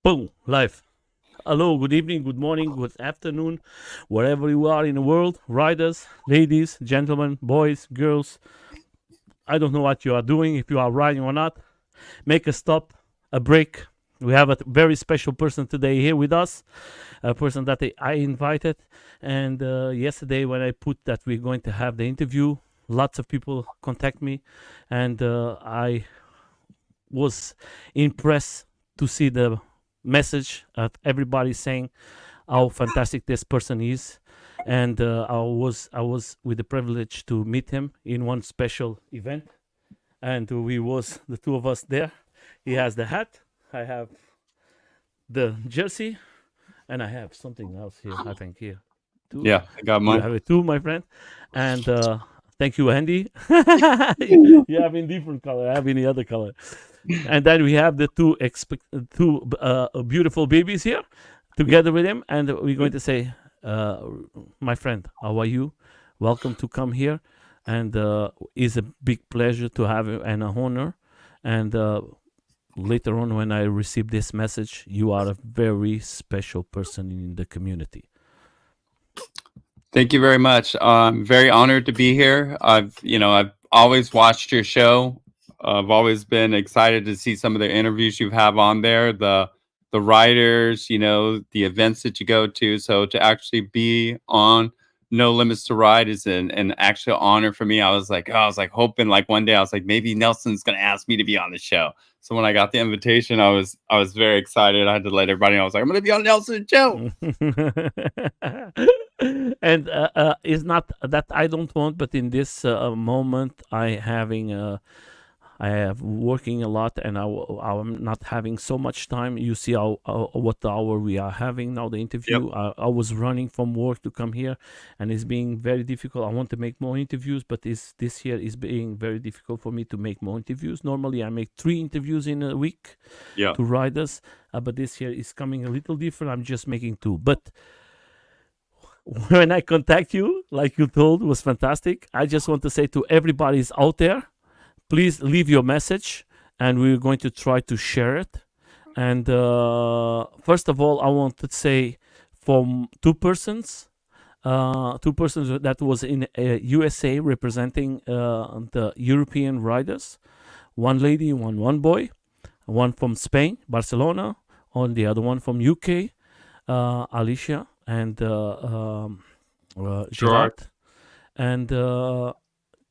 Boom, live. Hello, good evening, good morning, good afternoon, wherever you are in the world, riders, ladies, gentlemen, boys, girls. I don't know what you are doing, if you are riding or not. Make a stop, a break. We have a very special person today here with us, a person that I invited. And yesterday, when I put that we're going to have the interview, lots of people contact me, and I was impressed to see the message of everybody saying how fantastic this person is, and I was with the privilege to meet him in one special event, and we was the two of us there. He has the hat, I have the jersey, and I have something else here. I think here too. Yeah, I got You mine. have it too, my friend, and thank you, Andy. You have in different color. I have any other color. And then we have the two beautiful babies here together with him, and we're going to say, uh, my friend, how are you? Welcome to come here, and it's a big pleasure to have you and a honor. And later on, when I receive this message, you are a very special person in the community. Thank you very much. I'm very honored to be here. I've always watched your show. I've always been excited to see some of the interviews you have on there, the writers, the events that you go to. So to actually be on No Limits to Ride is an actual honor for me. I was like hoping like one day I was like maybe Nelson's gonna ask me to be on the show. So when I got the invitation, I was very excited. I had to let everybody know. I was like, I'm gonna be on Nelson's show. And it's not that I don't want, but in this moment, I have working a lot, and I'm not having so much time. You see what hour we are having now, the Yep. interview. I was running from work to come here, and it's being very difficult. I want to make more interviews, but this year is being very difficult for me to make more interviews. Normally, I make 3 interviews in a week Yeah. to riders, but this year is coming a little different. I'm just making 2. But when I contact you, like you told, was fantastic. I just want to say to everybody's out there, please leave your message, and we're going to try to share it. And first of all, I want to say from two persons that was in USA representing the European riders, one lady, one boy, one from Spain, Barcelona, on the other one from UK, Alicia and Sure. Gerard. And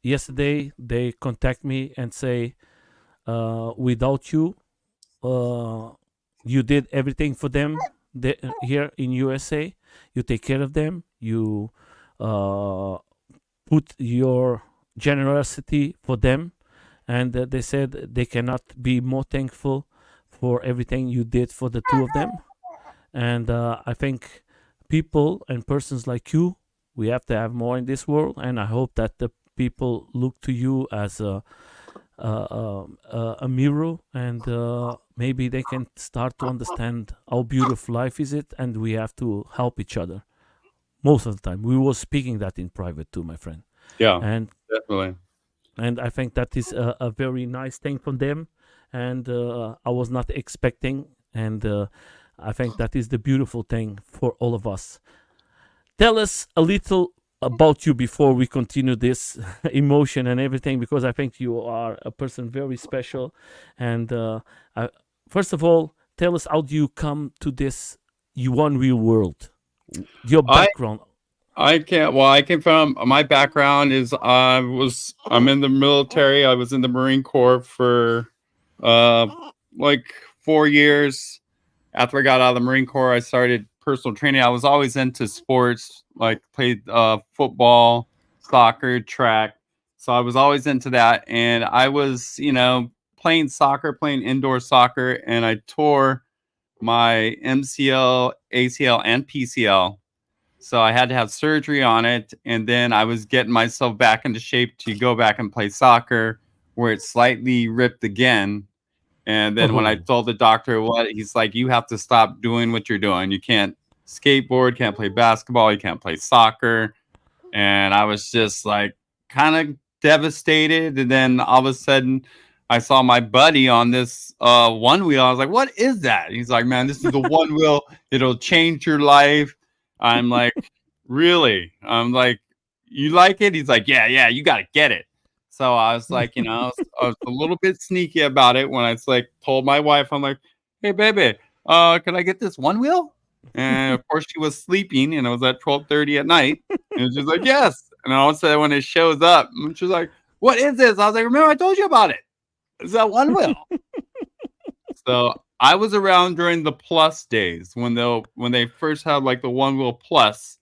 yesterday they contact me and say, without you, uh, you did everything for them here in USA. You take care of them. You uh, put your generosity for them, and they said they cannot be more thankful for everything you did for the two of them. And I think people and persons like you, we have to have more in this world. And I hope that the people look to you as a mirror, and maybe they can start to understand how beautiful life is it, and we have to help each other. Most of the time, we were speaking that in private too, my friend, Yeah, and definitely. I think that is a very nice thing from them, and I was not expecting, and I think that is the beautiful thing for all of us. Tell us a little about you before we continue this emotion and everything, because I think you are a person very special. And I, first of all, tell us, how do you come to this you one real world, your I background? I can't. Well, I came from my background is I'm in the military. I was in the Marine Corps for uh like 4 years. After I got out of the Marine Corps, I started personal training. I was always into sports, like played football, soccer, track. So I was always into that, and I was playing soccer, playing indoor soccer, and I tore my MCL, ACL, and PCL. So I had to have surgery on it. And then I was getting myself back into shape to go back and play soccer, where it slightly ripped again. And then when I Oh, told the doctor what, he's like, you have to stop doing what you're doing. You can't skateboard, can't play basketball, you can't play soccer. And I was just like kind of devastated. And then all of a sudden, I saw my buddy on this one wheel. I was like, "What is that?" He's like, "Man, this is the one wheel. It'll change your life." I'm like, "Really?" I'm like, "You like it?" He's like, "Yeah, yeah, you got to get it." So I was like, I was a little bit sneaky about it when I like told my wife, I'm like, "Hey, baby, can I get this one wheel?" And of course, she was sleeping, and it was at 12:30 at night, and she's like, "Yes." And all of a sudden, when it shows up, she's like, "What is this?" I was like, "Remember, I told you about it. It's that one wheel." So I was around during the Plus days when they first had like the one wheel Plus,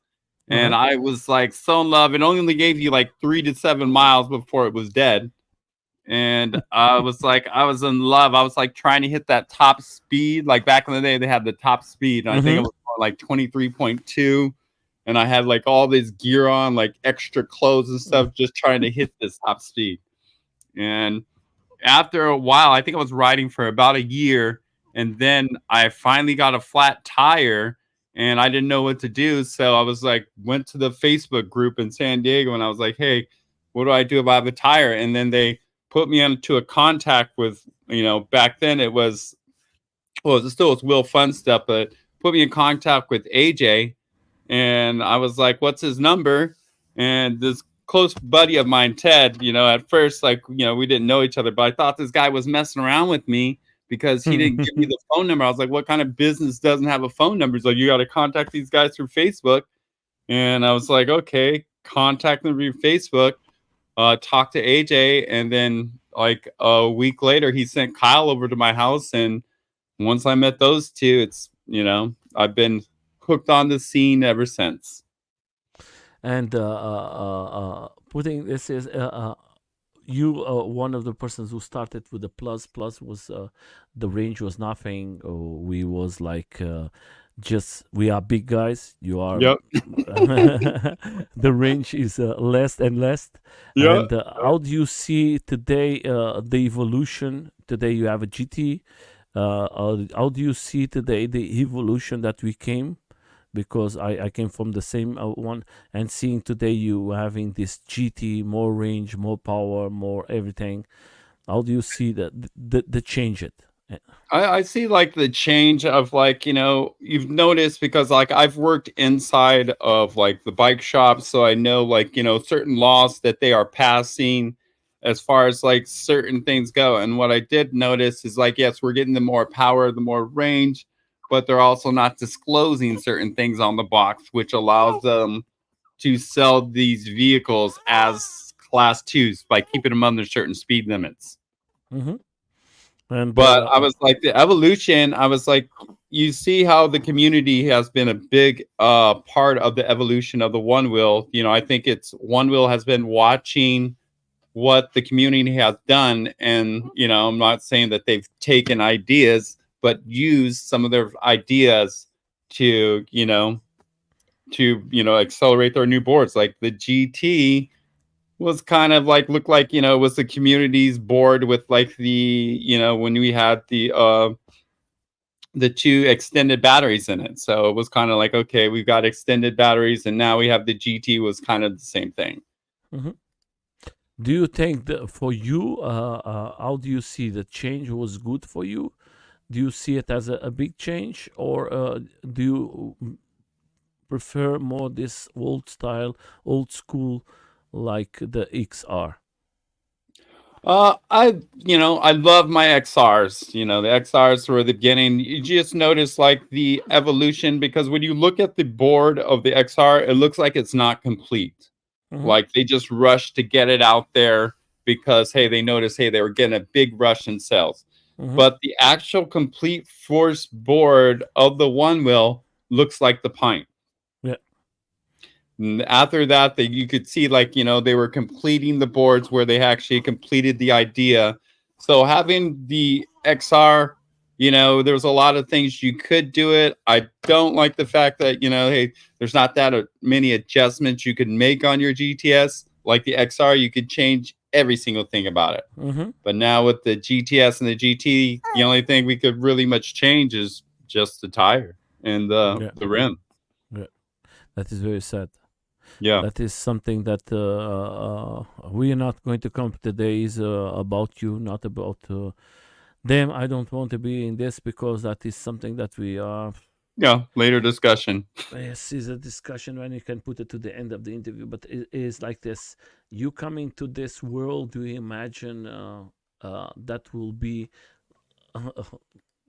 and Uh-huh. I was like so in love. It only gave you like 3 to 7 miles before it was dead. And I was in love. I was like trying to hit that top speed. Like back in the day, they had the top speed, and I think it Mm-hmm. was like 23.2. And I had like all this gear on, like extra clothes and stuff, just trying to hit this top speed. And after a while, I think I was riding for about a year, and then I finally got a flat tire, and I didn't know what to do. So I was like, went to the Facebook group in San Diego, and I was like, "Hey, what do I do about the tire?" And then they put me into a contact with, back then it was, well, it still was Will Fun stuff, but put me in contact with AJ, and I was like, "What's his number?" And this close buddy of mine, Ted, at first, like, we didn't know each other, but I thought this guy was messing around with me because he didn't give me the phone number. I was like, "What kind of business doesn't have a phone number?" He's like, "You got to contact these guys through Facebook." And I was like, "Okay, contact them through Facebook." Talk to AJ, and then like a week later, he sent Kyle over to my house, and once I met those two, I've been hooked on the scene ever since. And putting this is you one of the persons who started with the plus. Plus was the range was nothing. We was like just we are big guys. You are Yep. the range is less and less. Yeah. And how do you see today the evolution? Today you have a GT. How do you see today the evolution that we came? Because I came from the same one, and seeing today you having this GT, more range, more power, more everything. How do you see the change it? I see like the change of like, you've noticed because like I've worked inside of like the bike shop. So I know like, certain laws that they are passing as far as like certain things go. And what I did notice is like, yes, we're getting the more power, the more range, but they're also not disclosing certain things on the box, which allows them to sell these vehicles as class twos by keeping them under certain speed limits. Hmm. And But I was like, the evolution, I was like, you see how the community has been a big part of the evolution of the one wheel. I think it's one wheel has been watching what the community has done. And, I'm not saying that they've taken ideas, but used some of their ideas to, accelerate their new boards. Like the GT was kind of like looked like, was the community's board with like when we had the two extended batteries in it. So it was kind of like, okay, we've got extended batteries, and now we have the GT was kind of the same thing. mhm. Do you think that for you, how do you see the change was good for you? Do you see it as a big change, or do you prefer more this old style, old school, like the XR? I love my XRs. The XRs were the beginning. You just notice like the evolution because when you look at the board of the XR, it looks like it's not complete. Hmm. Like they just rushed to get it out there because hey, they noticed hey, they were getting a big rush in sales. Hmm. But the actual complete force board of the one wheel looks like the Pint. Yeah. And after that, you could see like they were completing the boards where they actually completed the idea. So having the XR, there was a lot of things you could do it. I don't like the fact that hey, there's not that many adjustments you could make on your GTS. Like the XR, you could change every single thing about it. Hmm. But now with the GTS and the GT, the only thing we could really much change is just the tire and the Yeah. the rim. Yeah. That is very sad. Yeah. That is something that we are not going to come today is about you, not about them. I don't want to be in this because that is something that we are. Yeah. Later discussion. Yes, is a discussion when you can put it to the end of the interview. But it is like this: you coming to this world. Do you imagine that will be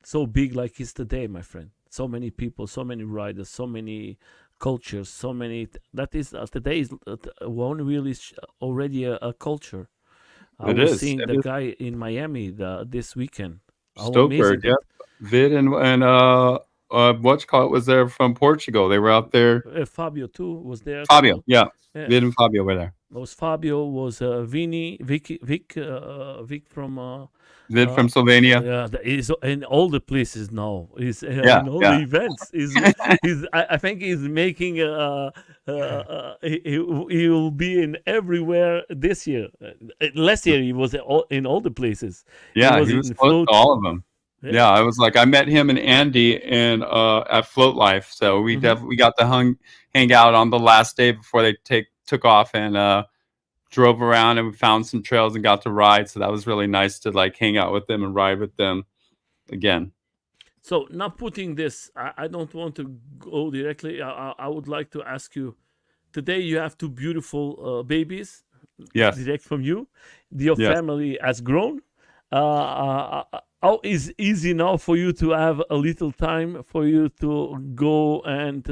so big like it's today, my friend? So many people, so many riders, so many cultures, so many. That is today is one wheel is already a culture. I It was is. seeing It the is. guy in Miami this weekend. How amazing Stokebird. that! Yep. Vid and what's called was there from Portugal. They were out there. Fabio too was there Fabio. too. Yeah. Yeah, Vid and Fabio were there. was Fabio, was Vini, Vic from Vid uh, from Slovenia. yeah, is in all the places now. Is Yeah. in all the Yeah. events. Is I think he's making he will be in everywhere this year. Last year he was in all the places. He Yeah. was He was in close float. to all of them. Yeah. Yeah, I was like, I met him and Andy in at Float Life, so Hmm. we got to hang out on the last day before they took off and drove around and we found some trails and got to ride. So that was really nice to like hang out with them and ride with them again. So now putting this, I don't want to go directly. I would like to ask you. Today you have two beautiful babies, Yes, direct from you. Your yes. family has grown. How is easy now for you to have a little time for you to go and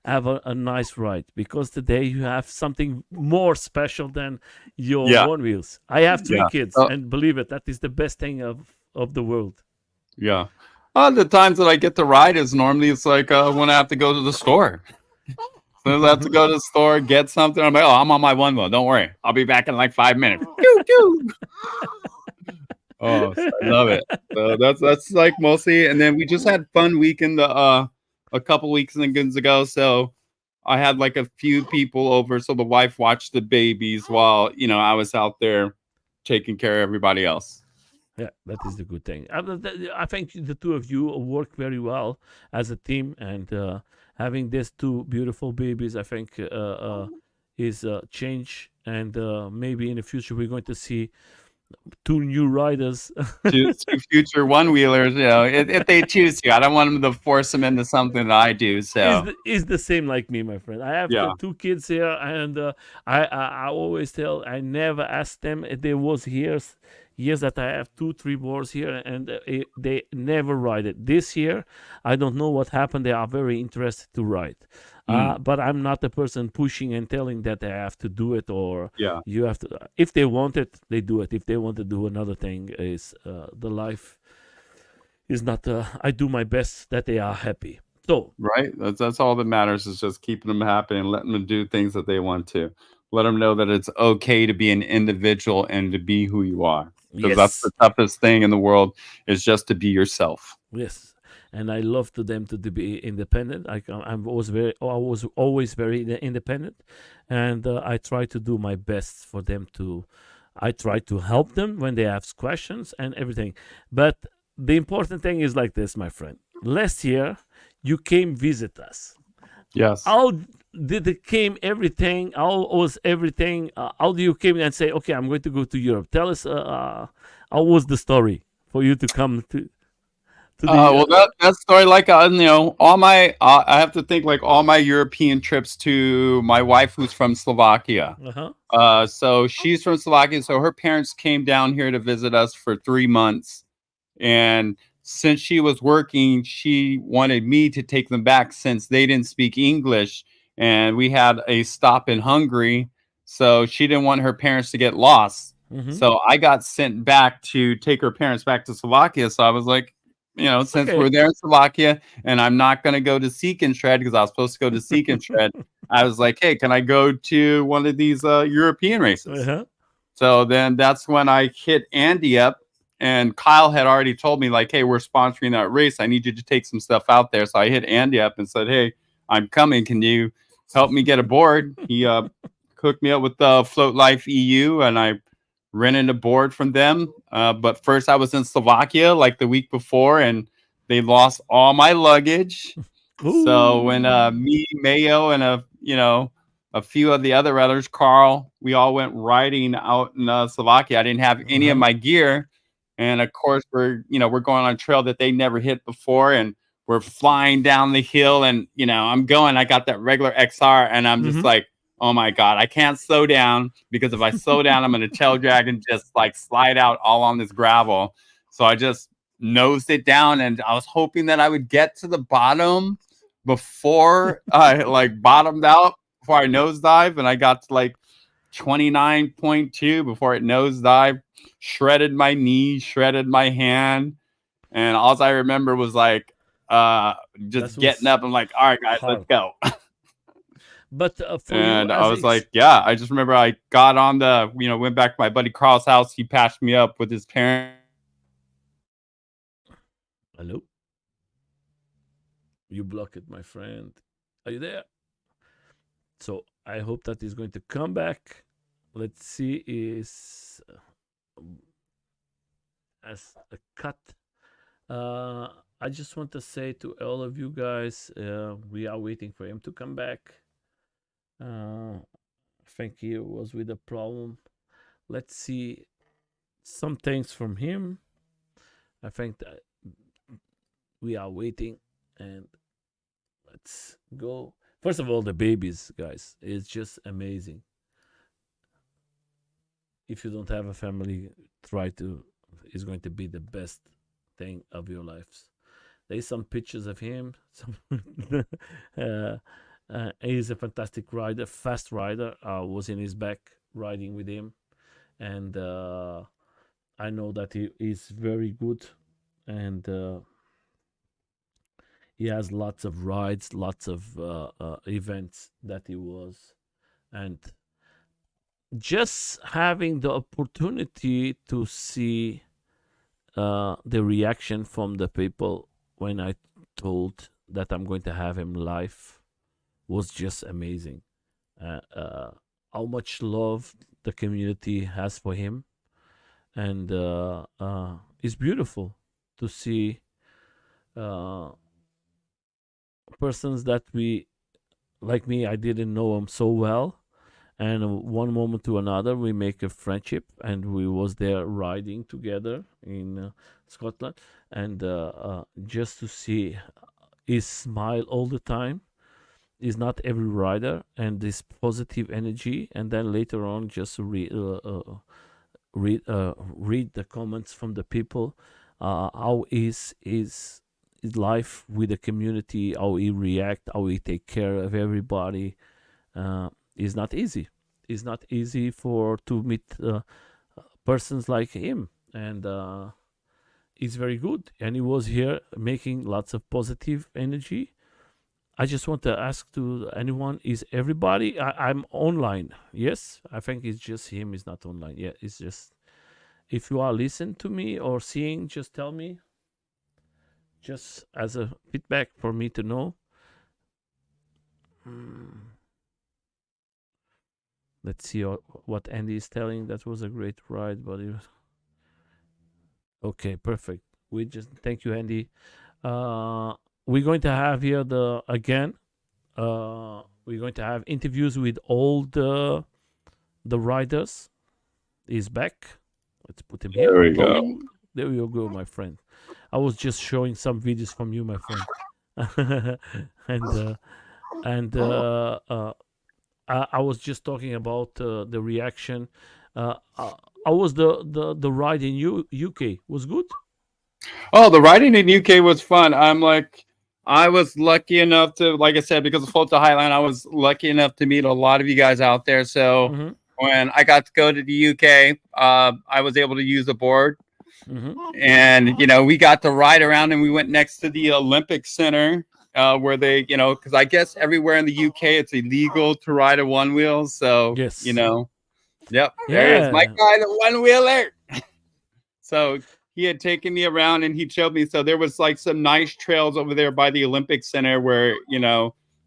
have a nice ride? Because today you have something more special than your Yeah, one wheels. I have three yeah. kids, Oh, and believe it, that is the best thing of the world. yeah. The times that I get to ride is normally it's like when I have to go to the store. So I have to go to the store, get something. I'm like, oh, I'm on my one wheel. Don't worry. I'll be back in like 5 minutes. Choo, choo. Oh, so I love it. So that's like mostly, and then we just had fun weekend a couple weekends ago. So I had like a few people over, so the wife watched the babies while I was out there taking care of everybody else. Yeah, that is the good thing. I think the two of you work very well as a team, and having these two beautiful babies, I think, is a change. And maybe in the future, we're going to see two new riders. To future one wheelers, if they choose to, I don't want them to force them into something that I do. So Is the same like me, my friend. I have yeah, two kids here, and I always tell I never ask them if there was years that I have 2 3 boars here, and they never ride it. This year, I don't know what happened. They are very interested to ride, mm, but I'm not the person pushing and telling that they have to do it or yeah, you have to. If they want it, they do it. If they want to do another thing, is the life is not. I do my best that they are happy. So right. That's all that matters is just keeping them happy and letting them do things that they want to. Let them know that it's okay to be an individual and to be who you are, because that's the yes, toughest thing in the world is just to be yourself. yes, and I love to them to be independent. I was always very independent, and I try to do my best for them to. I try to help them when they have questions and everything. But the important thing is like this, my friend. Last year, you came visit us. Yes. How did it came everything? How was everything? How do you came and say, okay, I'm going to go to Europe? Tell us, how was the story for you to come to the? Well, that story, like all my, I have to think like all my European trips to my wife, who's from Slovakia. Uh-huh. So she's from Slovakia, so her parents came down here to visit us for 3 months, and since she was working, she wanted me to take them back since they didn't speak English, and we had a stop in Hungary, so she didn't want her parents to get lost. Mm-hmm. So I got sent back to take her parents back to Slovakia. So I was like, since Okay. we're there in Slovakia and I'm not going to go to Seek and Shred because I was supposed to go to Seek and Shred, I was like, hey, can I go to one of these European races? Uh-huh. So then that's when I hit Andy up, and Kyle had already told me, like, hey, we're sponsoring that race. I need you to take some stuff out there. So I hit Andy up and said, hey, I'm coming. Can you help me get aboard? He hooked me up with Float Life EU, and I rented a board from them. But first, I was in Slovakia like the week before, and they lost all my luggage. So when Ooh. me, Mayo, and a few of the other riders, Carl, we all went riding out in Slovakia. I didn't have any of Uh-huh. my gear. And of course, we're going on a trail that they never hit before. And we're flying down the hill. And, I got that regular XR. And I'm just Mm-hmm. like, oh my God, I can't slow down because if I slow down, I'm going to tail drag and just like slide out all on this gravel. So I just nosed it down and I was hoping that I would get to the bottom before I like bottomed out before I nosedive, and I got to like 29.2 before it nosedived, shredded my knee, shredded my hand, and all I remember was like That just getting was up and like, all right guys, let's hard. go. But for you And I as was like, yeah, I just remember I got on went back to my buddy Carl's house. He patched me up with his parents. hello, you block it, my friend. Are you there? So I hope that is going to come back. Let's see, is as a cut. Uh, I just want to say to all of you guys, we are waiting for him to come back. I think he was with a problem. Let's see some things from him. I think that we are waiting, and let's go. First of all, the babies, guys, it's just amazing. If you don't have a family, try to. It's going to be the best thing of your lives. There's some pictures of him. Some uh, he's a fantastic rider, fast rider. I was in his back riding with him, and I know that he is very good, and he has lots of rides, lots of events that he was, and just having the opportunity to see the reaction from the people when I told that I'm going to have him live was just amazing. How much love the community has for him, and it's beautiful to see uh, persons that we like me. I didn't know him so well, and one moment to another we make a friendship, and we was there riding together in Scotland, and just to see his smile all the time is not every rider, and this positive energy, and then later on just read the comments from the people, how is his life with the community, how he react, how he take care of everybody. Is not easy. It's not easy for to meet persons like him, and he's very good. And he was here making lots of positive energy. I just want to ask to anyone: is everybody? I'm online. Yes, I think it's just him. Is not online. Yeah, it's just if you are listening to me or seeing, just tell me. Just as a feedback for me to know. Hmm. Let's see what Andy is telling. That was a great ride, but it was okay. Perfect. We just thank you, Andy. Uh, we're going to have here the again. We're going to have interviews with all the riders. He's back. Let's put him here. There we go. Boom. There you go, my friend. I was just showing some videos from you, my friend. and I was just talking about the reaction. How was the ride in UK? Was good? Oh, the riding in UK was fun. I was lucky enough to, like I said, because of Flota Highline, I was lucky enough to meet a lot of you guys out there. So Mm-hmm. when I got to go to the UK, I was able to use a board, Mm-hmm. and we got to ride around, and we went next to the Olympic Center. Where they, because I guess everywhere in the UK it's illegal to ride a one wheel. So, Yes. yep, there is my Yeah. guy, the one wheeler. So he had taken me around and he showed me. So there was like some nice trails over there by the Olympic Center where,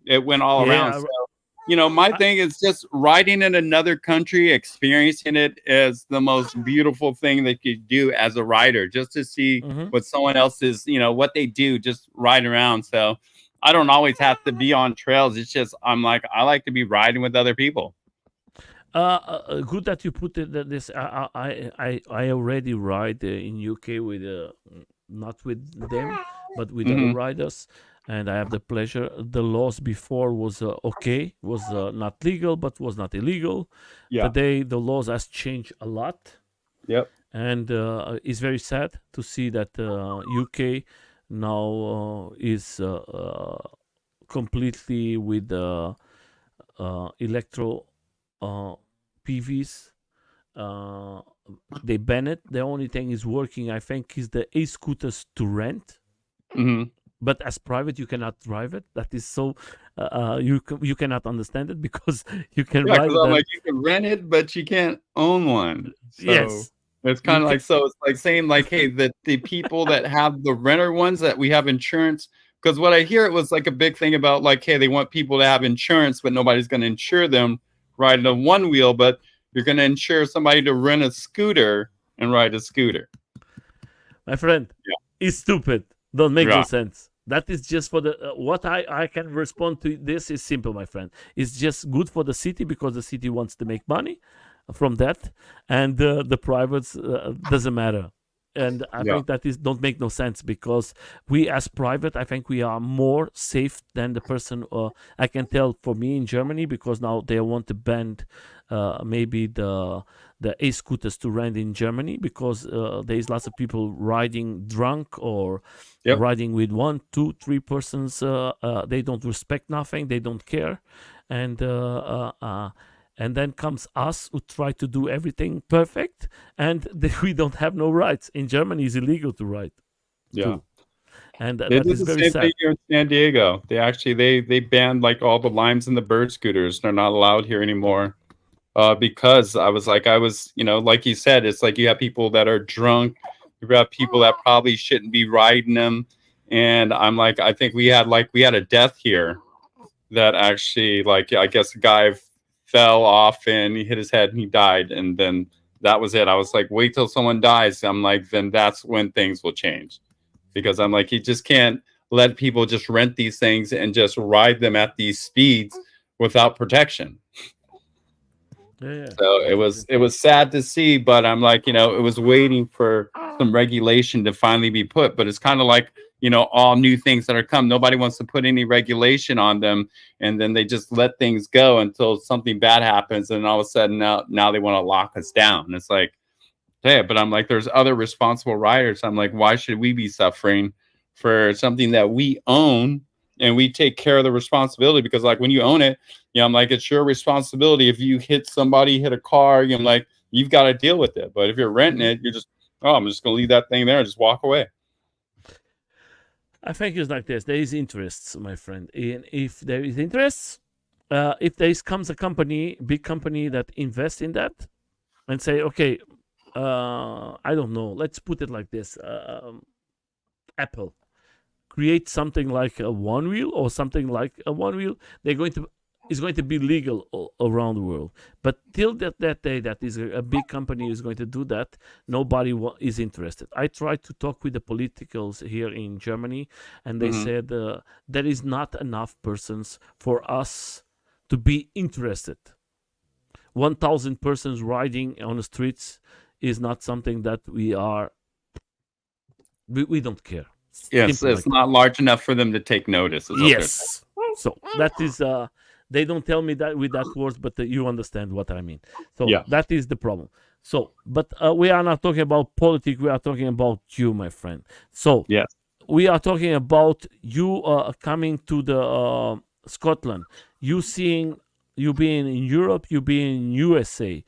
it went all around. Yeah. So, my I, thing is just riding in another country, experiencing it is the most beautiful thing that you do as a rider, just to see mm-hmm. what someone else is, what they do, just ride around. So I don't always have to be on trails. It's just I'm like I like to be riding with other people. Good that you put it that this. I already ride in UK with not with them, but with other Hmm. riders, and I have the pleasure. The laws before was okay, was not legal, but was not illegal. Yeah. Today the laws has changed a lot, Yep. and it's very sad to see that UK now is completely with electro uh, PVs. Uh, they ban it. The only thing is working, I think, is the e-scooters to rent. Hmm. But as private, you cannot drive it. That is so you cannot understand it because you can Yeah, ride because it. I'm And like, you can rent it, but you can't own one. So yes, it's you kind of can. like, so it's like saying like, hey, that the people that have the renter ones that we have insurance. Because what I hear it was like a big thing about like, hey, they want people to have insurance, but nobody's going to insure them riding a one wheel, but you're going to insure somebody to rent a scooter and ride a scooter. My friend, Yeah. it's stupid. Don't make no Right. sense. That is just for the what I can respond to this is simple, my friend. It's just good for the city because the city wants to make money from that, and the privates doesn't matter. And I Yeah. think that is don't make no sense because we as private, I think we are more safe than the person. I can tell for me in Germany because now they want to ban maybe the e-scooters to rent in Germany because there is lots of people riding drunk or Yep. riding with one, two, three persons. They don't respect nothing. They don't care, and and then comes us who try to do everything perfect, and we don't have no rights. In Germany, it's illegal to ride Yeah. too, and They that did is the very same thing sad. here in San Diego. They actually they banned like all the limes and the bird scooters. They're not allowed here anymore. Because I was, like you said, it's like you have people that are drunk, you have people that probably shouldn't be riding them, and I'm like, I think we had a death here that actually, like, I guess the guy fell off and he hit his head and he died, and then that was it. I was like, wait till someone dies. I'm like, then that's when things will change, because I'm like, you just can't let people just rent these things and just ride them at these speeds without protection. Yeah, yeah, So that is it was sad to see, but I'm like, it was waiting for some regulation to finally be put. But it's kind of like, all new things that are come. Nobody wants to put any regulation on them, and then they just let things go until something bad happens, and all of a sudden now they want to lock us down. And it's like, yeah, but I'm like, there's other responsible riders. I'm like, why should we be suffering for something that we own and we take care of the responsibility? Because like when you own it, I'm like, it's your responsibility. If you hit somebody, hit a car, I'm like, you've got to deal with it. But if you're renting it, you're just, oh, I'm just gonna leave that thing there and just walk away. I think it's like this. There is interests, my friend. And if there is interests, if there comes a company, big company that invests in that and say, okay, I don't know, let's put it like this: Apple create something like a one wheel or something like a one wheel. They're going to is going to be legal around the world. But till that day, that is a big company is going to do that. Nobody is interested. I tried to talk with the politicals here in Germany, and they Hmm. said there is not enough persons for us to be interested. 1,000 persons riding on the streets is not something that we don't care. Yes, Simple it's like that. not large enough for them to take notice, is what they're saying. Yes. So that is they don't tell me that with that words, but you understand what I mean. So Yeah. that is the problem. So, but we are not talking about politics. We are talking about you, my friend. So Yes. we are talking about you coming to the Scotland. You seeing you being in Europe. You being in USA.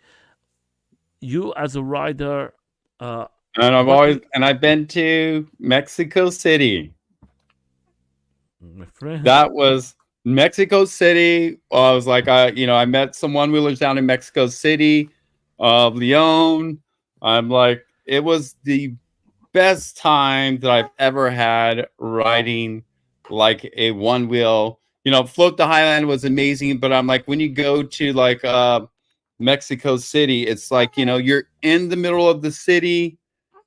You as a rider. And What is I've been to Mexico City. my friend? That was Mexico City. I was like, I met some one wheelers down in Mexico City, Leon. I'm like, it was the best time that I've ever had riding like a one wheel. Float to Highland was amazing, but I'm like, when you go to like Mexico City, it's like, you're in the middle of the city,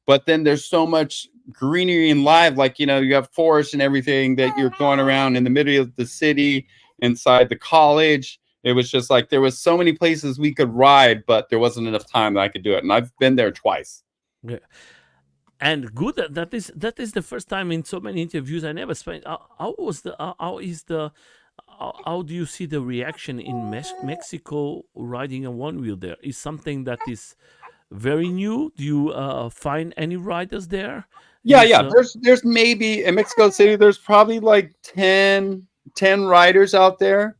but then there's so much. greenery and live, like, you have forest and everything that you're going around in the middle of the city, inside the college. It was just like there was so many places we could ride, but there wasn't enough time that I could do it. And I've been there twice. Yeah. And good that is the first time in so many interviews I never spent. How do you see the reaction in Mexico riding a one wheel there? Is something that is very new? Do you find any riders there? Yeah, Is yeah. There's maybe in Mexico City, there's probably like 10 riders out there,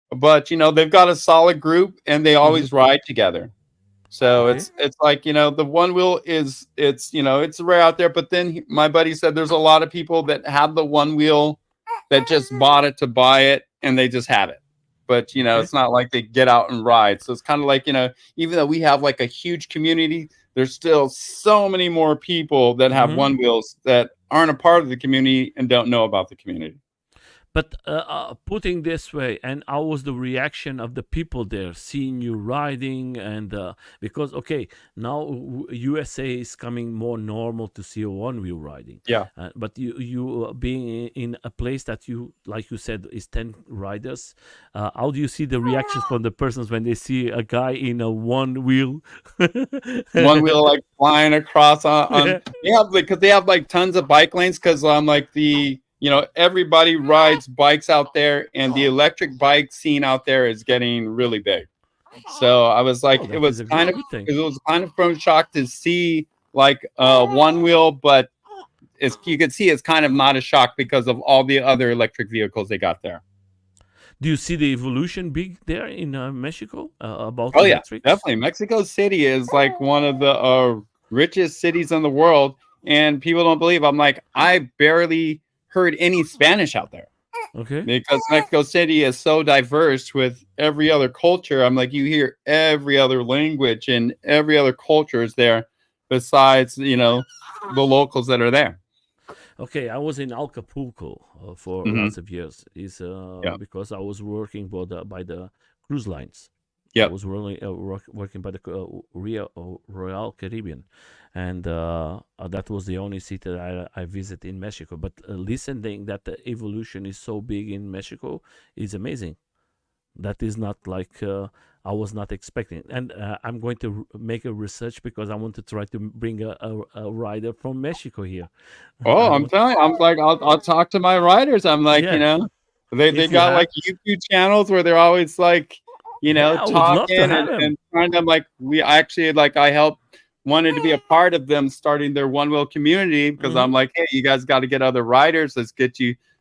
but they've got a solid group and they Mhm. always ride together. So Okay. it's like, the one wheel it's rare out there, but then my buddy said there's a lot of people that have the one wheel that just bought it to buy it and they just have it. But Okay. it's not like they get out and ride. So it's kind of like, even though we have like a huge community, there's still so many more people that have Mhm. one wheels that aren't a part of the community and don't know about the community. But putting this way, and how was the reaction of the people there seeing you riding? And because okay, now USA is coming more normal to see a one wheel riding, Yeah. but you being in a place that you like you said is 10 riders, how do you see the reactions from the persons when they see a guy in a one wheel? One wheel like flying across on Yeah. because they have like tons of bike lanes because like everybody rides bikes out there and the electric bike scene out there is getting really big. So I was like Oh, that is a good thing. it was kind of from shock to see like one wheel, but you could see it's kind of not a shock because of all the other electric vehicles they got there. Do you see the evolution big there in Mexico about Oh yeah, electrics? definitely. Mexico City is like one of the richest cities in the world, and people don't believe. I'm like, I barely heard any Spanish out there Okay. because Mexico City is so diverse with every other culture. I'm like, you hear every other language and every other culture is there, besides the locals that are there. Okay, I was in Acapulco for Hmm. lots of years. Is Yeah. because I was working by the cruise lines. I Yep. was really working by the Royal Caribbean, and that was the only city that I visit in Mexico. But listening that the evolution is so big in Mexico is amazing. That is not like I was not expecting. And I'm going to make a research because I want to try to bring a rider from Mexico here. Oh, I I'm want, telling you, I'm like, I'll talk to my writers. I'm like, yeah. they If you got have, like YouTube channels where they're always like, yeah, I would love to talking have him. and trying to like, we actually like, I helped wanted to be a part of them starting their one wheel community because Hmm. I'm like, hey, you guys got to get other writers. Let's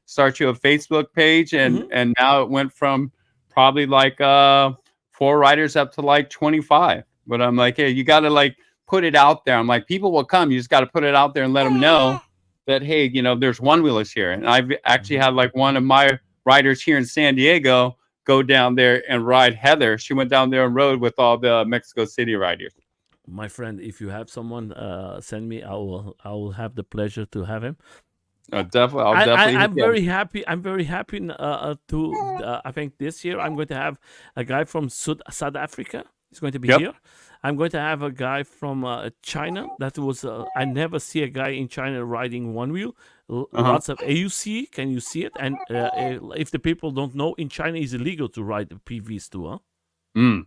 start you a Facebook page. Hmm. And now it went from probably like 4 writers up to like 25. But I'm like, hey, you got to like put it out there. I'm like, people will come. You just got to put it out there and let them know that, hey, there's one wheelers here. And I've actually Hmm. had like one of my writers here in San Diego go down there and ride Heather. She went down there and rode with all the Mexico City riders. My friend, if you have someone, send me. I will have the pleasure to have him. Definitely, I'll I, I definitely hit I'm you. very happy. I'm very happy to. I think this year I'm going to have a guy from South Africa. He's going to be Yep. here. I'm going to have a guy from China. That was I never see a guy in China riding one wheel. Uh-huh. Lots of AUC. Can you see it? And if the people don't know, in China it's illegal to ride PVs too. Huh? Mm.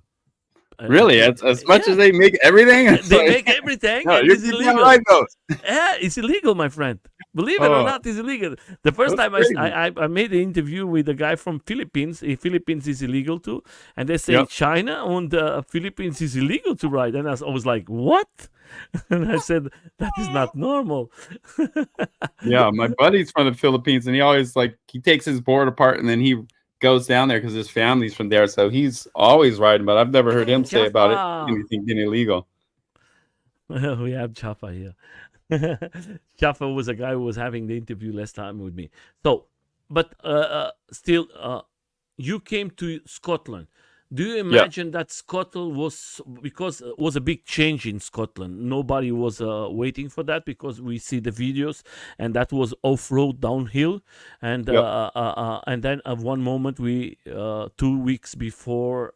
Really? As much as Yeah, they make everything, it's they like, make everything, no, and it's you can't illegal. ride those. Yeah, it's illegal, my friend. Believe it or Oh, not, it's illegal. The first that's time crazy. I made an interview with a guy from Philippines. Philippines is illegal too, and they say Yep. China and Philippines is illegal to ride. And I was like, what? And I said that is not normal. Yeah, my buddy's from the Philippines, and he always like he takes his board apart, and then he goes down there because his family's from there, so he's always riding. But I've never heard him say about it Jaffa. anything being illegal. We have Jaffa here. Jaffa was a guy who was having the interview last time with me. So, but still, you came to Scotland. Do you Yeah, imagine that Scotland was because it was a big change in Scotland? Nobody was waiting for that because we see the videos, and that was off-road downhill, yep. and then at one moment we 2 weeks before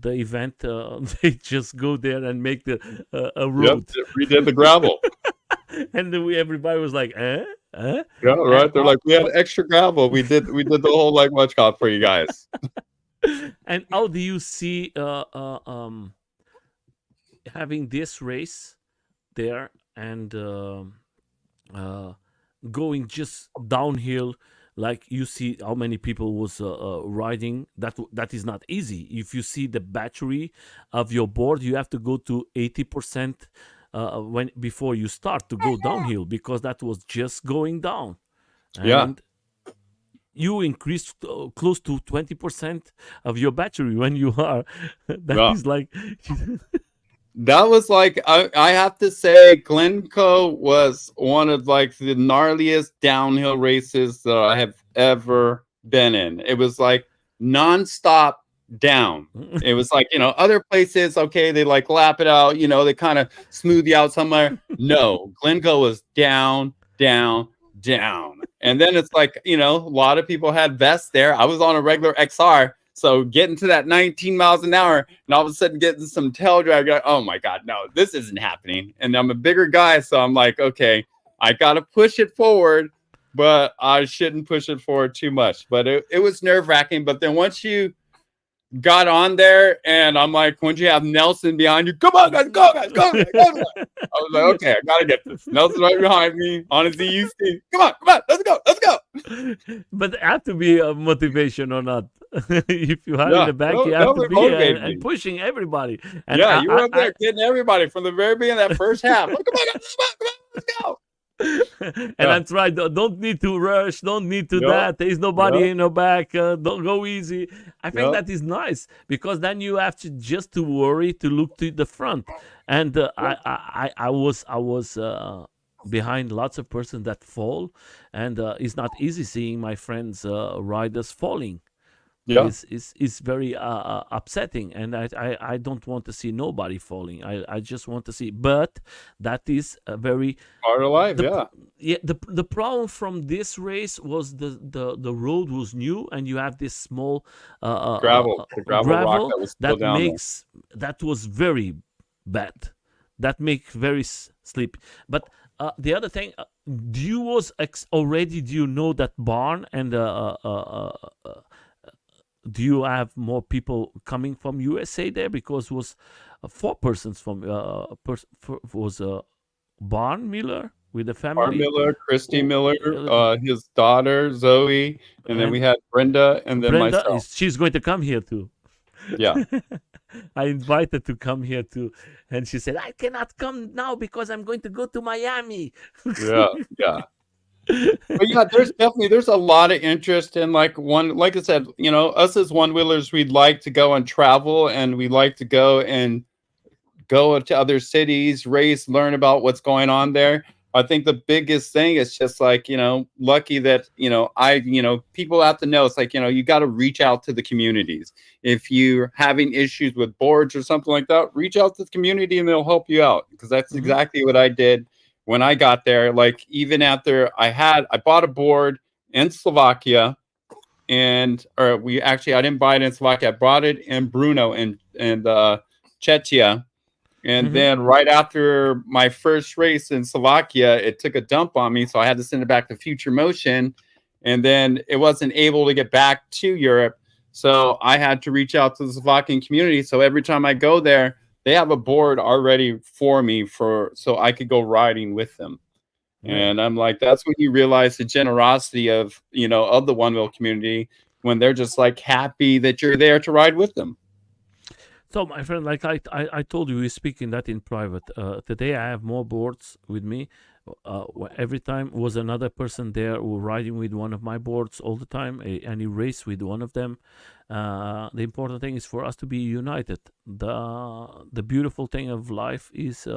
the event, they just go there and make the a Yep, road, redid the gravel. and then everybody was like, Yeah, and right. They're like, we had extra gravel. We did the whole like watch call for you guys. and how do you see having this race there and uh, going just downhill, like you see how many people was riding that is not easy. If you see the battery of your board, you have to go to 80% when before you start to go downhill, because that was just going down, Yeah, and you increase close to 20% of your battery when you are that yeah. is like That was like I have to say, Glencoe was one of like the gnarliest downhill races that I have ever been in. It was like nonstop down. It was like, other places, okay, they like lap it out, they kind of smooth you out somewhere. No, Glencoe was down, down, down. And then it's like, a lot of people had vests there. I was on a regular XR. So getting to that 19 miles an hour and all of a sudden getting some tail drag, like, oh my God, no, this isn't happening. And I'm a bigger guy. So I'm like, okay, I got to push it forward, but I shouldn't push it forward too much. But it was nerve wracking. But then once you got on there and I'm like, once you have Nelson behind you, come on, guys, go, guys, go, guys, go. I was like, okay, I got to get this. Nelson right behind me on his ZUC. Come on, let's go, let's go. but it had to be a motivation or not. If you are in Yeah, the back, you that have to would be motivate and me. pushing everybody. And Yeah, you were up there getting everybody from the very beginning of that first half. Like, come on, let's go. and Yeah, that's right. Don't need to rush. Don't need to yep, that. There is nobody yep, in your back. Don't go easy. I think yep, that is nice, because then you have to just to worry to look to the front. And yep, I was behind lots of persons that fall, and it's not easy seeing my friends riders falling. yeah. Is very upsetting, and I don't want to see nobody falling. I just want to see, but that is a very Part of life, the yeah. yeah, the problem from this race was the road was new, and you have this small The gravel rock gravel that was still that down there. makes that was very bad, that make very sleepy. But the other thing, do you was already, do you know that barn, and do you have more people coming from USA there, because it was four persons from was Barn Miller with the Art family, Miller, Christy who, Miller, his daughter Zoe, and then we and had Brenda, and then Brenda myself. is she's going to come here too. Yeah, I invited to come here too, and she said I cannot come now because I'm going to go to Miami. yeah, yeah. But yeah, there's a lot of interest in like I said, us as one wheelers, we'd like to go and travel, and we like to go to other cities, race, learn about what's going on there. I think the biggest thing is just like, lucky that, people have to know it's like, you got to reach out to the communities. If you're having issues with boards or something like that, reach out to the community and they'll help you out, because that's Hmm. exactly what I did when I got there. Like, even after I bought a board in Slovakia, or I didn't buy it in Slovakia. I bought it in Brno and Czechia. And Hmm. then right after my first race in Slovakia, it took a dump on me. So I had to send it back to Future Motion. And then it wasn't able to get back to Europe. So I had to reach out to the Slovakian community. So every time I go there, they have a board already for me so I could go riding with them. Yeah. And I'm like, that's when you realize the generosity of the one wheel community, when they're just like happy that you're there to ride with them. So, my friend, like I told you, we're speaking that in private. Today, I have more boards with me. Every time was another person there who riding with one of my boards all the time, and he race with one of them. The important thing is for us to be united. The beautiful thing of life is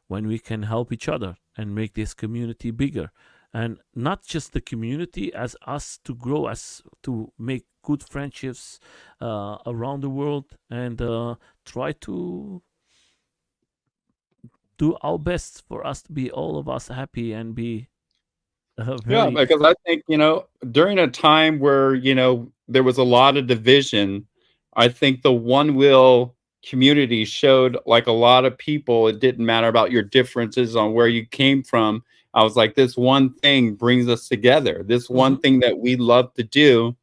when we can help each other and make this community bigger, and not just the community as us to grow, as to make good friendships around the world, and try to do our best for us to be all of us happy and be Yeah, very. because I think, during a time where, there was a lot of division, I think the one wheel community showed like a lot of people, it didn't matter about your differences on where you came from. I was like, this one thing brings us together, this one Mm-hmm. thing that we love to do.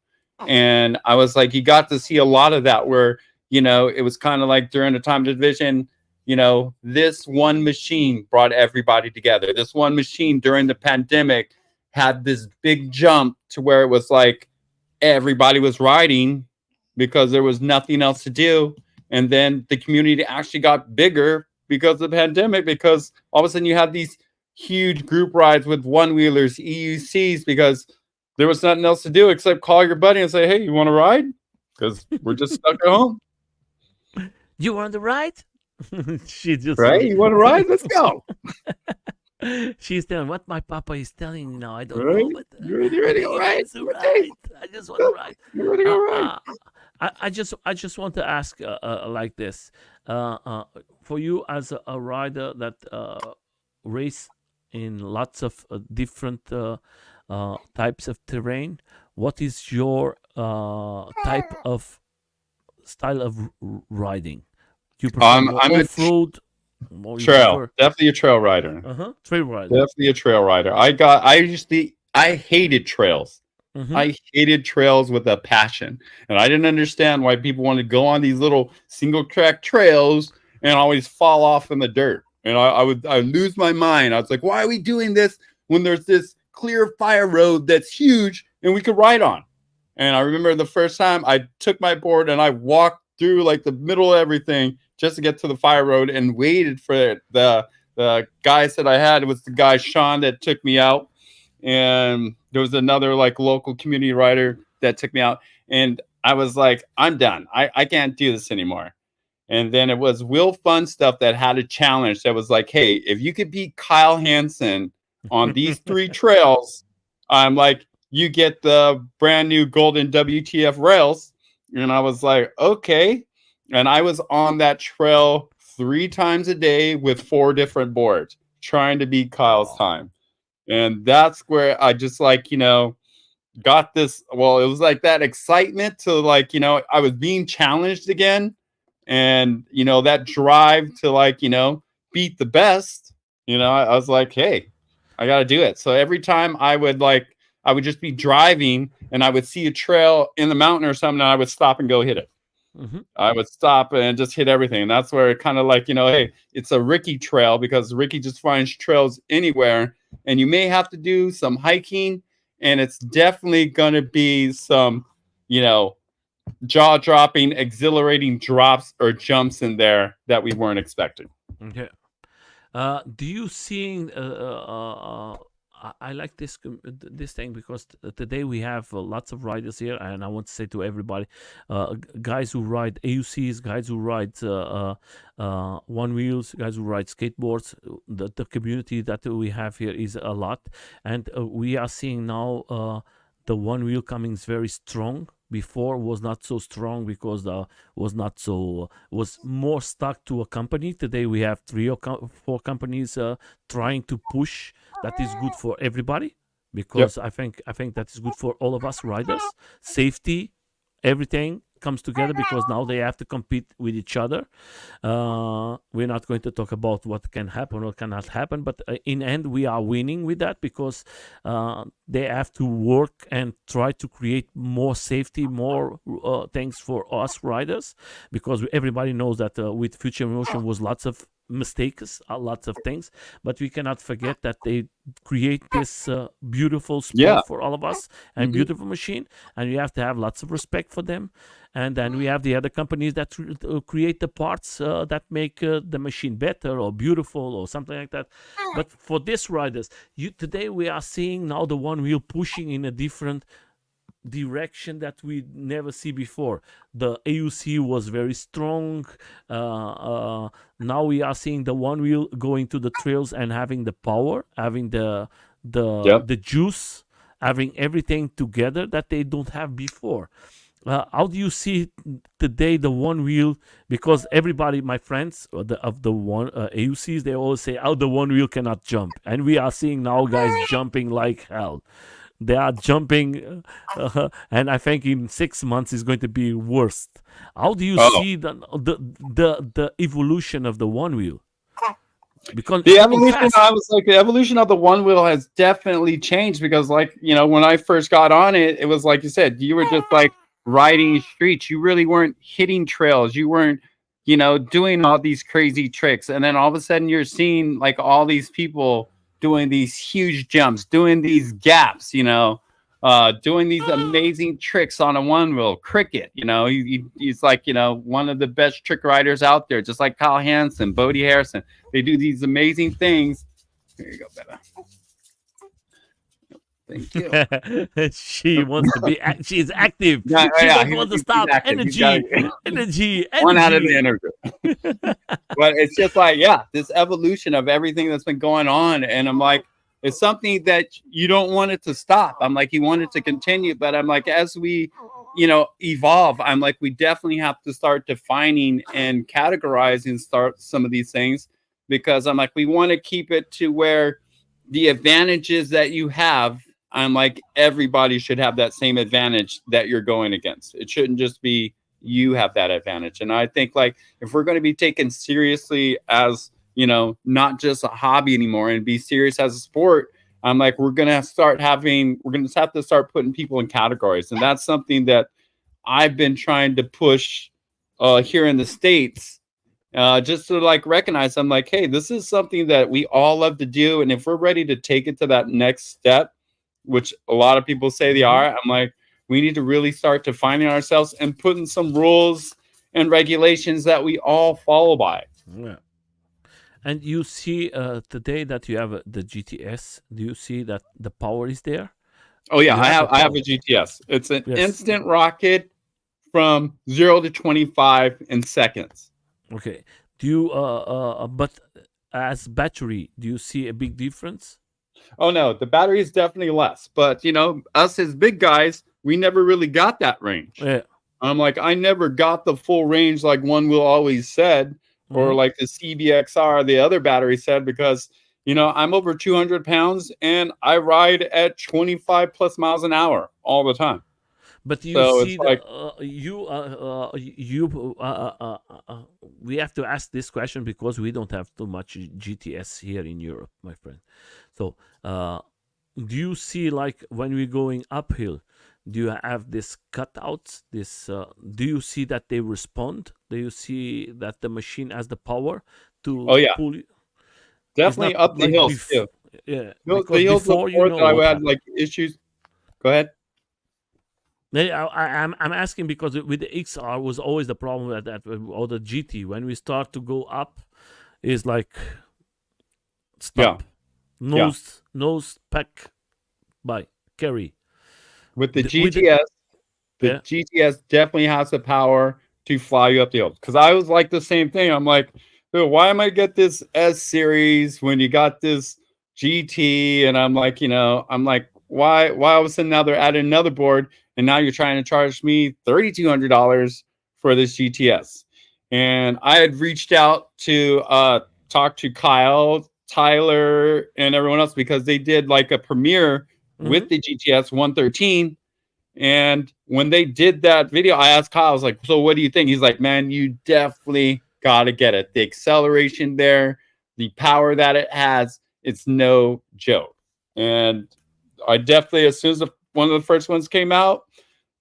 And I was like, you got to see a lot of that where, it was kind of like during the time of division, this one machine brought everybody together. This one machine during the pandemic had this big jump to where it was like everybody was riding because there was nothing else to do. And then the community actually got bigger because of the pandemic, because all of a sudden you had these huge group rides with one wheelers, EUCs, because there was nothing else to do except call your buddy and say, hey, you want to ride? Because we're just stuck at home. You want the right? She just Right? You want to ride? Let's go. she's telling what my papa is telling me now. I don't Right? know, but You I ready to think go he ride? wants to Okay. ride. I just want to ride. You ready to Uh, go ride? uh, I just want to ask like this. For you as a rider that race in lots of different types of terrain, what is your type of style of riding? You prefer more I'm a off-road, or you trail, prefer definitely a trail rider. trail rider? Definitely a trail rider. I hated trails. Mm-hmm. I hated trails with a passion. And I didn't understand why people wanted to go on these little single track trails and always fall off in the dirt. And I would lose my mind. I was like, why are we doing this when there's this clear fire road that's huge and we could ride on? And I remember the first time I took my board and I walked through like the middle of everything just to get to the fire road and waited for the guys that I had. It was the guy Sean that took me out, and there was another like local community rider that took me out, and I was like, I'm done. I can't do this anymore. And then it was Will Fun Stuff that had a challenge that was like, hey, if you could beat Kyle Hansen on these three trails, I'm like, you get the brand new golden WTF rails. And I was like, okay. And I was on that trail 3 times a day with 4 different boards trying to beat Kyle's Wow. time. And that's where I just like, got this. Well, it was like that excitement to like, I was being challenged again. And, that drive to like, beat the best, I was like, hey, I got to do it. So every time I would just be driving and I would see a trail in the mountain or something, and I would stop and go hit it. Mm-hmm. I would stop and just hit everything. And that's where it kind of like, hey, it's a Ricki trail because Ricki just finds trails anywhere. And you may have to do some hiking. And it's definitely going to be some, jaw dropping, exhilarating drops or jumps in there that we weren't expecting. Okay. Do you seeing? I like this thing because today we have lots of riders here, and I want to say to everybody, guys who ride AUCs, guys who ride one wheels, guys who ride skateboards. The community that we have here is a lot, and we are seeing now the one wheel coming is very strong. Before was not so strong because was not so was more stuck to a company. Today we have 3 or 4 companies trying to push. That is good for everybody Yep. because I think that is good for all of us riders. Safety, everything comes together because now they have to compete with each other. We're not going to talk about what can happen or cannot happen, but in end we are winning with that because they have to work and try to create more safety, more things for us riders, because everybody knows that with Future Motion was lots of mistakes, lots of things, but we cannot forget that they create this beautiful Yeah. sport for all of us and Mhm. beautiful machine, and we have to have lots of respect for them. And then we have the other companies that create the parts that make the machine better or beautiful or something like that. But for these riders, today we are seeing now the one wheel pushing in a different direction that we never see before. The AUC was very strong. Now we are seeing the one wheel going to the trails and having the power, having Yep. the juice, having everything together that they don't have before. How do you see today the one wheel? Because everybody, my friends of the one AUCs, they always say, "Oh, the one wheel cannot jump," and we are seeing now guys jumping like hell. They are jumping, and I think in 6 months is going to be worse. How do you Oh, see the evolution of the one wheel? Because it's the coming evolution, fast. I was like, the evolution of the one wheel has definitely changed because, like, when I first got on it, it was like you said, you were just like riding streets. You really weren't hitting trails. You weren't, doing all these crazy tricks. And then all of a sudden, you're seeing like all these people doing these huge jumps, doing these gaps, doing these amazing tricks on a one wheel. Cricket, he's like, one of the best trick riders out there, just like Kyle Hansen, Bodie Harrison. They do these amazing things. Here you go, Bella. Thank you. She wants to be. She's active. Yeah, She yeah, don't want to he's stop. active. He's got Energy, energy, one out of the energy. interview. But it's just like, yeah, this evolution of everything that's been going on. And I'm like, it's something that you don't want it to stop. I'm like, you want it to continue. But I'm like, as we, evolve, I'm like, we definitely have to start defining and categorizing start some of these things, because I'm like, we want to keep it to where the advantages that you have, I'm like, everybody should have that same advantage that you're going against. It shouldn't just be you have that advantage. And I think, like, if we're going to be taken seriously as, not just a hobby anymore and be serious as a sport, I'm like, we're going to have to start putting people in categories. And that's something that I've been trying to push here in the States, just to like recognize. I'm like, hey, this is something that we all love to do. And if we're ready to take it to that next step, which a lot of people say they Mhm. are, I'm like, we need to really start defining ourselves and putting some rules and regulations that we all follow by. Yeah. And you see today that you have the GTS. Do you see that the power is there? Oh yeah, You I have the have I have power. a GTS. It's an Yes. instant rocket from 0 to 25 in seconds. Okay. Do you but as battery, do you see a big difference? Oh no, the battery is definitely less. But us as big guys, we never really got that range. Yeah. I'm like, I never got the full range like One Wheel always said, or Mm-hmm. like the CBXR, the other battery said, because I'm over 200 pounds and I ride at 25 plus miles an hour all the time. But you So see it's the like, we have to ask this question because we don't have too much GTS here in Europe, my friend. So do you see, like, when we're going uphill, do you have this cutouts? This do you see that they respond? Do you see that the machine has the power oh to yeah, pull you? It's definitely not up the like hills too. yeah, The because hills before, before that what I had happened. like issues. Go ahead. I'm asking because with the XR was always the problem that or the GT, when we start to go up, is like Yeah, stop, yeah. nose pack by carry. With the With the, GTS, the yeah. GTS definitely has the power to fly you up the hills. Because I was like the same thing. I'm like, dude, why am I get this S series when you got this GT? And I'm like, why all of a sudden now they're adding another board, and now you're trying to charge me $3,200 for this GTS? And I had reached out to talk to Kyle, Tyler, and everyone else, because they did like a premiere Mm-hmm. with the GTS 113. And when they did that video, I asked Kyle, I was like, so what do you think? He's like, man, you definitely got to get it. The acceleration there, the power that it has, it's no joke. And I definitely, as soon as one of the first ones came out,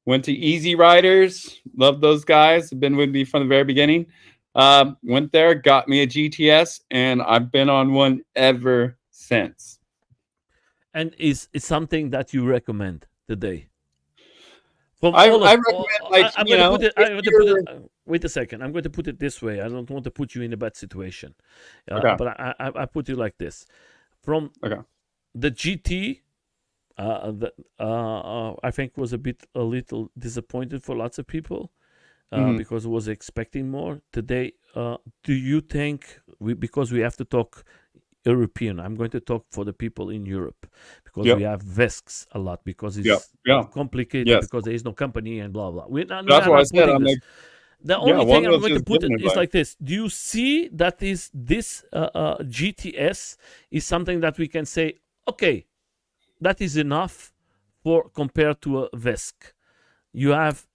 went to Easy Riders. Love those guys. Have been with me from the very beginning. Went there, got me a GTS, and I've been on one ever since. And is something that you recommend today from I, all I of. recommend, like, I'm going to put it. if I'm going to put it. you're Wait a second. I'm going to put it this way. I don't want to put you in a bad situation, okay, but I put it like this: from okay. the GT, I think was a little disappointed for lots of people Mhm. because was expecting more today. Do you think because we have to talk European? I'm going to talk for the people in Europe because we Yep. have risks a lot because Yep. it's Yeah. complicated Yes. because there is no company and blah blah. That's I'm what I not said. putting I'm this. like, The yeah, only thing one I'm was going to just put giving it is advice. like this. Do you see that is this GTS is something that we can say, okay, that is enough for compared to a Vesk. You have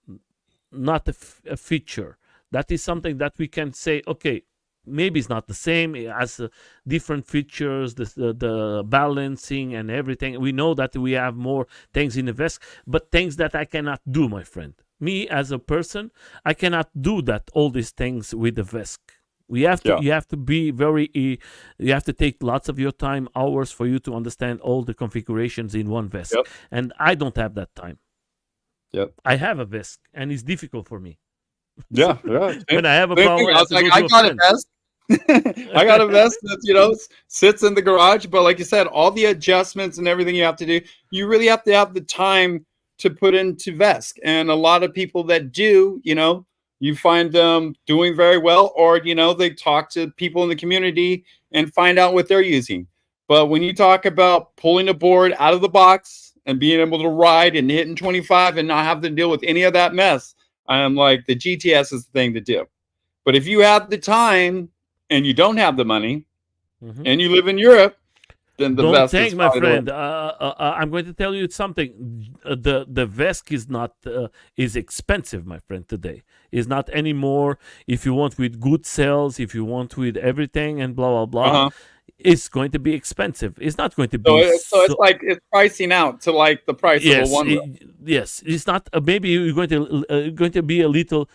not a feature. That is something that we can say, okay, maybe it's not the same. It has different features, the balancing and everything. We know that we have more things in the Vesk, but things that I cannot do, my friend. Me as a person, I cannot do that, all these things with the Vesk. Yeah. You have to be very you have to take lots of your time, hours, for you to understand all the configurations in one Vesk. Yep. And I don't have that time. Yep. I have a Vesk and it's difficult for me. Yeah. Yeah. Same, When I have a same thing. problem, I I have was to like, go I to a got a friend. vest. I got a vest that sits in the garage. But like you said, all the adjustments and everything you have to do, you really have to have the time to put into Vesk. And a lot of people that do, you find them doing very well, or they talk to people in the community and find out what they're using. But when you talk about pulling a board out of the box and being able to ride and hitting 25 and not have to deal with any of that mess, I'm like, the GTS is the thing to do. But if you have the time and you don't have the money Mhm. and you live in Europe, then the Don't vest is think, my probably the way. friend. I'm going to tell you something. The Vesk is not is expensive, my friend. Today is not anymore. If you want with good sales, if you want with everything and blah blah blah, Uh-huh. it's going to be expensive. It's not going to So, be it's so. like it's pricing out to like the price of a Yes, one wheel. yes. It's not. Maybe you're going to be a little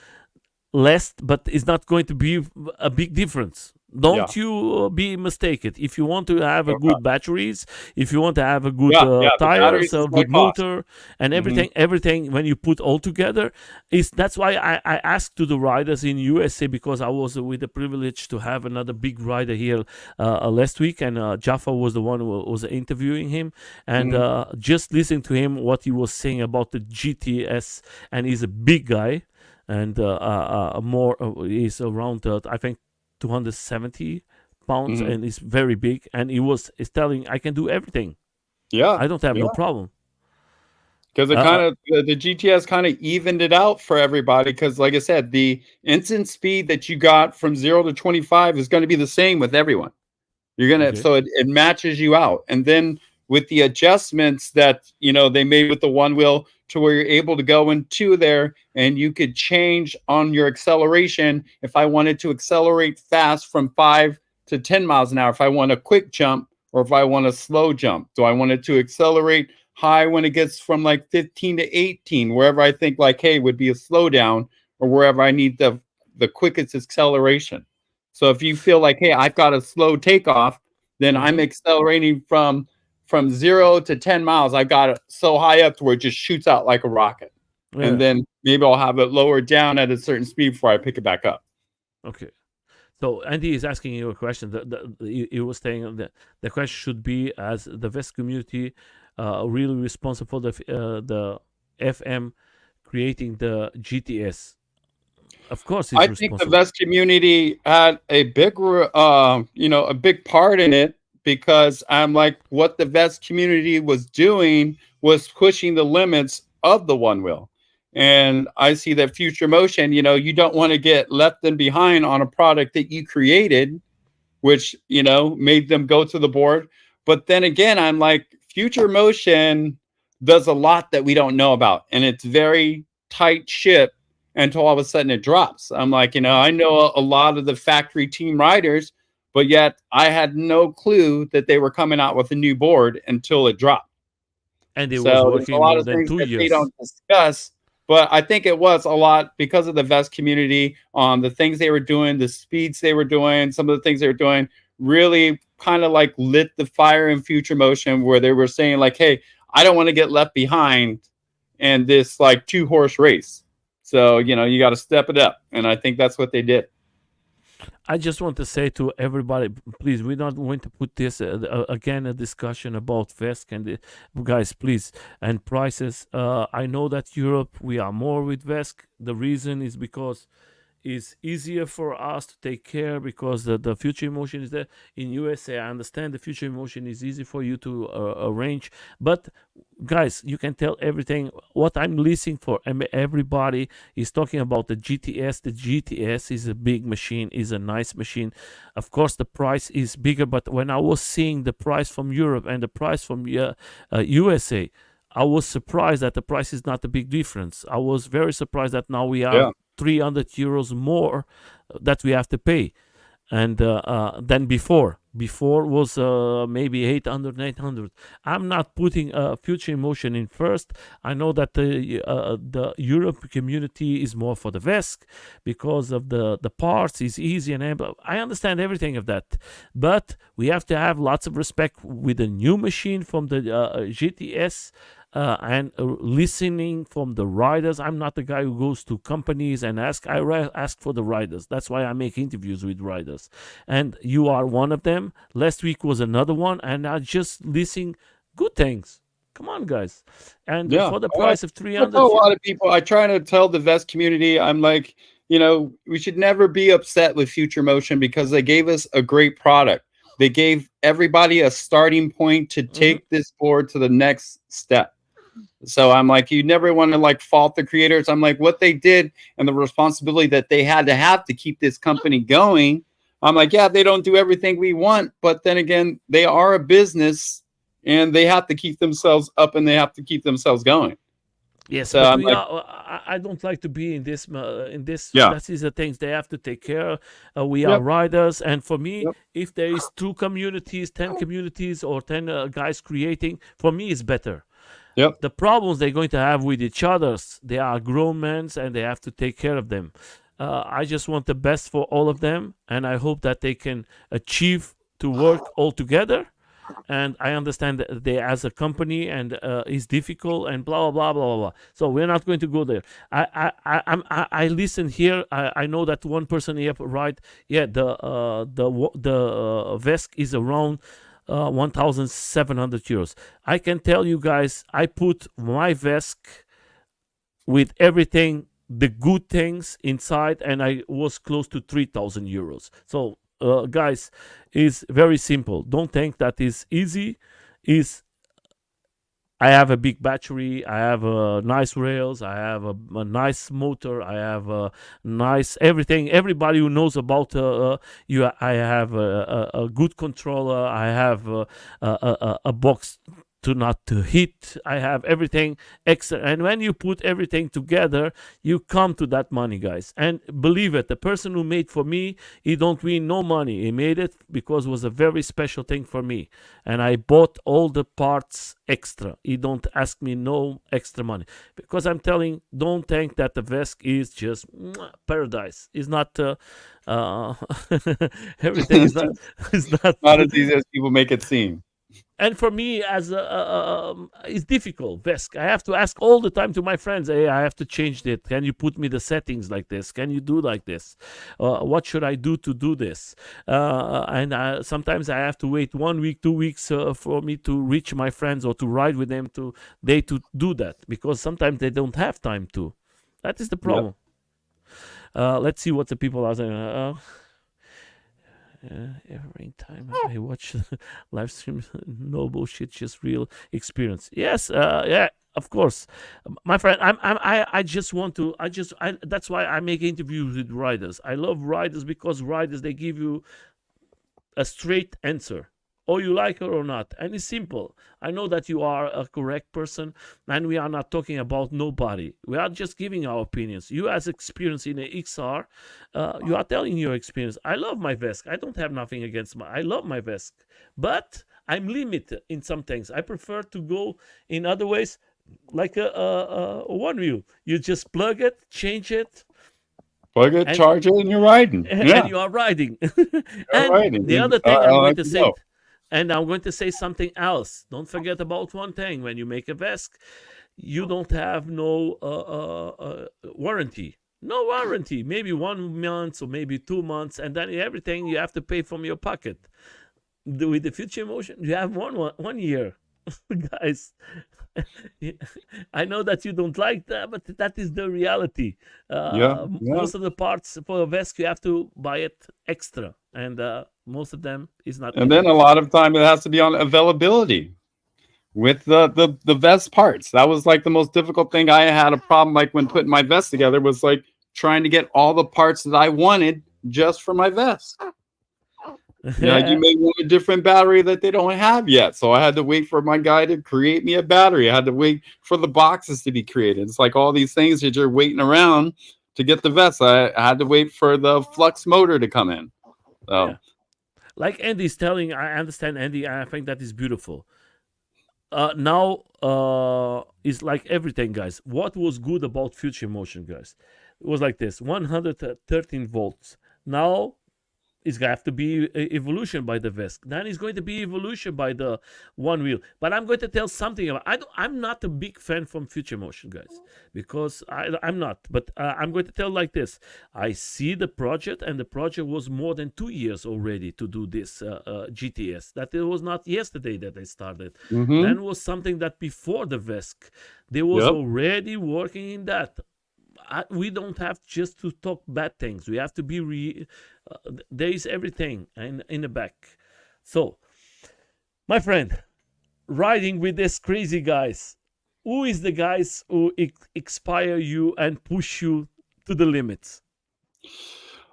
less, but it's not going to be a big difference. Yeah. Don't you be mistaken. If you want to have a Okay. good batteries, if you want to have a good Yeah. Yeah. The tires, batteries is a going good to cost. motor, and Hmm. everything when you put all together, is that's why I asked to the riders in USA, because I was with the privilege to have another big rider here last week, and Jaffa was the one who was interviewing him, and Hmm. just listening to him what he was saying about the GTS, and he's a big guy, and more is around I think 270 pounds, Hmm. and is very big, and is telling I can do everything. Yeah. I don't have no Yeah. problem. Because it uh, kind of the GTS kind of evened it out for everybody. Because like I said, the instant speed that you got from 0 to 25 is going to be the same with everyone. You're gonna okay. so it matches you out. And then with the adjustments that they made with the one wheel to where you're able to go into there and you could change on your acceleration. If I wanted to accelerate fast from 5 to 10 miles an hour, if I want a quick jump or if I want a slow jump, do I want it to accelerate high when it gets from like 15 to 18, wherever I think like, hey, would be a slowdown, or wherever I need the quickest acceleration. So if you feel like, hey, I've got a slow takeoff, then I'm Hmm. accelerating from 0 to 10 miles. I got it so high up to where it just shoots out like a rocket. And Yeah. then maybe I'll have it lowered down at a certain speed before I pick it back up. Okay. So Andy is asking you a question. He was saying that the question should be, as the West community really responsible for the FM creating the GTS. Of course, he's I think the responsible. vest community had a a big part in it, because I'm like, what the vest community was doing was pushing the limits of the one wheel. And I see that future motion, you don't want to get left in behind on a product that you created, which made them go to the board. But then again, I'm like, future motion does a lot that we don't know about, and it's very tight ship until all of a sudden it drops. I'm like, Mhm. I know a lot of the factory team riders, but yet I had no clue that they were coming out with a new board until it dropped. And he was So there's a working lot more of than things two that they years. don't discuss, but I think it was a lot because of the vest community on the things they were doing, the speeds they were doing, some of the things they were doing really kind of like lit the fire in future motion, where they were saying like, hey, I don't want to get left behind in this like 2 horse race. So, you got to step it up. And I think that's what they did. I just want to say to everybody, please, we're not going to put this again a discussion about Vesk and guys, please, and prices. I know that Europe we are more with Vesk. The reason is because it's easier for us to take care, because the future emotion is there. In USA, I understand the future emotion is easy for you to arrange, but guys, you can tell everything what I'm listening for. Everybody is talking about the GTS. The GTS is a big machine, is a nice machine. Of course the price is bigger, but when I was seeing the price from Europe and the price from USA, I was surprised that the price is not a big difference. I was very surprised that now we Yeah. have 300 euros more that we have to pay, and than before. Before was maybe 800, 900. I'm not putting future emotion in first. I know that the Europe community is more for the Vesk because of the parts is easy and I understand everything of that, but we have to have lots of respect with the new machine from the GTS, and listening from the riders. I'm not the guy who goes to companies and ask. Ask for the riders. That's why I make interviews with riders, and you are one of them. Last week was another one, and I just listening good things. Come on, guys, and Yeah. for the I, price of three I hundred. tell a lot of people, I try to tell the vest community, I'm like, we should never be upset with Future Motion because they gave us a great product. They gave everybody a starting point to Mm-hmm. take this board to the next step. So I'm like, you never want to like fault the creators. I'm like, what they did and the responsibility that they had to have to keep this company going. I'm like, yeah, they don't do everything we want, but then again, they are a business and they have to keep themselves up and they have to keep themselves going. Yes, So but I'm we like, are. I don't like to be in this. In this, yeah, that is the things they have to take care. We are yep, riders, and for me, yep, if there is two communities, 10 communities, or 10 guys creating, for me, it's better. yep, The problems they're going to have with each others, they are grown men, and they have to take care of them. I just want the best for all of them, and I hope that they can achieve to work all together. And I understand that they as a company and is difficult and blah blah blah blah blah. So we're not going to go there. I listen here. I know that one person here, right? Yeah, the Vesk is around 1,700 euros. I can tell you guys, I put my Vesk with everything, the good things inside, and I was close to 3,000 euros. So guys, is very simple. Don't think that is easy. Is I have a big battery. I have nice rails. I have a nice motor. I have nice everything. Everybody who knows about you, I have a good controller. I have a box to not to hit. I have everything extra, and when you put everything together, you come to that money, guys. And believe it, the person who made for me, he don't win no money. He made it because it was a very special thing for me, and I bought all the parts extra. He don't ask me no extra money because I'm telling. Don't think that the Vesk is just paradise. It's not. Everything is not. Is not. not as easy as people make it seem. And for me as it's difficult, Vesk. I have to ask all the time to my friends, hey, I have to change it. Can you put me the settings like this? Can you do like this? What should I do to do this? And sometimes I have to wait 1 week, 2 weeks for me to reach my friends or to ride with them to do that, because sometimes they don't have time to. That is the Yep. problem. Let's see what the people are saying. Every time I watch live streams, no bullshit, just real experience. Yes, yeah, of course, my friend. I just want to. That's why I make interviews with riders. I love riders because riders, they give you a straight answer. Or you like her or not, and it's simple. I know that you are a correct person, and we are not talking about nobody. We are just giving our opinions. You, as experience in the XR, you are telling your experience. I love my Vesk. I don't have nothing against my. I love my Vesk, but I'm limited in some things. I prefer to go in other ways, like a one wheel. You just plug it, change it, Plug it, and charge it, and you're riding. and Yeah, you are riding. you're And riding. the And other thing I'm I going like to to say, go. and I'm going to say something else. Don't forget about one thing: when you make a Vesk, you don't have no warranty. No warranty. Maybe 1 month or maybe 2 months, and then everything you have to pay from your pocket. With the Future Emotion, you have 1 year, guys. I know that you don't like that, but that is the reality. Yeah, yeah. Most of the parts for a Vesk you have to buy it extra, and most of them is not And then needed. a lot of time it has to be on availability with the vest parts. That was like the most difficult thing I had a problem like when putting my vest together was like trying to get all the parts that I wanted just for my vest. Yeah, you may want a different battery that they don't have yet. So I had to wait for my guy to create me a battery. I had to wait for the boxes to be created. It's like all these things that you're waiting around to get the vest. I had to wait for the flux motor to come in. Yeah. So Like Andy's telling, I understand Andy. I think that is beautiful. Now is like everything, guys. What was good about Future Motion, guys? It was like this: 113 volts. Now it's going to have to be evolution by the Vesk. Then it's going to be evolution by the one wheel. But I'm going to tell something about. I'm not a big fan from Future Motion, guys, because I'm not. But I'm going to tell like this: I see the project, and the project was more than 2 years already to do this GTS. That it was not yesterday that they started. mm-hmm. Then was something that before the Vesk, they was Yep. already working in that. We don't have just to talk bad things. We have to be there is everything in the back. So, my friend, riding with these crazy guys, who is the guys who inspire you and push you to the limits?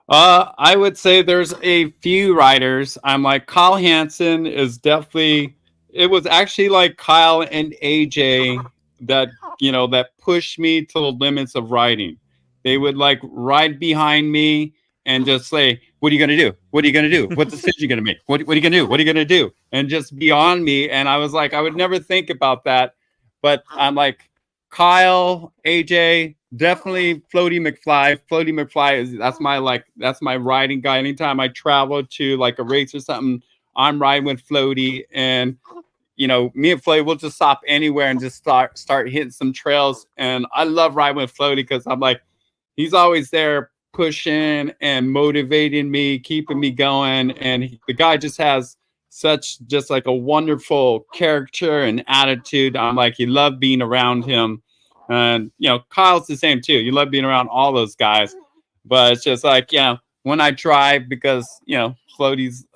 I would say there's a few riders. I'm like Kyle Hansen is definitely. It was actually like Kyle and AJ that that pushed me to the limits of riding. They would like ride behind me and just say, "What are you gonna do? What are you gonna do? What decision are you gonna make? What are you gonna do? What are you gonna do?" And just be on me. And I was like, I would never think about that, but I'm like, Kyle, AJ, definitely Floaty McFly. Floaty McFly is that's my riding guy. Anytime I travel to like a race or something, I'm riding with Floaty, and me and Floaty will just stop anywhere and just start hitting some trails. And I love riding with Floaty because I'm like, he's always there pushing and motivating me, keeping me going, and the guy just has such just like a wonderful character and attitude. I'm like, you love being around him. And Kyle's the same too. You love being around all those guys. But it's just like, when I drive, because Floaty's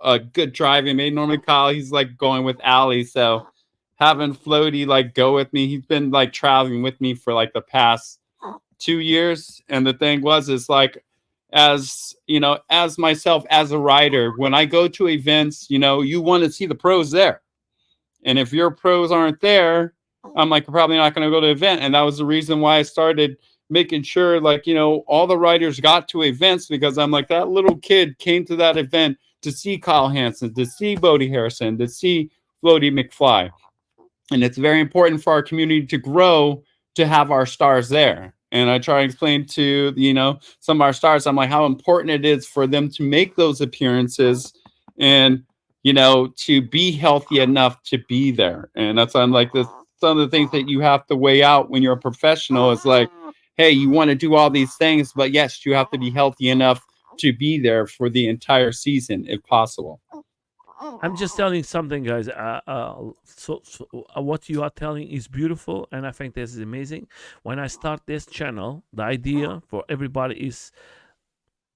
a good driving mate. Normally Kyle, he's like going with Allie. So having Floaty like go with me, he's been like traveling with me for like the past 2 years. And the thing is like, as myself as a rider, when I go to events, you want to see the pros there. And if your pros aren't there, I'm like, probably not going to go to the event. And that was the reason why I started making sure, like, all the riders got to events, because I'm like, that little kid came to that event to see Kyle Hansen, to see Bodie Harrison, to see Floaty McFly. And it's very important for our community to grow to have our stars there. And I try to explain to, some of our stars, I'm like, how important it is for them to make those appearances and, to be healthy enough to be there. And that's I'm like this. Some of the things that you have to weigh out when you're a professional is like, hey, you want to do all these things, but yes, you have to be healthy enough to be there for the entire season if possible. I'm just telling something, guys. What you are telling is beautiful, and I think this is amazing. When I start this channel, the idea for everybody is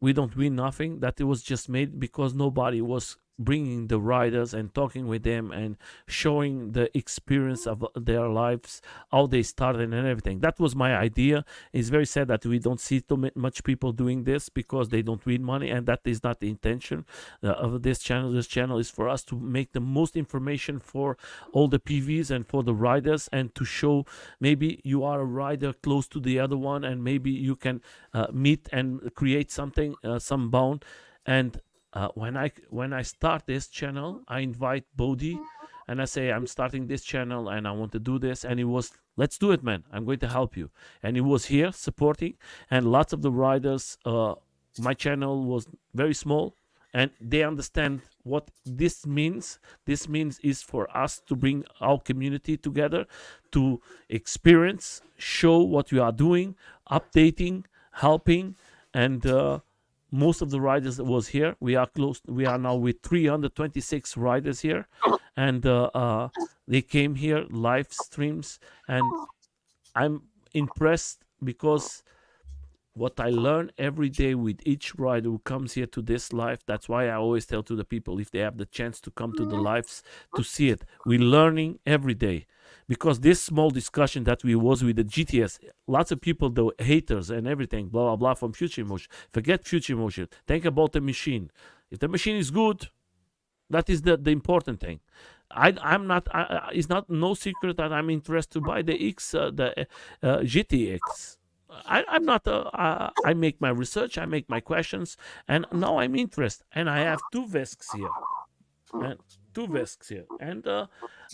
we don't win nothing. That it was just made because nobody was bringing the riders and talking with them and showing the experience of their lives, how they started and everything. That was my idea. It's very sad that we don't see too much people doing this because they don't win money, and that is not the intention of this channel. This channel is for us to make the most information for all the PVs and for the riders, and to show maybe you are a rider close to the other one, and maybe you can meet and create something, some bond. And when I start this channel, I invite Bodhi, and I say I'm starting this channel and I want to do this, and he was, let's do it, man. I'm going to help you, and he was here supporting, and lots of the riders. My channel was very small, and they understand what this means. This means is for us to bring our community together, to experience, show what we are doing, updating, helping, and most of the riders that was here. We are close. We are now with 326 riders here, and they came here live streams, and I'm impressed because what I learn every day with each rider who comes here to this live. That's why I always tell to the people, if they have the chance to come to the lives to see it, we're learning every day. Because this small discussion that we was with the GTS, lots of people, the haters and everything, blah blah blah, from Future Motion. Forget Future Motion. Think about the machine. If the machine is good, that is the important thing. I'm not. It's not no secret that I'm interested to buy the GTX. I'm not. I make my research. I make my questions, and now I'm interested. And I have two Vesks here, and and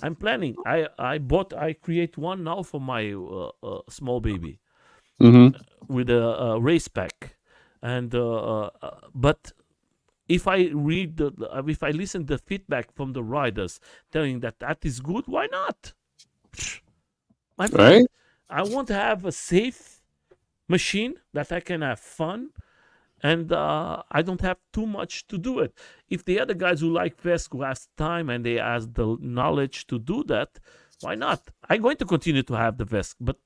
I'm planning. I create one now for my small baby Mm-hmm. with a, race pack, and but if I read if I listen the feedback from the riders telling that is good, why not? My friend, Right? I want to have a safe machine that I can have fun, and I don't have too much to do it. If the other guys who like Vesk who has time and they has the knowledge to do that, why not? I'm going to continue to have the Vesk, but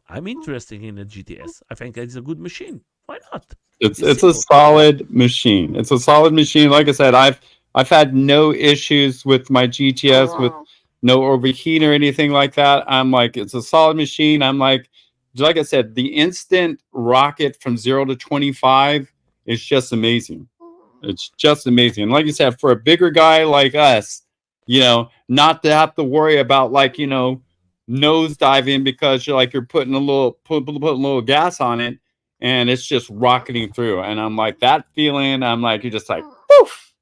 I'm interested in a GTS. I think it's a good machine. Why not? It's It's a simple. solid machine. It's a solid machine. Like I said, I've had no issues with my GTS with no overheat or anything like that. I'm like, it's a solid machine. I'm like I said, the instant rocket from 0 to 25 is just amazing. It's just amazing. And like you said, for a bigger guy like us, not to have to worry about nose diving because you're putting putting a little gas on it and it's just rocketing through. And I'm like that feeling. I'm like you're just like poof.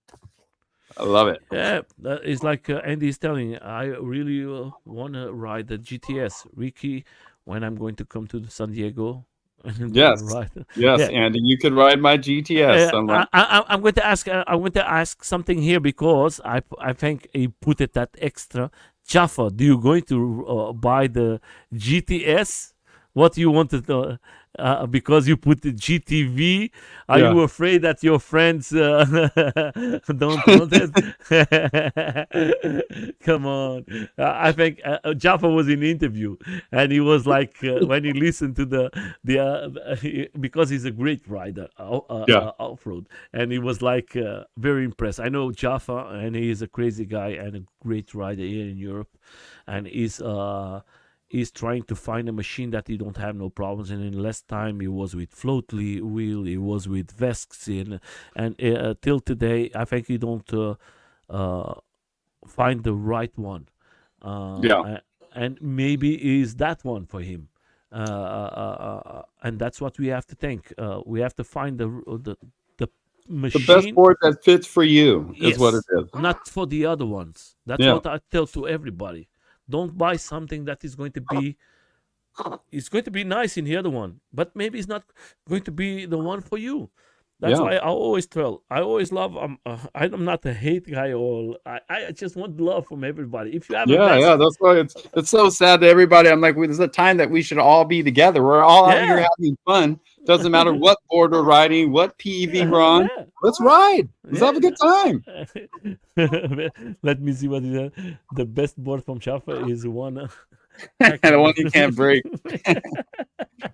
I love it. Yeah, it's like Andy is telling. I really want to ride the GTS, Ricky, when I'm going to come to San Diego and Yes, ride. yes, Yeah, Andy, you could ride my GTS. I'm like, I'm going to ask. I'm going to ask something here because I think he put it that extra. Jaffa, do you going to buy the GTS? What you wanted to, because you put the GTV? Are yeah, you afraid that your friends don't want it? Come on. I think Jaffa was in interview and he was like, when he listened to because he's a great rider, yeah, off road, and he was like very impressed. I know Jaffa, and he is a crazy guy and a great rider here in Europe, and he's trying to find a machine that he don't have no problems. And in less time, he was with float wheel, he was with Vesks, and till today, I think he don't uh, find the right one, yeah. and maybe is that one for him. And that's what we have to think. We have to find the The best machine. board that fits for you is what it Yes, is. not for the other ones. That's Yeah, what I tell to everybody. Don't buy something that is going to be nice in the other one, but maybe it's not going to be the one for you. That's yeah. why I always tell. I always love. I'm not a hate guy, or I just want love from everybody. If you have a Yeah, vest, yeah. That's why it's so sad to everybody. I'm like, there's a time that we should all be together. We're all out here yeah, having fun. Doesn't matter what board we're riding, what PEV we're on. yeah, Let's ride. Let's have a yeah. good time. Let me see what is the best board from Jaffa is one. Check The it one out. you can't break.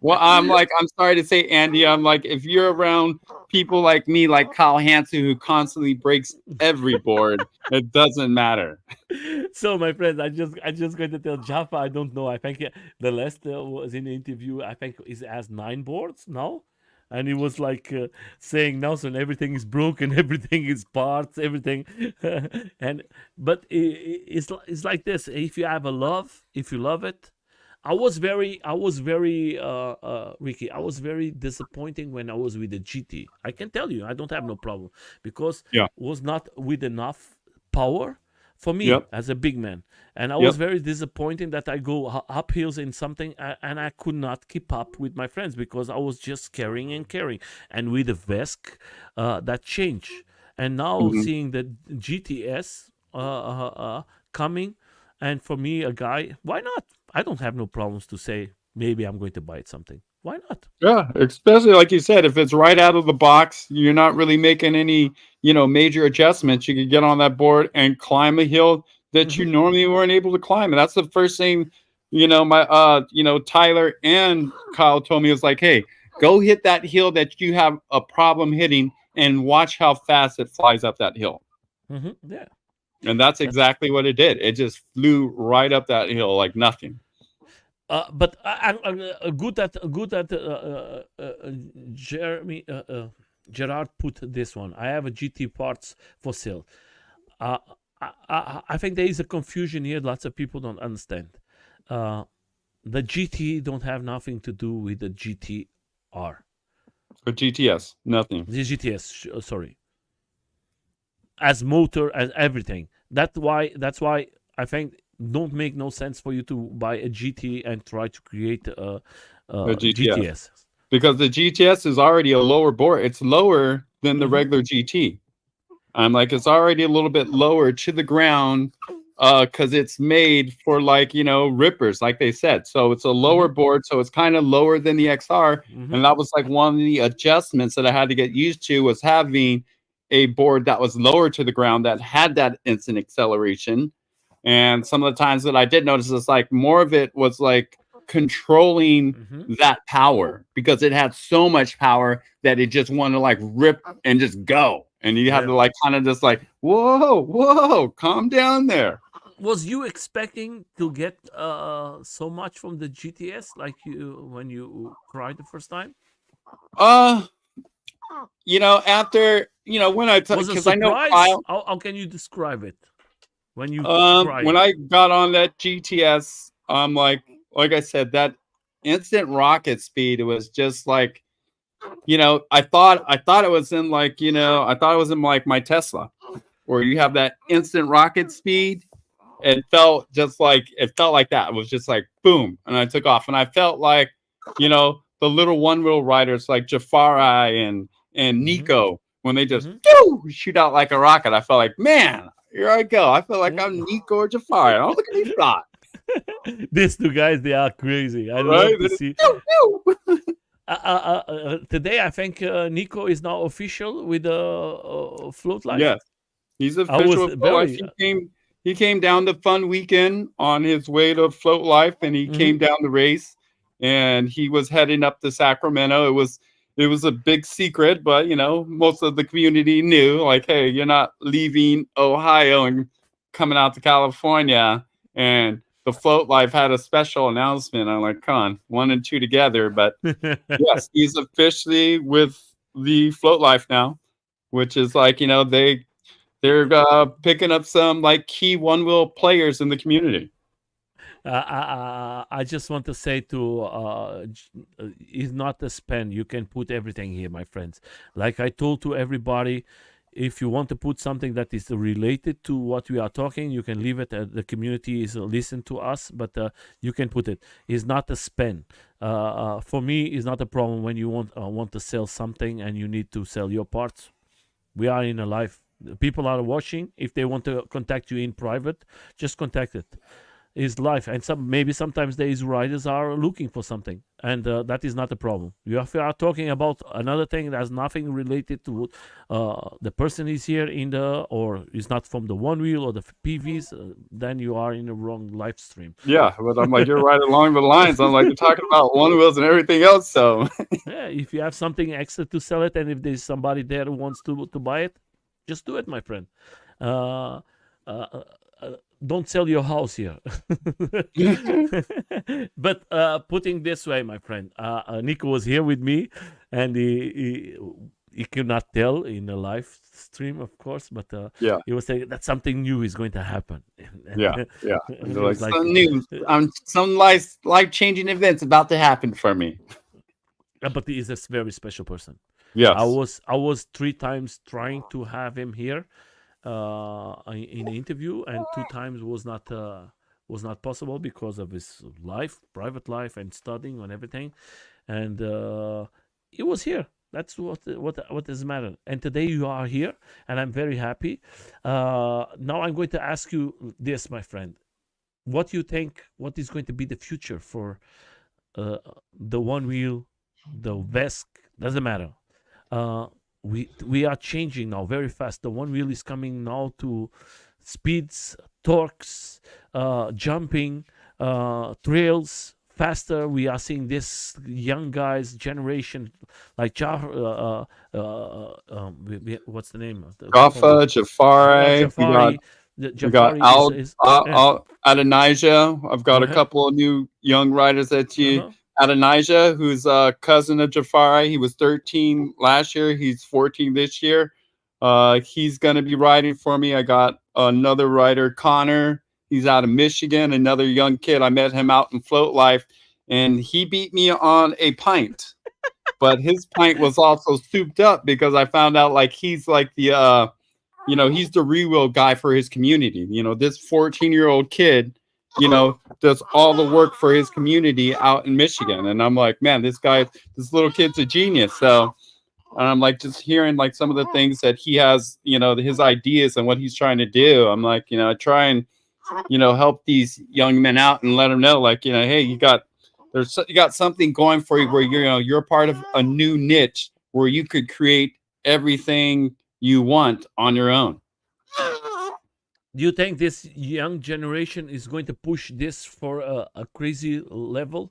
Well, I'm like, I'm sorry to say, Andy. I'm like, if you're around people like me, like Kyle Hansen, who constantly breaks every board, it doesn't matter. So my friends, I just going to tell Jaffa. I don't know. I think the last was in the interview. I think is has 9 boards now, and he was like saying, Nelson, everything is broken, everything is parts, everything, and but it's like this. If you have a love, if you love it. I was very, Ricky. I was very disappointing when I was with the GT. I can tell you, I don't have no problem because Yeah. was not with enough power for me Yep. as a big man, and I was Yep. very disappointed that I go up hills in something and I could not keep up with my friends because I was just carrying and carrying. And with the Vesk, that changed, and now Mhm. seeing the GTS coming, and for me, a guy, why not? I don't have no problems to say maybe I'm going to buy it something. Why not? Yeah, especially like you said, if it's right out of the box, you're not really making any, major adjustments. You could get on that board and climb a hill that you Hmm. normally weren't able to climb. And that's the first thing, my Tyler and Kyle told me was like, hey, go hit that hill that you have a problem hitting and watch how fast it flies up that hill. Yeah. And that's That, exactly what it did. It just flew right up that hill like nothing. but I'm good at Jeremy. Gerard put this one. I have a GT parts for sale. Uh, I think there is a confusion here. Lots of people don't understand. Uh, the GT don't have nothing to do with the GTR. For GTS, nothing. The GTS, sorry, as motor as everything. That's why I think don't make no sense for you to buy a GT and try to create The a GTS. GTS. Because the GTS is already a lower board. It's lower than the Mm-hmm. regular GT. I'm like, it's already a little bit lower to the ground because it's made for like, rippers, like they said. So it's a lower Mm-hmm. board. So it's kind of lower than the XR. Mm-hmm. And that was like one of the adjustments that I had to get used to was having a board that was lower to the ground that had that instant acceleration. And some of the times that I did notice is like more of it was like controlling Mm-hmm. that power because it had so much power that it just wanted to like rip and just go. And you have Yeah. to like kind of just like, whoa, calm down there. Was you expecting to get so much from the GTS like you when you cried the first time? Uh, after, when Was a because I know surprise? Kyle, How can you describe it when you when cried? I got on that GTS, like I said, that instant rocket speed was just like, I thought it was in like, I thought it was in like my Tesla, where you have that instant rocket speed. It felt like that. It was just like boom, and I took off, and I felt like, the little one wheel riders like Jafari and Mm-hmm. Nico when they just Mm-hmm. shoot out like a rocket. I felt like, man, here I go. I feel like I'm Mm. Nico or Jafari. Oh, look at me fly, These two guys, they are crazy. I right? love to see. Today, I think Nico is now official with Float Life. Yes. He's I was official with Float Life. very. He came down to Fun Weekend on his way to Float Life, and he Mhm. came down the race, and he was heading up to Sacramento. It was a big secret, but most of the community knew, like, hey, you're not leaving Ohio and coming out to California. And the Float Life had a special announcement. I'm like, come on, one and two together. But yes, he's officially with the Float Life now, which is like, they're picking up some like key one wheel players in the community. I just want to say to it's not a spend. You can put everything here, my friends. Like I told to everybody, if you want to put something that is related to what we are talking, you can leave it. The community is listen to us, but you can put it. It's not a spend. For me, it's not a problem when you want to sell something and you need to sell your parts. We are in a life. People are watching. If they want to contact you in private, just contact it. Is life, and maybe sometimes these riders are looking for something, and that is not a problem. If you are talking about another thing that has nothing related to the person is here in the or is not from the one wheel or the PVs, then you are in the wrong live stream. Yeah, but I'm like, you're right along the lines. I'm like, you're talking about one wheels and everything else. So Yeah, if you have something extra to sell it, and if there's somebody there who wants to buy it, just do it, my friend. Uh, uh, uh, don't sell your house here. But putting this way, my friend, Nico was here with me, and he could not tell in the live stream, of course, but yeah, he was saying that something new is going to happen. yeah, yeah. And They're he like, was like, some news, some life changing events about to happen for me. but he is a very special person. I Yes. was I was 3 times trying to have him here in the interview, and 2 times was not possible because of his life, private life, and studying and everything. And he was here. That's what does matter. And today you are here, and I'm very happy. Now I'm going to ask you this, my friend. What do you think? What is going to be the future for uh, the one wheel, the Vesk? Doesn't matter. Uh, we are changing now very fast. The one wheel is coming now to speeds, torques, jumping, trails faster. We are seeing this young guys generation like what's the name of the couple? Rafa, Jafari. We got Jafari. The we got Jafari is Adonijah. I've got a uh-huh, couple of new young riders that you uh-huh. Adonijah, who's a cousin of Jafari. He was 13 last year. He's 14 this year. He's going to be riding for me. I got another rider, Connor. He's out of Michigan, another young kid. I met him out in Float Life, and he beat me on a pint. But his pint was also souped up because I found out like he's like the he's the real guy for his community. This 14-year-old kid, does all the work for his community out in Michigan. And I'm like, man, this little kid's a genius. So, and I'm like, just hearing like some of the things that he has, his ideas and what he's trying to do. I'm like, I try and, help these young men out and let them know, like, hey, you got something going for you where you're part of a new niche where you could create everything you want on your own. Do you think this young generation is going to push this for a crazy level?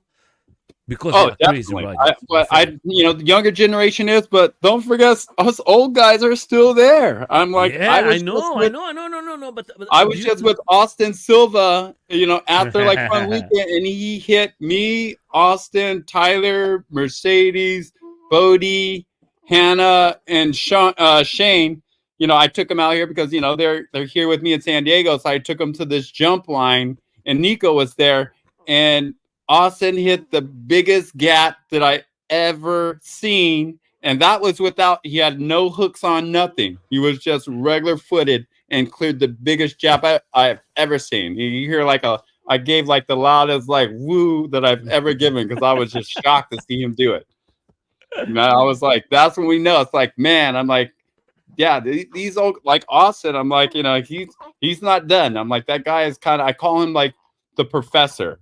Because they Oh, are crazy definitely. riders, my But friend. the younger generation is, but don't forget, us old guys are still there. I'm like, Yeah, I know, I know, no, no, no, no. But I do was just you? with Austin Silva, after like one weekend, and he hit me, Austin, Tyler, Mercedes, Bodie, Hannah, and Shane. I took him out here because they're here with me in San Diego, so I took them to this jump line, and Nico was there, and Austin hit the biggest gap that I ever seen, and that was he had no hooks on, nothing. He was just regular footed and cleared the biggest jab I've ever seen. You hear I gave like the loudest like woo that I've ever given because I was just shocked to see him do it. I was like, that's when we know. It's like, man, I'm like, yeah, these old like Austin. I'm like, he's not done. I'm like, that guy is I call him like the professor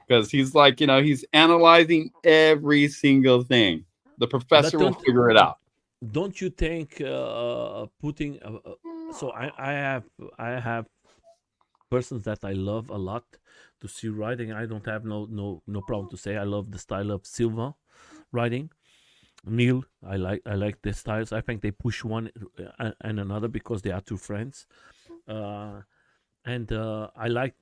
because he's like, he's analyzing every single thing. The But professor will figure it out. don't you think putting? So I have persons that I love a lot to see riding. I don't have no problem to say I love the style of Silva riding. Neil, I like their styles. I think they push one and another because they are two friends. Uh, and I like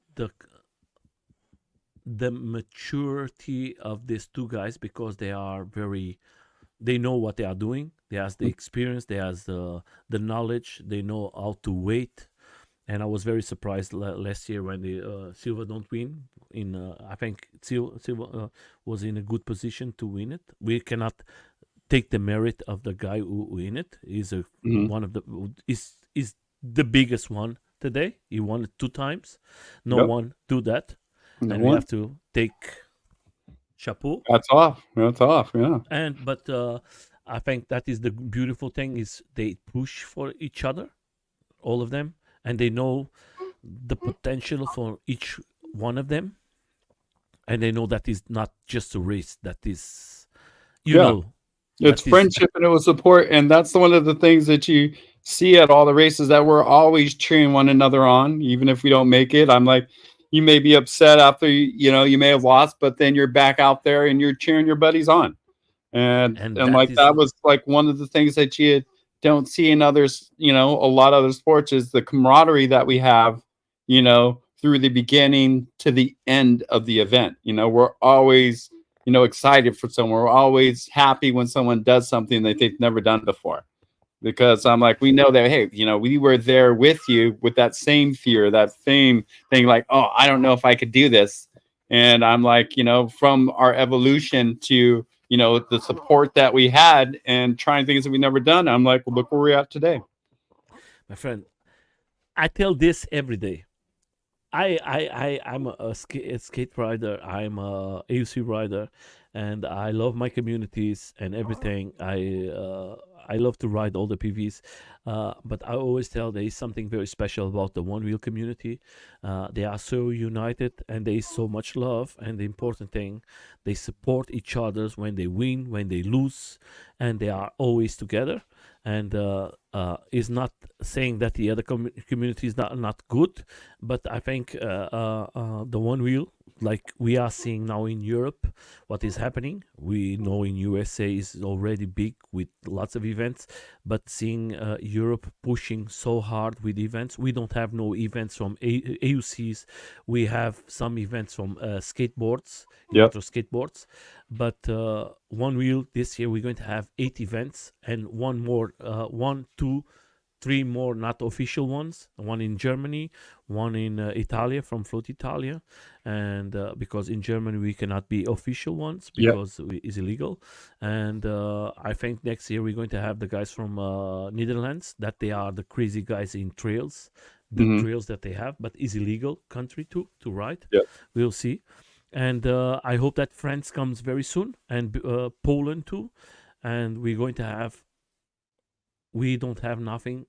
the maturity of these two guys because they know what they are doing. They has the experience. They has the knowledge. They know how to wait. And I was very surprised last year when the Silva don't win. I think Silva was in a good position to win it. We cannot take the merit of the guy who win it. He's Mhm. one of the is the biggest one today. He won it 2 times. No Yep. one do that, No and we one. have to take chapeau. That's off. That's off. Yeah. And but I think that is the beautiful thing is they push for each other, all of them, and they know the potential for each one of them, and they know that is not just a race. That is, you Yeah. know, It's that is friendship and it was support. And that's one of the things that you see at all the races that we're always cheering one another on, even if we don't make it. I'm like, you may be upset after you may have lost, but then you're back out there and you're cheering your buddies on. and And that like is that was like one of the things that you don't see in others, a lot of other sports is the camaraderie that we have, through the beginning to the end of the event. We're always, excited for someone. We're always happy when someone does something that they've never done before. Because I'm like, we know that, hey, we were there with you with that same fear, that same thing, like, oh, I don't know if I could do this. And I'm like, from our evolution to, the support that we had and trying things that we never done, I'm like, well, look where we're at today. my friend. I tell this every day. I'm a skate rider. I'm a AUC rider, and I love my communities and everything. I love to ride all the PVs, but I always tell there is something very special about the one wheel community. They are so united, and there is so much love. And the important thing, they support each other when they win, when they lose, and they are always together. And is not saying that the other community is not good, but I think the one wheel like we are seeing now in Europe, what is happening. We know in USA is already big with lots of events, but seeing Europe pushing so hard with events, we don't have no events from AUCs. We have some events from skateboards, Yep. electro skateboards, but one wheel this year we're going to have 8 events and one more, one, two, three more not official ones. One in Germany, one in Italia from Float Italia, and because in Germany we cannot be official ones Yep. because it's illegal. And I think next year we're going to have the guys from Netherlands, that they are the crazy guys in trails, the Hmm. trails that they have, but is illegal country to ride. Yep. We'll see. And I hope that France comes very soon, and Poland too. And we're going to have, we don't have nothing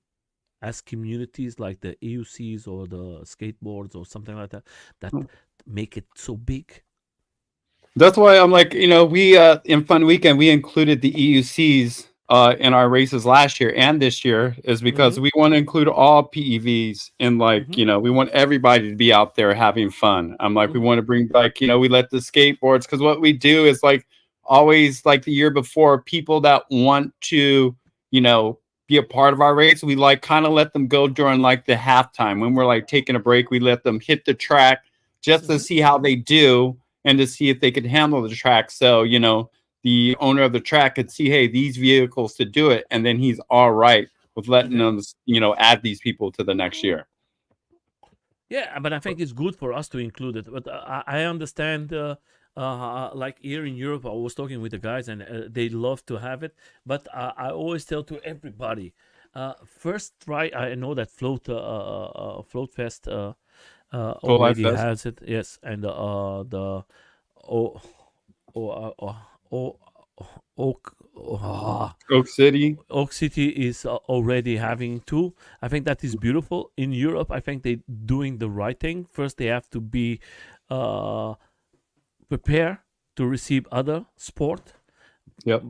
as communities like the AUCs or the skateboards or something like that, that make it so big. That's why I'm like, we in Fun Weekend we included the EUCs in our races last year and this year is Mm-hmm. because we want to include all PEVs in like, Mm-hmm. we want everybody to be out there having fun. I'm like, we Mm-hmm. want to bring back, we let the skateboards because what we do is like always like the year before, people that want to, you know, be a part of our race, we like kind of let them go during like the halftime when we're like taking a break. We let them hit the track just to Mm-hmm. see how they do and to see if they could handle the track. So, the owner of the track could see, hey, these vehicles to do it. And then he's all right with letting Okay. them, add these people to the next year. Yeah, but I think it's good for us to include it. But I understand, like here in Europe, I was talking with the guys, and they love to have it. But I always tell to everybody, first try. I know that Float Fest Full Life already Fest, has it. Yes, and the oh oh oh Oak. Oak City. Oak City is already having two. I think that is beautiful. In Europe, I think they doing the right thing. First, they have to be uh, prepared to receive other sport. Yep.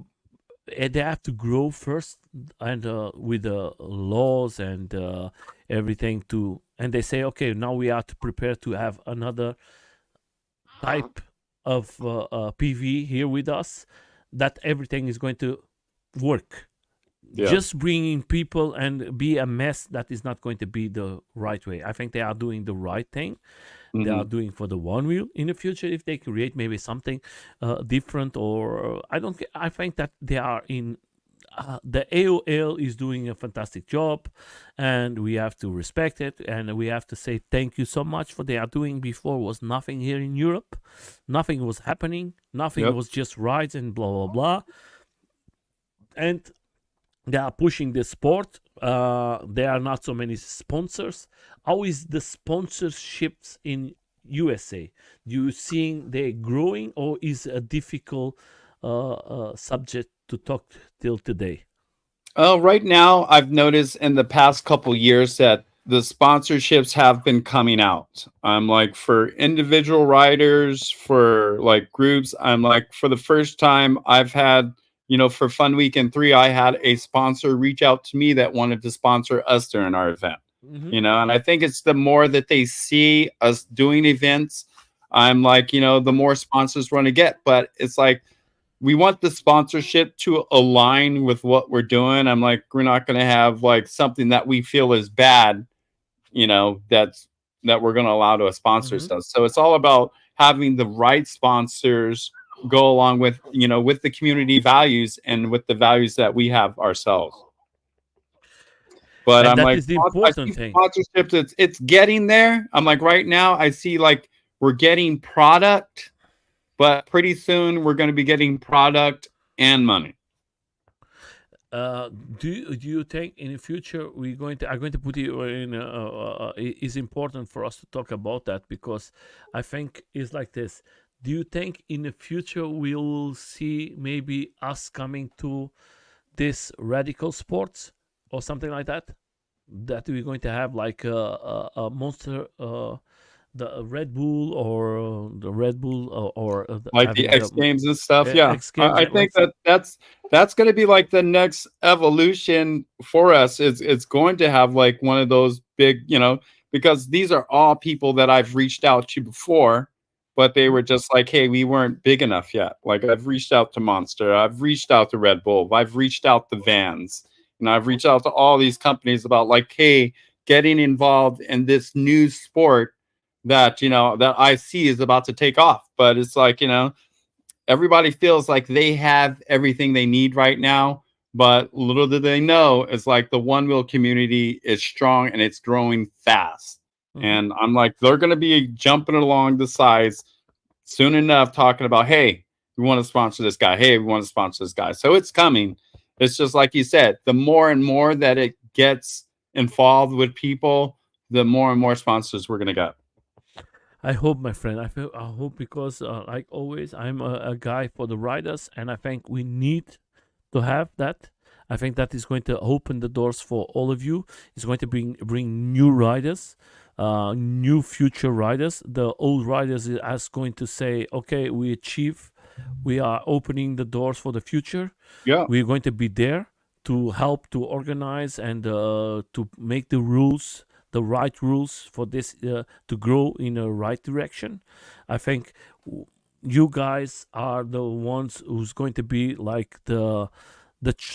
And they have to grow first, and with the laws and everything to. And they say, okay, now we are to prepare to have another type of PV here with us. That everything is going to work. Yeah. Just bringing people and be a mess, that is not going to be the right way. I think they are doing the right thing. They are Hmm. doing for the one wheel. In the future, if they create maybe something different, or I think that they are in. The AOL is doing a fantastic job, and we have to respect it, and we have to say thank you so much for they are doing. Before was nothing here in Europe, nothing was happening, nothing Yep. was just rides and blah blah blah, and they are pushing the sport. There are not so many sponsors. How is the sponsorships in USA? Do you seeing they growing, or is a difficult subject to talk till today? Right now, I've noticed in the past couple years that the sponsorships have been coming out. I'm like for individual riders, for like groups. I'm like for the first time I've had, for Fun Weekend 3, I had a sponsor reach out to me that wanted to sponsor us during our event. Mm-hmm. And I think it's the more that they see us doing events, I'm like, the more sponsors we're going to get. But it's like we want the sponsorship to align with what we're doing. I'm like, we're not going to have like something that we feel is bad, that we're going to allow to a sponsor Mm-hmm. stuff. So it's all about having the right sponsors go along with, with the community values and with the values that we have ourselves. But And I'm that like, is the I important see thing. sponsorships. It's getting there. I'm like, right now, I see like we're getting product, but pretty soon we're going to be getting product and money. Uh, do you think in the future we're going to, I'm going to put it in is important for us to talk about that, because I think it's like this. Do you think in the future we'll see maybe us coming to this radical sports or something like that, that we're going to have like a monster, the Red Bull, or the Red Bull, or Like the having X the Games and stuff. Yeah, X Games, I yeah, think let's say. that's going to be like the next evolution for us. It's going to have like one of those big, because these are all people that I've reached out to before, but they were just like, hey, we weren't big enough yet. Like I've reached out to Monster, I've reached out to Red Bull, I've reached out to Vans, and I've reached out to all these companies about like, hey, getting involved in this new sport that that I see is about to take off. But it's like, everybody feels like they have everything they need right now, but little do they know, it's like the one wheel community is strong and it's growing fast. Hmm. And I'm like, they're going to be jumping along the sides soon enough, talking about, hey, we want to sponsor this guy. Hey, we want to sponsor this guy. So it's coming. It's just like you said, the more and more that it gets involved with people, the more and more sponsors we're going to get. I hope, my friend. I hope because, like always, I'm a guy for the riders, and I think we need to have that. I think that is going to open the doors for all of you. It's going to bring new riders, new future riders. The old riders are going to say, okay, we achieve. We are opening the doors for the future. Yeah. We're going to be there to help to organize and to make the rules, the right rules for this to grow in a right direction. I think you guys are the ones who's going to be like the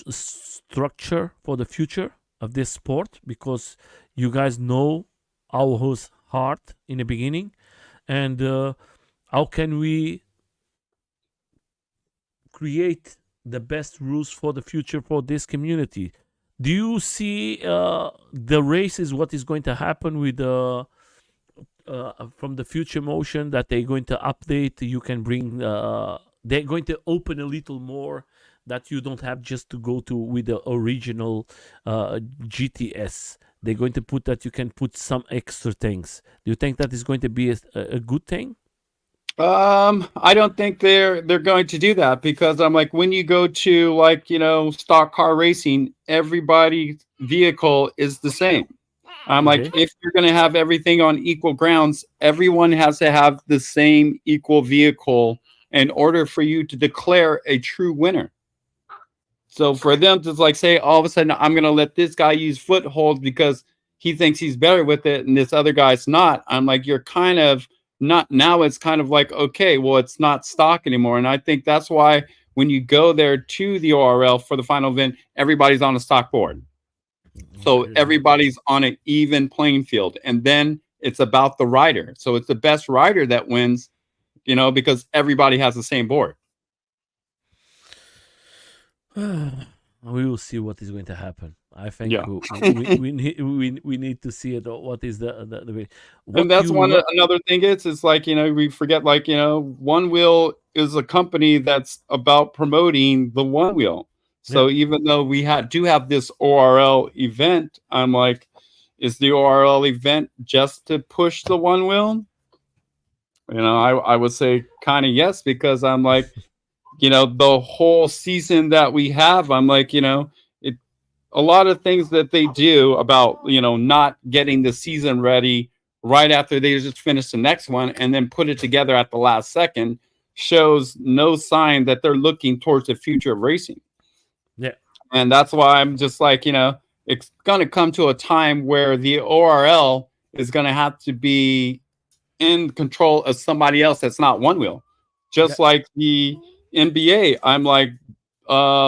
structure for the future of this sport, because you guys know our heart in the beginning, and how can we create the best rules for the future for this community. Do you see the race is what is going to happen with from the future motion that they're going to update? You can bring. They're going to open a little more that you don't have just to go to with the original GTS. They're going to put that you can put some extra things. Do you think that is going to be a good thing? I don't think they're going to do that, because I'm like, when you go to like, stock car racing, everybody's vehicle is the same. I'm like, Okay. if you're going to have everything on equal grounds, everyone has to have the same equal vehicle in order for you to declare a true winner. So for them to like say all of a sudden, I'm going to let this guy use foothold because he thinks he's better with it and this other guy's not. I'm like, you're kind of not, now it's kind of like, okay, well, it's not stock anymore. And I think that's why when you go there to the ORL for the final event, everybody's on a stock board. So Okay. everybody's on an even playing field. And then it's about the rider. So it's the best rider that wins, because everybody has the same board. We will see what is going to happen. I think Yeah. we need to see it. What is the way? And What that's you one love? another thing is like, we forget, like, One Wheel is a company that's about promoting the One Wheel. Yeah, So even though we do have this ORL event, I'm like, is the ORL event just to push the One Wheel? I would say kind of yes, because I'm like, the whole season that we have, I'm like, it a lot of things that they do about not getting the season ready right after they just finish the next one and then put it together at the last second shows no sign that they're looking towards the future of racing. yeah, And that's why I'm just like, it's going to come to a time where the ORL is going to have to be in control of somebody else that's not One Wheel. yeah. Just like the NBA, I'm like,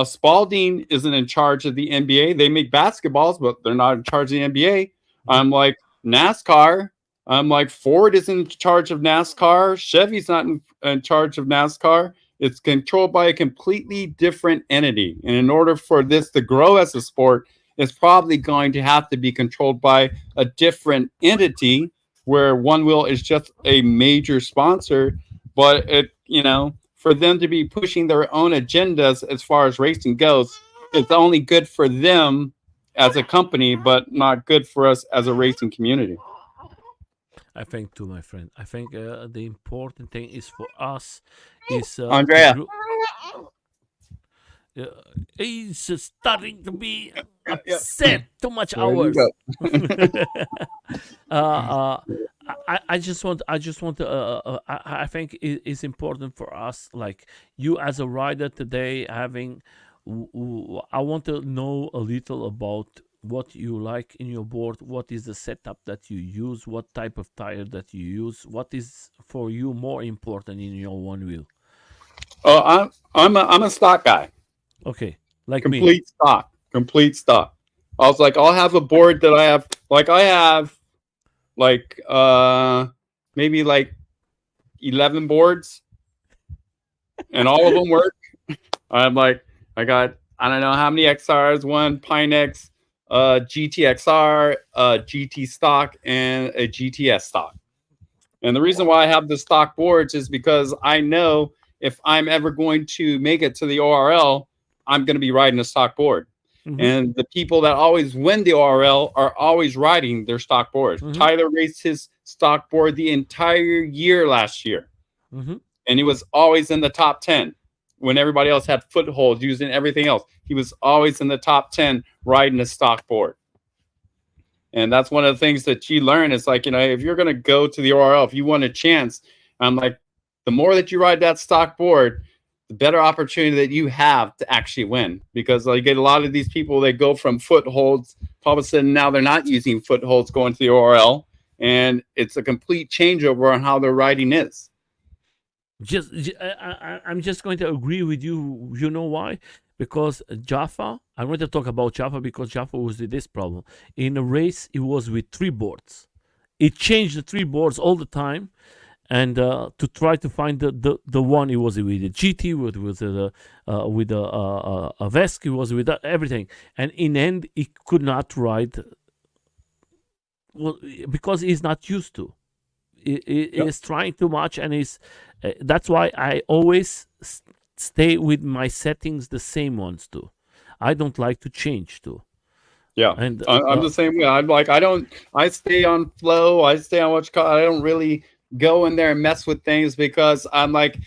Spalding isn't in charge of the NBA. They make basketballs, but they're not in charge of the NBA. Mhm. I'm like, NASCAR. I'm like, Ford is in charge of NASCAR. Chevy's not in charge of NASCAR. It's controlled by a completely different entity. And in order for this to grow as a sport, it's probably going to have to be controlled by a different entity, where One Wheel is just a major sponsor. But for them to be pushing their own agendas as far as racing goes, it's only good for them as a company, but not good for us as a racing community. I think too, my friend. I think the important thing is for us is to Andrea. grow. Uh, he's starting to be Yeah, yeah. upset. Too much There you go. hours. uh, I just want to. I think it is important for us, like you as a rider today, having. I want to know a little about what you like in your board, what is the setup that you use, what type of tire that you use, what is for you more important in your one wheel. Oh, I'm a stock guy. Okay, like me. Complete stock. Complete stock. I was like, I'll have a board that I have like maybe like 11 boards, and all of them work. I'm like, I got I don't know how many XRs, one Pinex, GTXR, GT stock, and a GTS stock. And the reason why I have the stock boards is because I know if I'm ever going to make it to the ORL, I'm going to be riding a stock board. Mm-hmm. And the people that always win the ORL are always riding their stock boards. Mm-hmm. Tyler raced his stock board the entire year last year, Mm-hmm. and he was always in the top 10 when everybody else had footholds using everything else. He was always in the top 10 riding a stock board. And that's one of the things that you learn is like, if you're going to go to the ORL, if you want a chance, I'm like, the more that you ride that stock board, the better opportunity that you have to actually win. Because you get a lot of these people, they go from footholds, all of a sudden now they're not using footholds going to the ORL. And it's a complete changeover on how their riding is. I'm just going to agree with you. You know why? Because Jaffa, I'm going to talk about Jaffa because Jaffa was with this problem. In a race, it was with three boards. It changed the three boards all the time, and to try to find the one it was with the GT, with a Vesk, it was with everything, and in end, he could not ride, well, because he's not used to. Yep. Is trying too much, and is that's why I always stay with my settings, the same ones too. I don't like to change too. Yeah, And I'm the same way. I'm like, I stay on flow. I stay on what you call. I don't really go in there and mess with things because I'm like,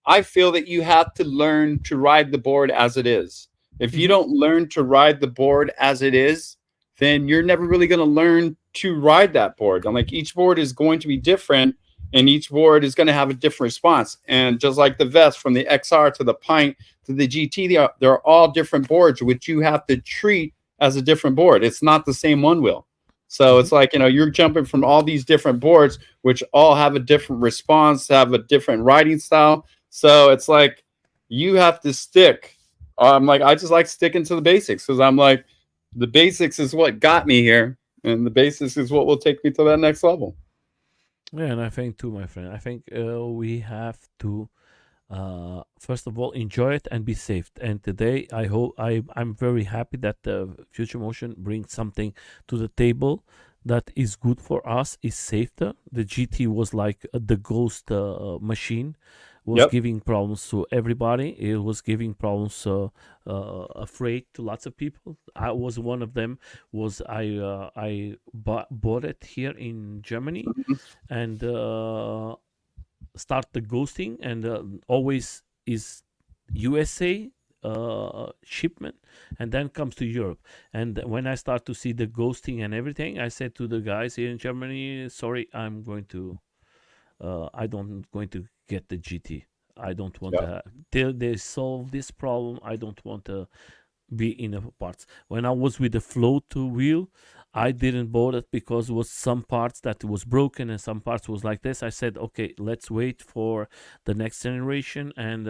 I feel that you have to learn to ride the board as it is. If you mhm, don't learn to ride the board as it is, then you're never really going to learn to ride that board. I'm like, each board is going to be different, and each board is going to have a different response. And just like the vest, from the XR to the Pint to the GT, they're all different boards, which you have to treat as a different board. It's not the same one wheel. So mhm. it's like, you're jumping from all these different boards, which all have a different response, have a different riding style. So it's like you have to stick. I'm like, I just like sticking to the basics because I'm like, the basics is what got me here, and the basics is what will take me to that next level. Yeah, and I think too, my friend. I think we have to first of all enjoy it and be safe. And today, I'm very happy that Future Motion brings something to the table that is good for us, is safer. The GT was like the ghost machine, was Yep. giving problems to everybody. It was giving problems, afraid to lots of people. I was one of them. Was I bought it here in Germany, Mhm. and start the ghosting, and always is USA shipment, and then comes to Europe. And when I start to see the ghosting and everything, I said to the guys here in Germany, sorry, I don't going to get the GT. I don't want Yeah. to till they solve this problem. I don't want to be in the parts. When I was with the float wheel, I didn't bought it because it was some parts that was broken and some parts was like this. I said, okay, let's wait for the next generation, and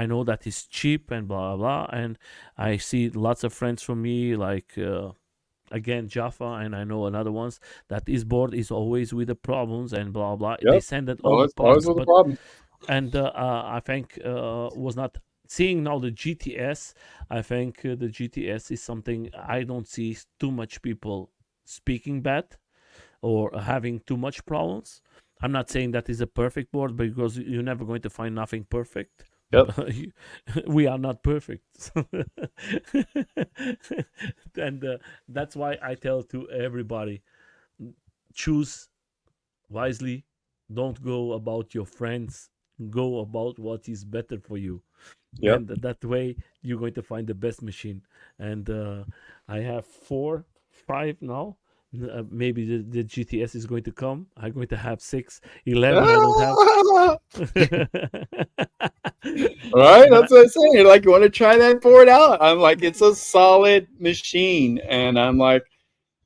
I know that is cheap and blah blah blah. And I see lots of friends from me like. Again, Jaffa, and I know another ones that this board is always with the problems and blah blah. They Yep. send it all the Always parts, was a but problem. and I think was not seeing now the GTS. I think the GTS is something I don't see too much people speaking bad or having too much problems. I'm not saying that is a perfect board because you're never going to find nothing perfect. Yep. We are not perfect, and that's why I tell to everybody: choose wisely. Don't go about your friends. Go about what is better for you, Yep. and that way you're going to find the best machine. And I have 4 5 now, Maybe the GTS is going to come. I'm going to have 6, 11. I don't have. Right? but That's what I'm saying. You're like, you want to try that board out? I'm like, it's a solid machine. And I'm like,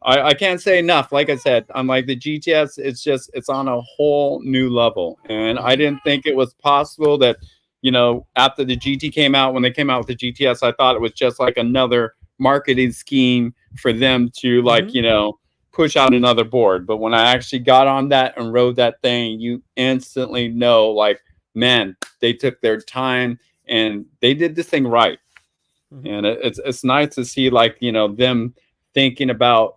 I can't say enough. Like I said, I'm like the GTS. It's on a whole new level, and I Mhm, didn't think it was possible that after the GT came out, when they came out with the GTS, I thought it was just like another marketing scheme for them to like mhm. push out another board. But when I actually got on that and rode that thing, you instantly know like, man, they took their time and they did this thing right. Mhm. And it's nice to see like them thinking about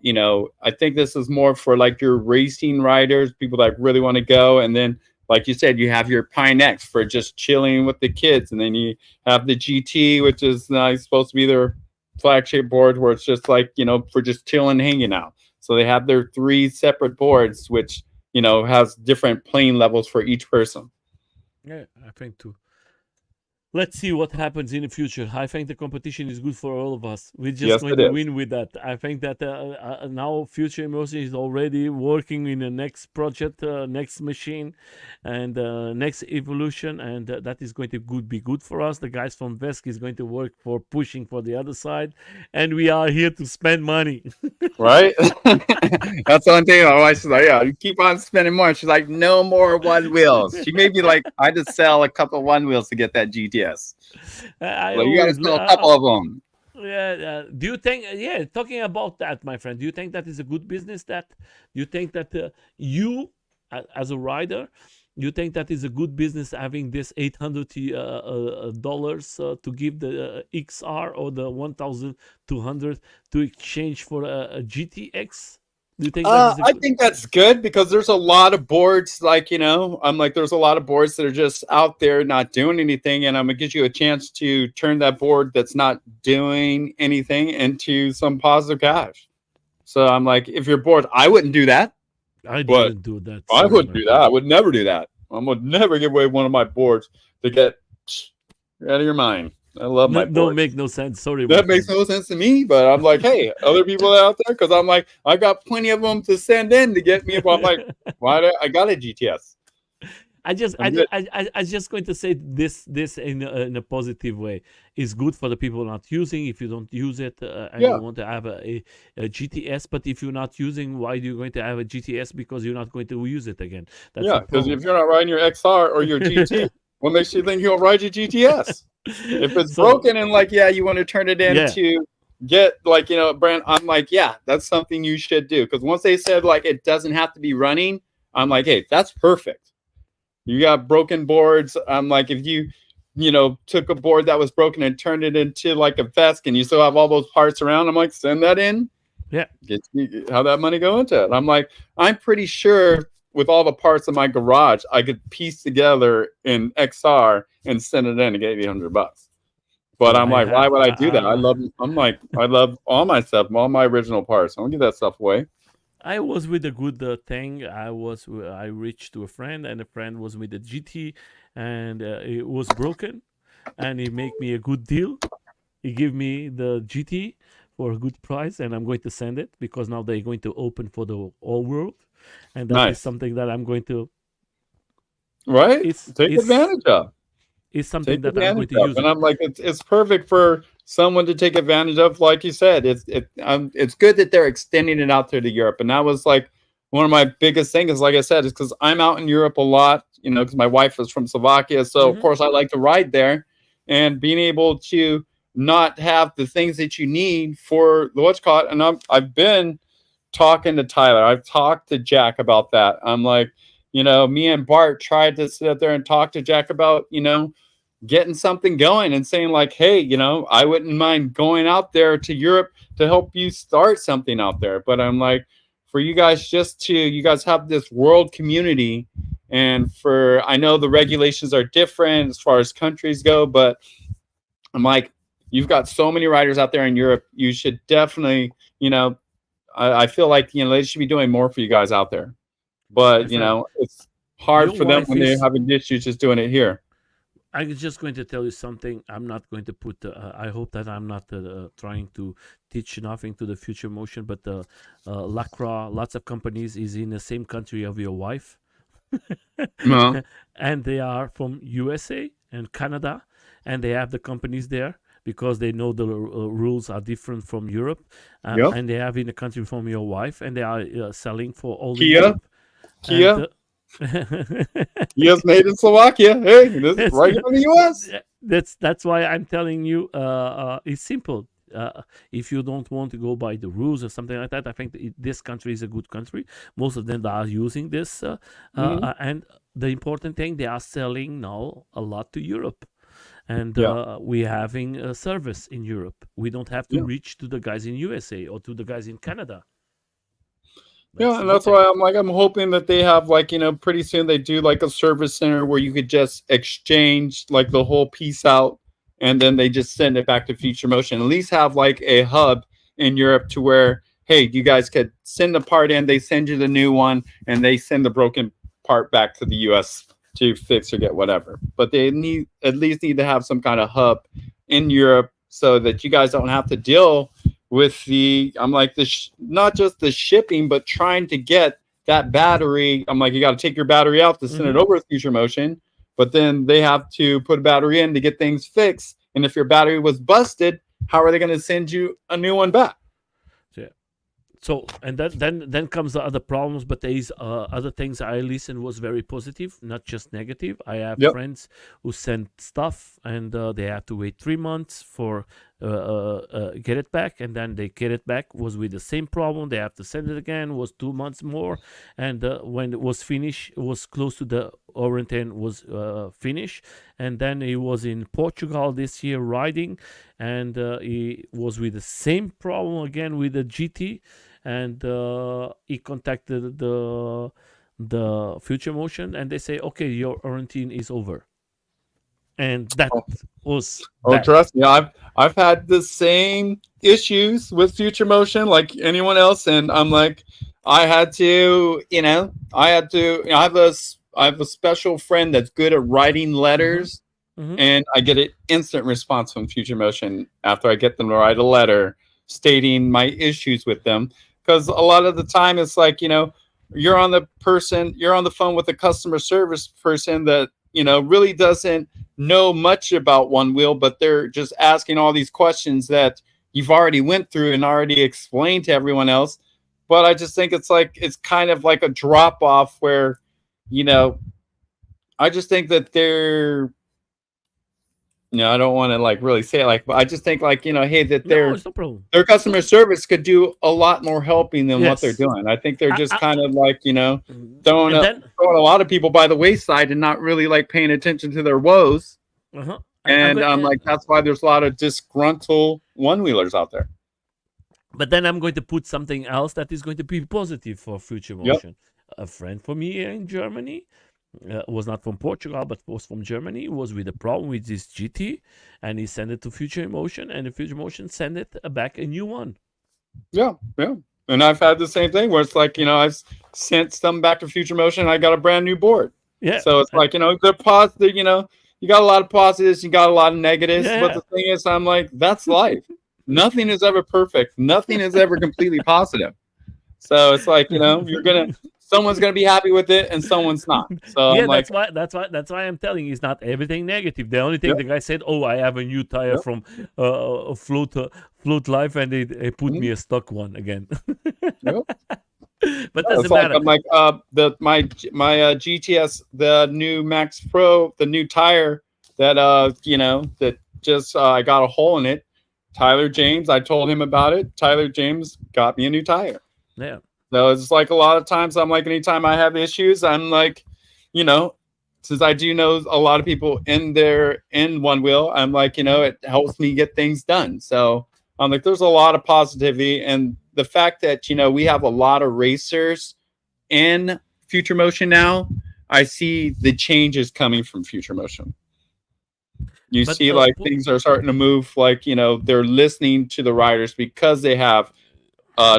I think this is more for like your racing riders, people that really want to go, and then like you said, you have your Pine X for just chilling with the kids, and then you have the GT, which is supposed to be their flagship board, where it's just like for just chilling, hanging out. So they have their three separate boards, which has different playing levels for each person. Yeah, I think too. Let's see what happens in the future. I think the competition is good for all of us. We're just Yes, going it to is. win with that. I think that now Future Immersion is already working in the next project, next machine, and next evolution, and that is going to be good for us. The guys from Vesk is going to work for pushing for the other side, and we are here to spend money. Right? That's the one thing my wife's like, yeah, you keep on spending more. She's like, no more one wheels. She made me like, I just sell a couple of one wheels to get that GTS. I Like, you got to always sell a couple of them. Yeah. Do you think? Yeah. Talking about that, my friend. Do you think that is a good business? That you think that you, as a rider, you think that is a good business having this $800 to give the XR or the 1,200 to exchange for a GTX? Do you think that is a I good? think that's good because there's a lot of boards, like, I'm like, there's a lot of boards that are just out there not doing anything. And I'm going to give you a chance to turn that board that's not doing anything into some positive cash. So I'm like, if you're bored, I wouldn't do that, I but didn't do that. I Sorry, wouldn't my do that. friend. I would never do that. I would never give away one of my boards to get out of your mind. I love No, my no, boards. make no sense. Sorry, my That makes friend. no sense to me, but I'm like, hey, other people out there, because I'm like, I got plenty of them to send in to get me. I'm like, why? I got a GTS. I'm good. I just going to say this in a positive way. It's good for the people not using. If you don't use it and you Yeah, want to have a GTS, but if you're not using, why are you going to have a GTS? Because you're not going to use it again. That's yeah. the Because problem. if you're not riding your XR or your GT, what makes you think you'll ride your GTS? If it's So broken and like, yeah, you want to turn it in yeah, to get like, brand, I'm like, yeah, that's something you should do. Because once they said like it doesn't have to be running, I'm like, hey, that's perfect. You got broken boards. I'm like, if you took a board that was broken and turned it into like a vest and you still have all those parts around, I'm like, send that in, yeah. how that money go into it. I'm like, I'm pretty sure with all the parts in my garage, I could piece together in XR and send it in and get $800. But So I'm I like, why have would I do that? I'm like, I love all my stuff, all my original parts. I don't give that stuff away. I was with a good thing. I reached to a friend, and a friend was with a GT, and it was broken, and he make me a good deal. He give me the GT for a good price, and I'm going to send it because now they're going to open for the whole world, and that is Nice. something that I'm going to. Right? It's Take it's advantage of. it's something Take that I'm advantage going to of. use And it. I'm like, it's perfect for someone to take advantage of. Like you said, it's good that they're extending it out there to Europe. And that was like one of my biggest things. Like I said, is because I'm out in Europe a lot. Because my wife is from Slovakia, so of Hmm. course I like to ride there, and being able to not have the things that you need for the what's called. And I've been talking to Tyler. I've talked to Jack about that. I'm like, me and Bart tried to sit up there and talk to Jack about, getting something going and saying like, hey, I wouldn't mind going out there to Europe to help you start something out there. But I'm like, for you guys, you guys have this world community, and for I know the regulations are different as far as countries go, but I'm like, you've got so many riders out there in Europe. You should definitely, I feel like they should be doing more for you guys out there. My But friend, it's hard your for them wife when they're is having issues just doing it here. I'm just going to tell you something. I'm not going to put. I hope that I'm not trying to teach nothing to the future motion. But Lacra, lots of companies is in the same country of your wife, No. and they are from USA and Canada, and they have the companies there because they know the rules are different from Europe, Yep. and they have in the country from your wife, and they are selling for all in Kia. Europe, and. Kia. Kia's made in Slovakia. Hey, this is That's right here in the U.S. that's why I'm telling you. It's simple. If you don't want to go by the rules or something like that, I think this country is a good country. Most of them are using this, Hmm. and the important thing, they are selling now a lot to Europe, and Yeah. we're having a service in Europe. We don't have to Yeah. reach to the guys in USA or to the guys in Canada. That's Yeah, the and good that's thing. why I'm hoping that they have like, pretty soon they do like a service center where you could just exchange like the whole piece out and then they just send it back to Future Motion. At least have like a hub in Europe to where, hey, you guys could send the part in, they send you the new one, and they send the broken part back to the US to fix or get whatever. But they need at least need to have some kind of hub in Europe so that you guys don't have to deal with the I'm like not just the shipping, but trying to get that battery. I'm like, you got to take your battery out to send it Hmm. over to Future Motion, but then they have to put a battery in to get things fixed. And if your battery was busted, how are they going to send you a new one back? So and then comes the other problems, but there is other things. I listen was very positive, not just negative. I have Yep. friends who send stuff and they have to wait 3 months for get it back, and then they get it back was with the same problem. They have to send it again, was 2 months more, and when it was finished, it was close to the Orientation was finished, and then he was in Portugal this year riding, and he was with the same problem again with the GT, and he contacted the Future Motion, and they say, okay, your quarantine is over, and that Oh, was oh, bad. trust me, I've had the same issues with Future Motion like anyone else, and I'm like, I had to, I have a special friend that's good at writing Mm-hmm. letters, Mm-hmm. and I get an instant response from Future Motion after I get them to write a letter stating my issues with them. Because a lot of the time it's like, you're on the phone with a customer service person that, really doesn't know much about One Wheel, but they're just asking all these questions that you've already went through and already explained to everyone else. But I just think it's kind of like a drop off where, you know, I just think that they're no, I don't want to like really say it like, but I just think like, hey, that No, their it's no problem. their customer service could do a lot more helping than what they're Yes. doing. I think they're just I, kind of like, and then throwing a lot of people by the wayside and not really like paying attention to their woes. uh-huh. I'm And going like that's why there's a lot of disgruntled one wheelers out there. but then I'm going to put something else that is going to be positive for Future Yep. Motion. A friend for me here in Germany was not from Portugal, but was from Germany. Was with a problem with this GT, and he sent it to Future Motion, and the Future Motion sent it back a new one. Yeah. Yeah. And I've had the same thing where it's like, I've sent some back to Future Motion and I got a brand new board. Yeah, So it's like, the positive, you got a lot of positives, you got a lot of negatives. But yeah. the thing is, I'm like, that's life. Nothing is ever perfect. Nothing is ever completely positive. So it's like, someone's gonna be happy with it and someone's not. So I'm Yeah, like, that's why I'm telling you, it's not everything negative. The only thing yep, the guy said, "Oh, I have a new tire yep, from Float Life, and they put me mhm, a stock one again." yep. But Yeah, it's doesn't like matter. I'm like the my GTS, the new Max Pro, the new tire that that just I got a hole in it. Tyler James, I told him about it. Tyler James got me a new tire. Yeah. So it's like a lot of times I'm like, anytime I have issues, I'm like, you know, since I do know a lot of people in One Wheel, I'm like, Hmm. it helps me get things done. So I'm like, there's a lot of positivity, and the fact that we have a lot of racers in Future Motion now, I see the changes coming from Future Motion. You But see, like things are starting to move. Like they're listening to the riders because they have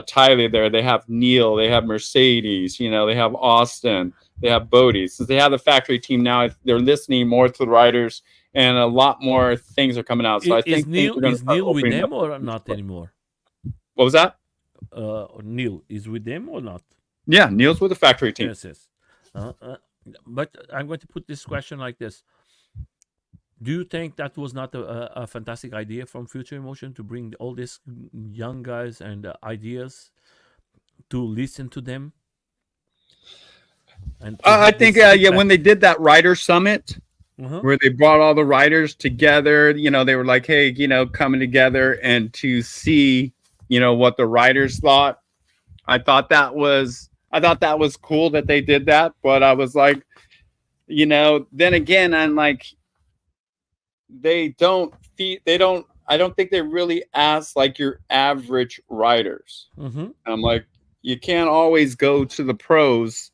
Tyler there. They have Neil. They have Mercedes. They have Austin. They have Bodie. Since they have the factory team now, they're listening more to the riders and a lot more things are coming out. So I Is think things are going to start Neil with opening up them in the or future. not anymore? What was that? Neil is with them or not? Yeah, Neil's with the factory team. Yes, yes. Uh, uh, but I'm going to put this question like this: do you think that was not a fantastic idea from Future Emotion to bring all these young guys and ideas to listen to them and to I have think this yeah, when feedback? they did that writer summit Uh-huh. where they brought all the writers together, they were like, hey, coming together and to see, what the writers thought. I thought that was cool that they did that, but I was like, then again, I'm like, I don't think they really ask like your average writers. Mm-hmm. I'm like, you can't always go to the pros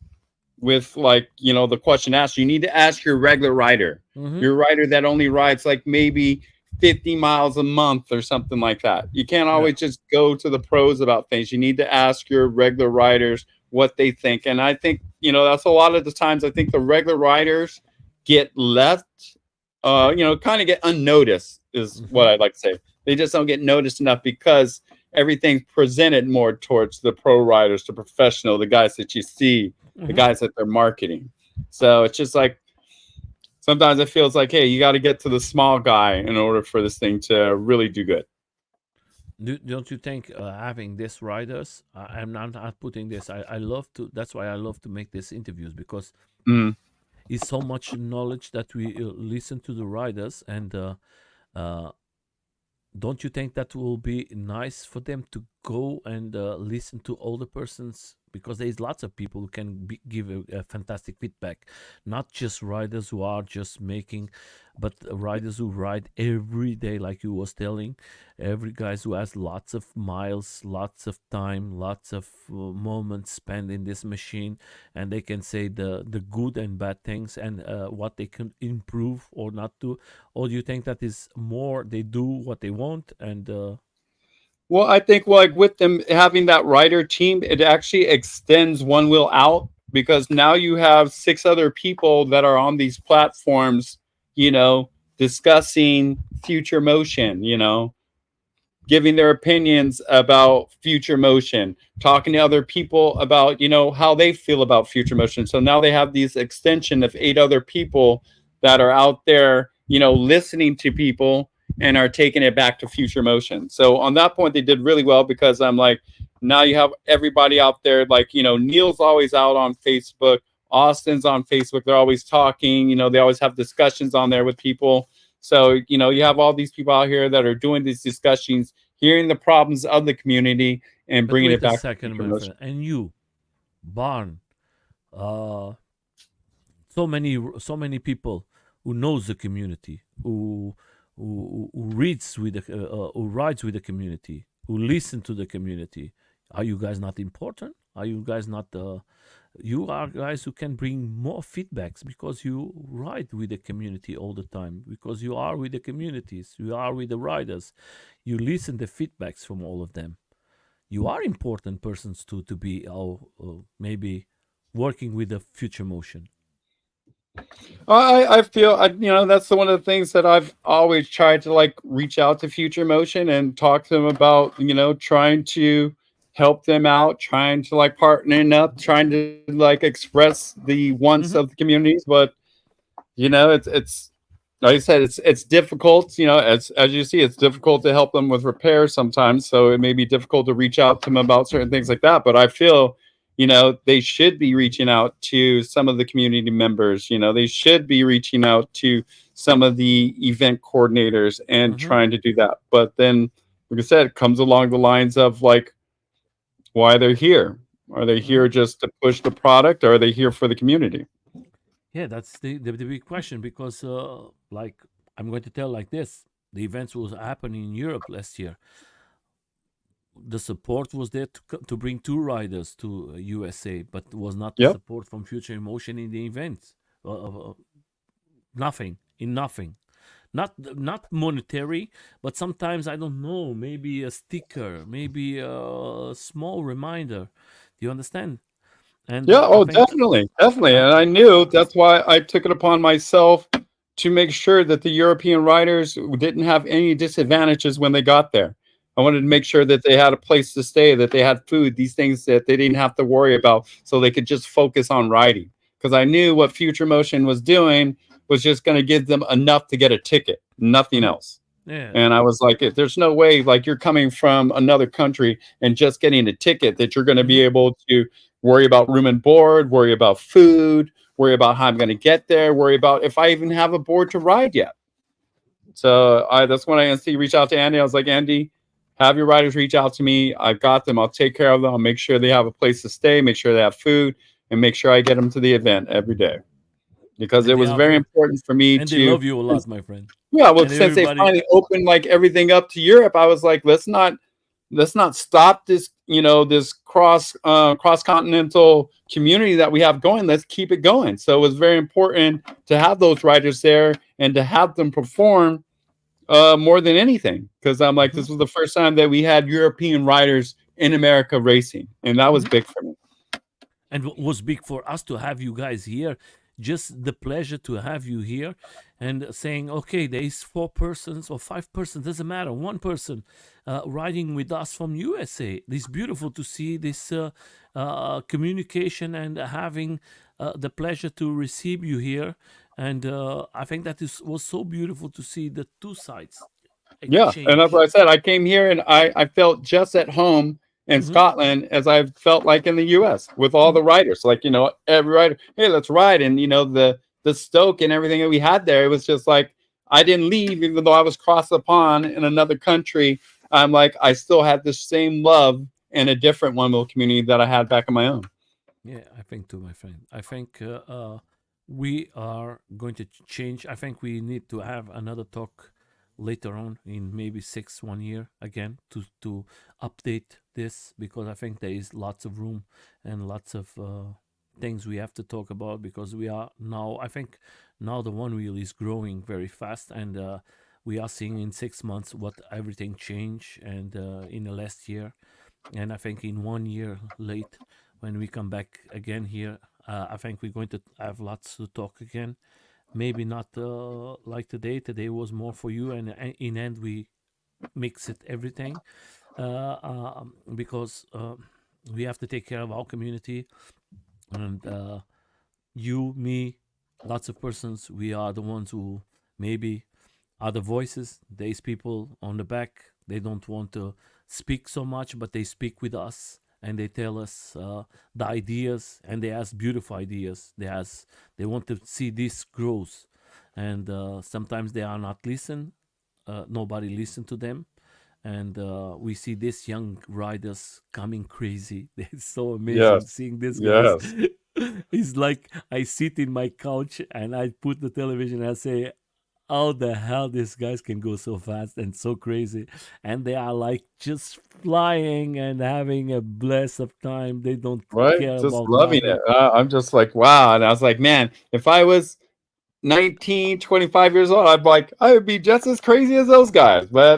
with like, the question asked. You need to ask your regular writer, Mm-hmm. your writer that only writes like maybe 50 miles a month or something like that. You can't Yeah. always just go to the pros about things. You need to ask your regular writers what they think. And I think, that's a lot of the times I think the regular writers get left, kind of get unnoticed is Mm-hmm. what I'd like to say. They just don't get noticed enough because everything's presented more towards the pro writers, the professional, the guys that you see, the Mm-hmm. guys that they're marketing. So it's just like sometimes it feels like, hey, you got to get to the small guy in order for this thing to really do good. Don't you think having these writers? I'm not putting this. I love to. That's why I love to make these interviews because Mm. it's so much knowledge that we listen to the writers and uh, don't you think that will be nice for them to go and listen to older persons because there's lots of people who can give a fantastic feedback, not just writers who are just making, but writers who write every day, like you was telling, every guys who has lots of miles, lots of time, lots of moments spent in this machine, and they can say the good and bad things and what they can improve or not do. Or do you think that is more they do what they want and Well, I think like with them having that writer team, it actually extends One Wheel out because now you have six other people that are on these platforms, you know, discussing future motion, giving their opinions about future motion, talking to other people about, how they feel about future motion. So now they have these extension of eight other people that are out there, listening to people and are taking it back to future motion. So on that point, they did really well because I'm like, now you have everybody out there, like, Neil's always out on Facebook. Austin's on Facebook. They're always talking, they always have discussions on there with people. So, you have all these people out here that are doing these discussions, hearing the problems of the community and but bringing it wait a back to second, future my motion. friend. And you, Barn, uh so many people who knows the community, who reads with the who rides with the community, who listen to the community. Are you guys not important? Are you guys not you are guys who can bring more feedbacks because you ride with the community all the time, because you are with the communities, you are with the riders, you listen the feedbacks from all of them. You are important persons to be maybe working with the future motion. I feel, that's one of the things that I've always tried to like reach out to Future Motion and talk to them about, trying to help them out, trying to like partnering up, trying to like express the wants of Hmm. the communities. But it's like I said, it's difficult. As you see, it's difficult to help them with repairs sometimes. So it may be difficult to reach out to them about certain things like that. But I feel, they should be reaching out to some of the community members. They should be reaching out to some of the event coordinators and Hmm. trying to do that. But then, like I said, it comes along the lines of like why they're here. Are they Hmm. here just to push the product, or are they here for the community? Yeah, that's the big question because, like, I'm going to tell like this: the events was happening in Europe last year. The support was there to bring two riders to USA, but was not the Yep. support from Future Emotion in the events. Nothing in nothing. Not monetary, but sometimes I don't know. Maybe a sticker, maybe a small reminder. Do you understand? And Yeah, I oh, think definitely, definitely. I, And I knew that's why I took it upon myself to make sure that the European riders didn't have any disadvantages when they got there. I wanted to make sure that they had a place to stay, that they had food, these things that they didn't have to worry about, so they could just focus on riding. Because I knew what Future Motion was doing was just going to give them enough to get a ticket, nothing Mhm. else. Yeah. And I was like, there's no way, like, you're coming from another country and just getting a ticket that you're going to be Mhm. able to worry about room and board, worry about food, worry about how I'm going to get there, worry about if I even have a board to ride yet. So that's when I instantly reached out to Andy. I was like, Andy, have your riders reach out to me. I've got them. I'll take care of them. I'll make sure they have a place to stay, make sure they have food, and make sure I get them to the event every day. Because And it they was are very very, important for me and they to, love you a lot, my friend. yeah, well, And since they everybody. finally opened like everything up to Europe, I was like, let's not stop this, this cross continental community that we have going. Let's keep it going. So it was very important to have those riders there and to have them perform more than anything, because I'm like, Mhm. this was the first time that we had European riders in America racing, and that was Mhm. big for me. And was big for us to have you guys here. Just the pleasure to have you here, and saying, okay, there is 4 persons or 5 persons, doesn't matter, 1 person riding with us from USA. It's beautiful to see this communication and having the pleasure to receive you here. And I think that is was so beautiful to see the two sides Yeah, and that's exchange. what I said. I came here and I felt just at home in Hmm. Scotland as I felt like in the US with all Hmm. the riders. Like, every rider, hey, let's ride. And the stoke and everything that we had there, it was just like I didn't leave, even though I was across the pond in another country. I'm like, I still had the same love in a different one little community that I had back in my own. Yeah, I think too, my friend. I think we are going to change. I think we need to have another talk later on in maybe 1 year again to update this, because I think there is lots of room and lots of things we have to talk about, because we are now. I think now the one wheel is growing very fast, and we are seeing in 6 months what everything changed, and in the last year. And I think in 1 year late, when we come back again here, I think we're going to have lots to talk again. Maybe not like today. Today was more for you, and in end we mix it everything, because we have to take care of our community, and you, me, lots of persons. We are the ones who maybe other voices. There's people on the back. They don't want to speak so much, but they speak with us and they tell us the ideas, and they ask beautiful ideas. They want to see this grows, and sometimes they are not listen. Nobody listen to them, and we see these young riders coming crazy. It's so amazing Yes. seeing these guys. Yes. It's like I sit in my couch and I put the television and I say, how the hell these guys can go so fast and so crazy, and they are like just flying and having a blast of time. They don't Right. care Just about loving it. nothing. I'm just like, wow. And I was like, man, if I was 19, 25 years old, I would be just as crazy as those guys. But,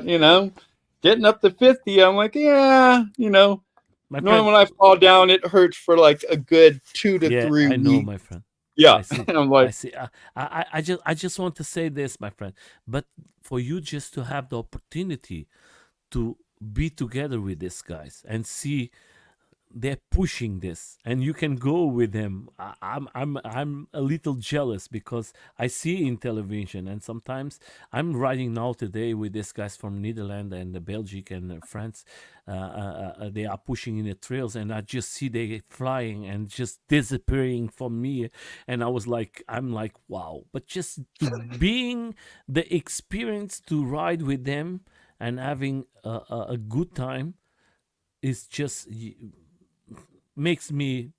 getting up to 50, I'm like, yeah, My knowing friend, when I fall down, it hurts for like a good two to yeah, three I know, weeks. my friend. Yeah. I see. I'm I like, see. I just want to say this, my friend. But for you just to have the opportunity to be together with these guys and see they're pushing this and you can go with them. I'm a little jealous, because I see in television, and sometimes I'm riding now today with these guys from Netherlands and Belgium and France. They are pushing in the trails, and I just see they flying and just disappearing from me. And I'm like, wow. But just to being the experience to ride with them and having a good time is just makes me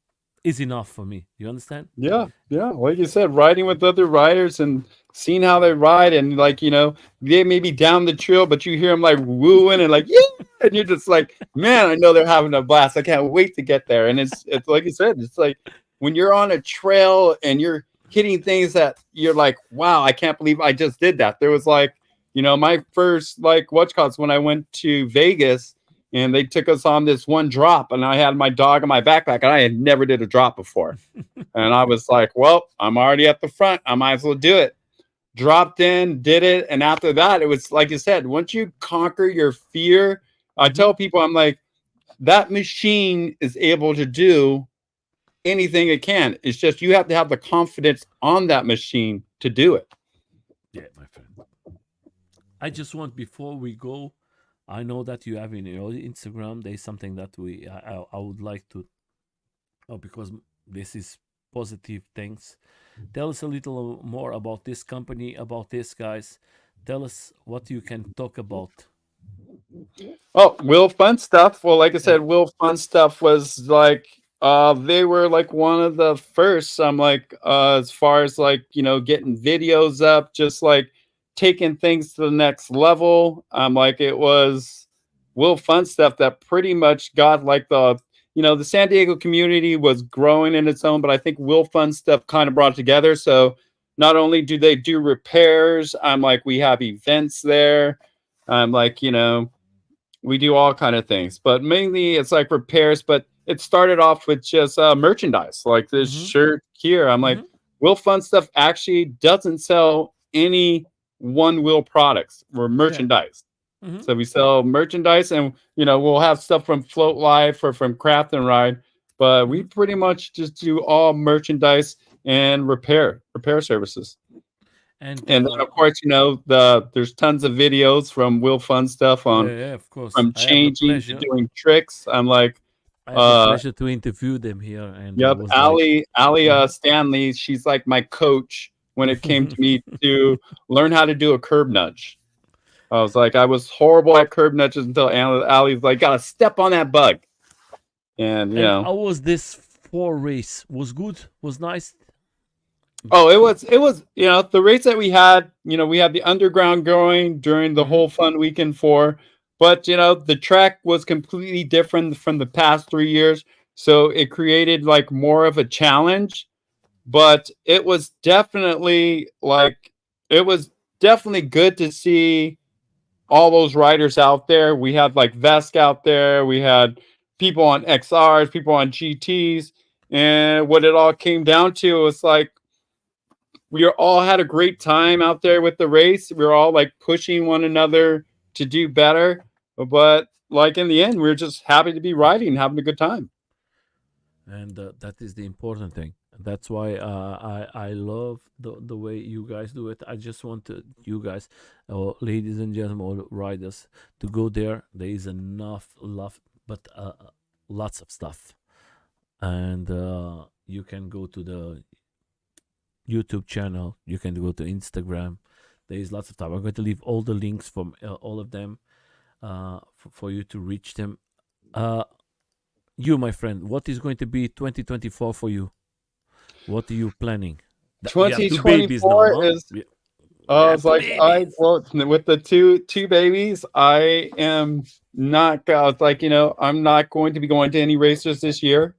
is enough for me. You understand? yeah, yeah. Like you said, riding with other riders and seeing how they ride, and like, they may be down the trail, but you hear them like wooing and like, yeah, and you're just like, man, I know they're having a blast. I can't wait to get there. And it's like you said, it's like when you're on a trail and you're hitting things that you're like, wow, I can't believe I just did that. There was like, my first like what's called when I went to Vegas and they took us on this one drop, and I had my dog in my backpack, and I had never did a drop before. And I was like, well, I'm already at the front. I might as well do it. dropped in, did it, and after that, it was like you said. Once you conquer your fear, I Hmm. tell people, I'm like, that machine is able to do anything it can. It's just you have to have the confidence on that machine to do it. Yeah, my friend. I just want before we go, I know that you have in your Instagram. There's something that I would like to, oh, because this is positive things. Tell us a little more about this company, about this guys. Tell us what you can talk about. Oh, Will Fun Stuff. Well, like I Yeah. said, Will Fun Stuff was like they were like one of the first. I'm like as far as like, getting videos up, just like taking things to the next level. I'm like it was Will Fun Stuff that pretty much got like the San Diego community was growing in its own, but I think Will Fun Stuff kind of brought it together. So not only do they do repairs, I'm like we have events there. I'm like, we do all kind of things, but mainly it's like repairs. But it started off with just merchandise, like this Mm-hmm. shirt here. I'm like, Mm-hmm. Will Fun Stuff actually doesn't sell any one wheel products or Yeah. merchandise. Mm-hmm. So we sell merchandise, and we'll have stuff from Float Life or from Craft and Ride, but we Mm-hmm. pretty much just do all merchandise and repair services. And And then of course, there's tons of videos from Will Fun Stuff on yeah, of course, from I have the changing to pleasure. doing tricks. I'm like, I have the uh, pleasure to interview them here, and it yep, was like, Ali mhm. Stanley. She's like my coach when it came to me to learn how to do a curb nudge. I was horrible at curb nudges until Ali's like, gotta step on that bug. And And how was this four race? Was good? Was nice? oh, it was the race that we had. We had the underground going during the Mm-hmm. whole fun weekend for, but the track was completely different from the past 3 years, so it created like more of a challenge. But it was definitely good to see all those riders out there. We had like Vesk out there. We had people on XRs, people on GTs, and what it all came down to was like we all had a great time out there with the race. We were all like pushing one another to do better. But like in the end, we were just happy to be riding and having a good time. And that is the important thing. That's why I love the way you guys do it. I just want you guys, ladies and gentlemen, all riders, to go there. There is enough love, but lots of stuff, and you can go to the YouTube channel. You can go to Instagram. There is lots of stuff. I'm going to leave all the links from all of them for you to reach them. Uh, you, my friend, what is going to be 2024 for you? What are you planning? You have two babies now, 2024 no? is You have it's two like I babies. well with the two babies, I am not it's like, I'm not going to be going to any races this year.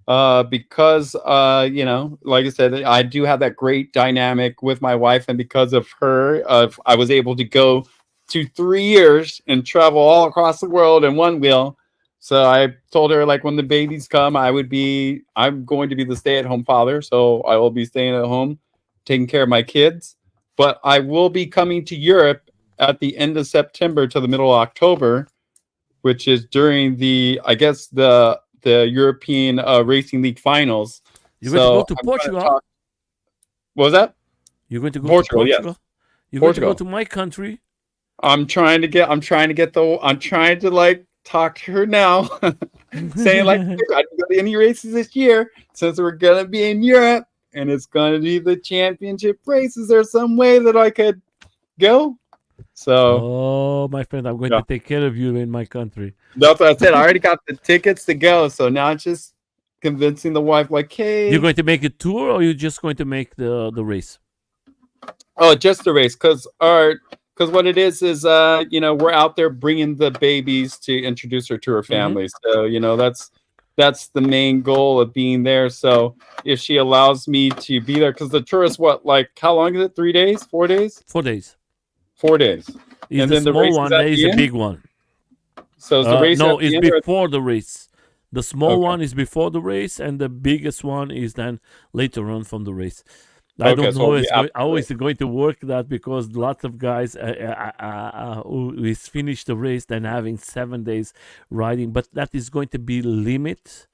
Because like I said, I do have that great dynamic with my wife, and because of her, I was able to go to 3 years and travel all across the world in one wheel. So I told her like when the babies come, I'm going to be the stay-at-home father, so I will be staying at home taking care of my kids, but I will be coming to Europe at the end of September to the middle of October, which is during the, I guess, the European Racing League finals. You're going to go So to I'm going to Portugal? talk. What was that? You're going to go to Portugal, yes, Portugal? You're going to go Portugal. to my country? I'm trying to like talk to her now, saying like, I didn't go to any races this year since we're gonna be in Europe and it's gonna be the championship race. Is there some way that I could go? So Oh, my friend, I'm going yeah, to take care of you in my country. that's what I said. I already got the tickets to go. So now it's just convincing the wife, like, You're hey, going to make a tour, or you're just going to make the race? oh, just the race, because what it is we're out there bringing the babies to introduce her to her Mm-hmm. family. So that's the main goal of being there. So if she allows me to be there, because the tour is what, like, how long is it? 3 days, 4 days, 4 days. 4 days, Is and the then the small race is one? at There is the a end. big one. So is the race at No, the it's end or before the race. The small okay? one is before the race, and the biggest one is then later on from the race. I Okay, don't so know we how absolutely. it's going to work that because lots of guys who is finished the race then having 7 days riding, but that is going to be limit.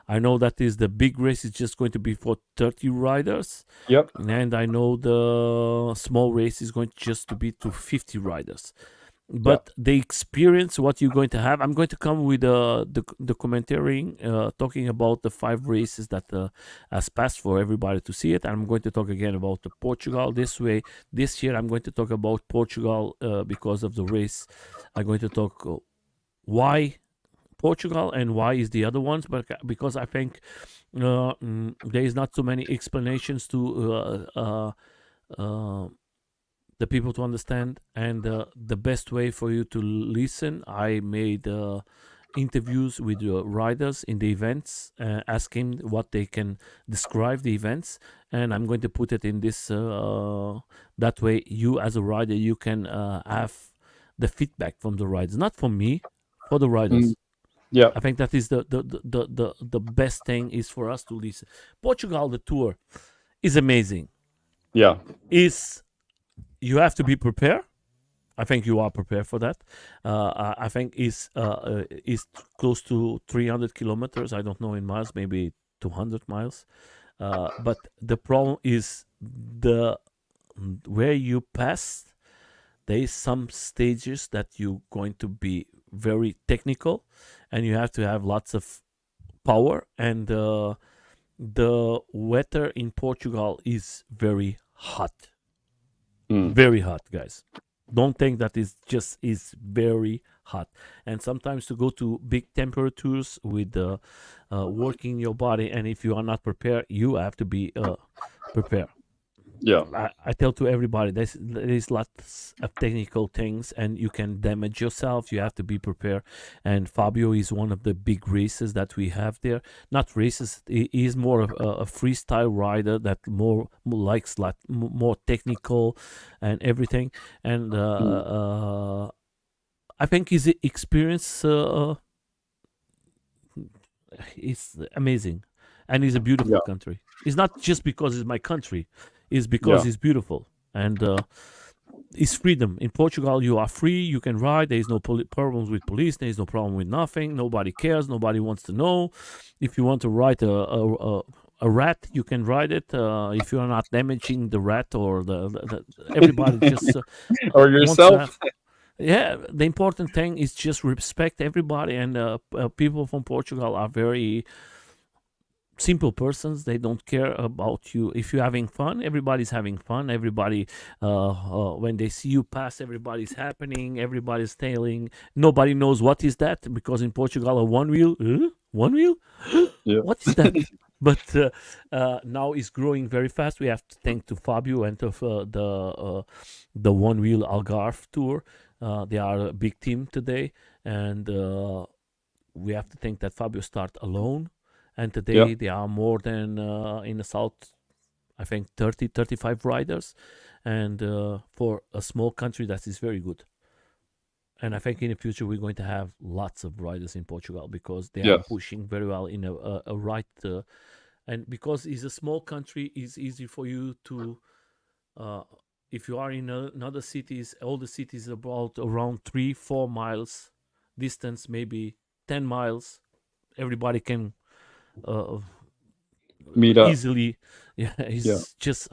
I know that is the big race is just going to be for 30 riders, Yep. and I know the small race is going just to be to 50 riders. Yep. But the experience what you're going to have, I'm going to come with the commentary talking about the 5 races that has passed for everybody to see it. I'm going to talk again about the Portugal this way. This year I'm going to talk about Portugal because of the race. I'm going to talk why Portugal and why is the other ones, but because I think there is not so many explanations to the people to understand, and the best way for you to listen, I made interviews with riders in the events, asking what they can describe the events, and I'm going to put it in this that way you as a rider you can have the feedback from the riders, not from me, for the Mm, riders. yep. I think that is the best thing is for us to listen. Portugal, the tour is amazing. Yeah. Is you have to be prepared. I think you are prepared for that. I think is close to 300 kilometers. I don't know in miles, maybe 200 miles. But the problem is the where you pass. There is some stages that you're going to be very technical, and you have to have lots of power. And the weather in Portugal is Mm, very hot, guys. Don't think that it's just is very hot. And sometimes to go to big temperatures with working your body, and if you are not prepared, you have to be prepared. yeah. I tell to everybody there's lots of technical things and you can damage yourself. You have to be prepared. And Fabio is one of the big races that we have there. Not races, he is more of a freestyle rider that more likes like more technical and everything. And Mm, I think his experience is amazing, and it's a yeah. beautiful country. It's not just because it's my country; it's because Yeah. it's beautiful and it's freedom. In Portugal, you are free. You can ride. There is no problems with police. There is no problem with nothing. Nobody cares. Nobody wants to know. If you want to ride a rat, you can ride it. If you are not damaging the rat or everybody just Or wants to yourself. have. Yeah, the important thing is just respect everybody, and people from Portugal are very simple persons. They don't care about you. If you're having fun, everybody's having fun. Everybody when they see you pass, everybody's happening, everybody's tailing. Nobody knows what is that, because in Portugal a one wheel, one wheel, Yeah. what is that? But now it's growing very fast. We have to thank to Fabio and to the one wheel Algarve tour. They are a big team today, and we have to think that Fabio start alone, and Yeah. today there are more than in the south, I think 30, 35 riders, and for a small country that is very good. And I think in the future we're going to have lots of riders in Portugal because they are Yes. pushing very well in a right, and because it's a small country, it's easy for you to. Uh, if you are in another cities, all the cities about around 3, 4 miles distance, maybe 10 miles, everybody can uh, Meet up. easily. Yeah, Yeah. it's just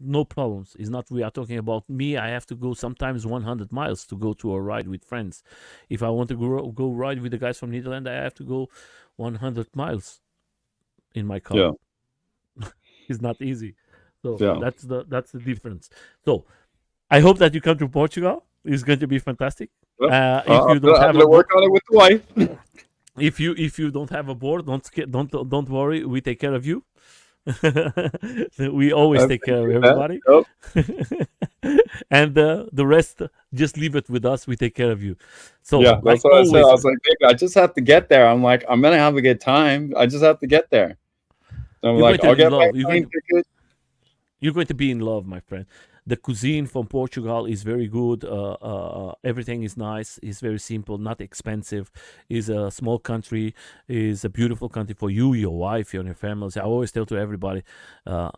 no problems. It's not we are talking about me. I have to go sometimes 100 miles to go to a ride with friends. If I want to go ride with the guys from Netherlands, I have to go 100 miles in my car. Yeah. It's not easy. So Yeah. that's the difference. So I hope that you come to Portugal. It's going to be fantastic. Yep. If you don't I'm have a gonna work on it with the wife. if you don't have a board, don't worry. We take care of you. We I always take care of appreciate that. everybody, Yep. and the rest just leave it with us. We take care of you. So Yeah, that's like what I said. I always, was like, baby, I just have to get there. I'm like, I'm gonna have a good time. I just have to get there. So I'm you're going like, to I'll in get my love. plane ticket. You're going to be in love, my friend. The cuisine from Portugal is very good. Everything is nice. It's very simple, not expensive. It's a small country. It's a beautiful country for you, your wife, your families. I always tell to everybody,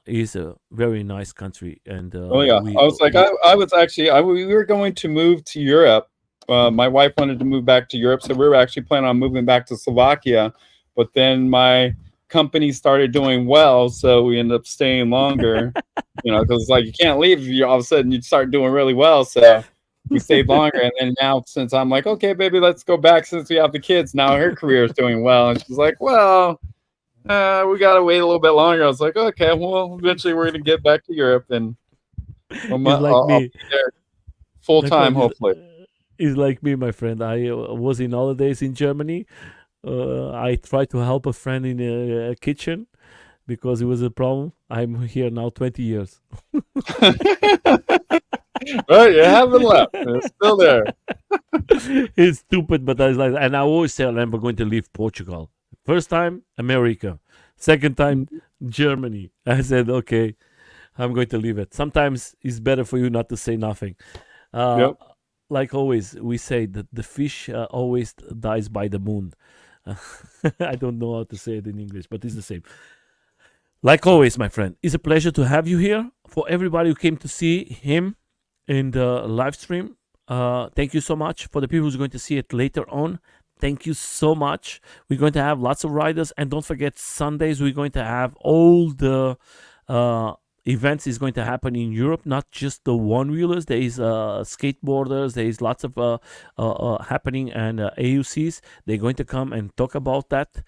it's a very nice country, and Oh yeah, I was like, I was actually, we were going to move to Europe. My wife wanted to move back to Europe, so we were actually planning on moving back to Slovakia. But then my company started doing well, so we ended up staying longer. You know, because like you can't leave if you all of a sudden you start doing really well. So we stayed longer, and then now since I'm like, okay, baby, let's go back since we have the kids. Now her career is doing well, and she's like, well, we gotta wait a little bit longer. I was like, okay, well, eventually we're gonna get back to Europe, and it's like I'll me, be there full my time, friend. hopefully. Is like me, my friend. I was in holidays in Germany. I tried to help a friend in a kitchen because it was a problem. I'm here now 20 years. Right, you haven't left. It's still there. It's stupid, but I was like, and I always say I'm going to leave Portugal. First time, America. Second time, Germany. I said, okay, I'm going to leave it. Sometimes it's better for you not to say nothing. Uh, Yep. like always, we say that the fish always dies by the moon. I don't know how to say it in English, but it's the same. Like always, my friend, it's a pleasure to have you here. For everybody who came to see him in the live stream, thank you so much. For the people who's going to see it later on, thank you so much. We're going to have lots of riders, and don't forget Sundays. We're going to have all the uh, events is going to happen in Europe, not just the one wheelers. There is skateboarders. There is lots of happening and AUCs. They're going to come and talk about that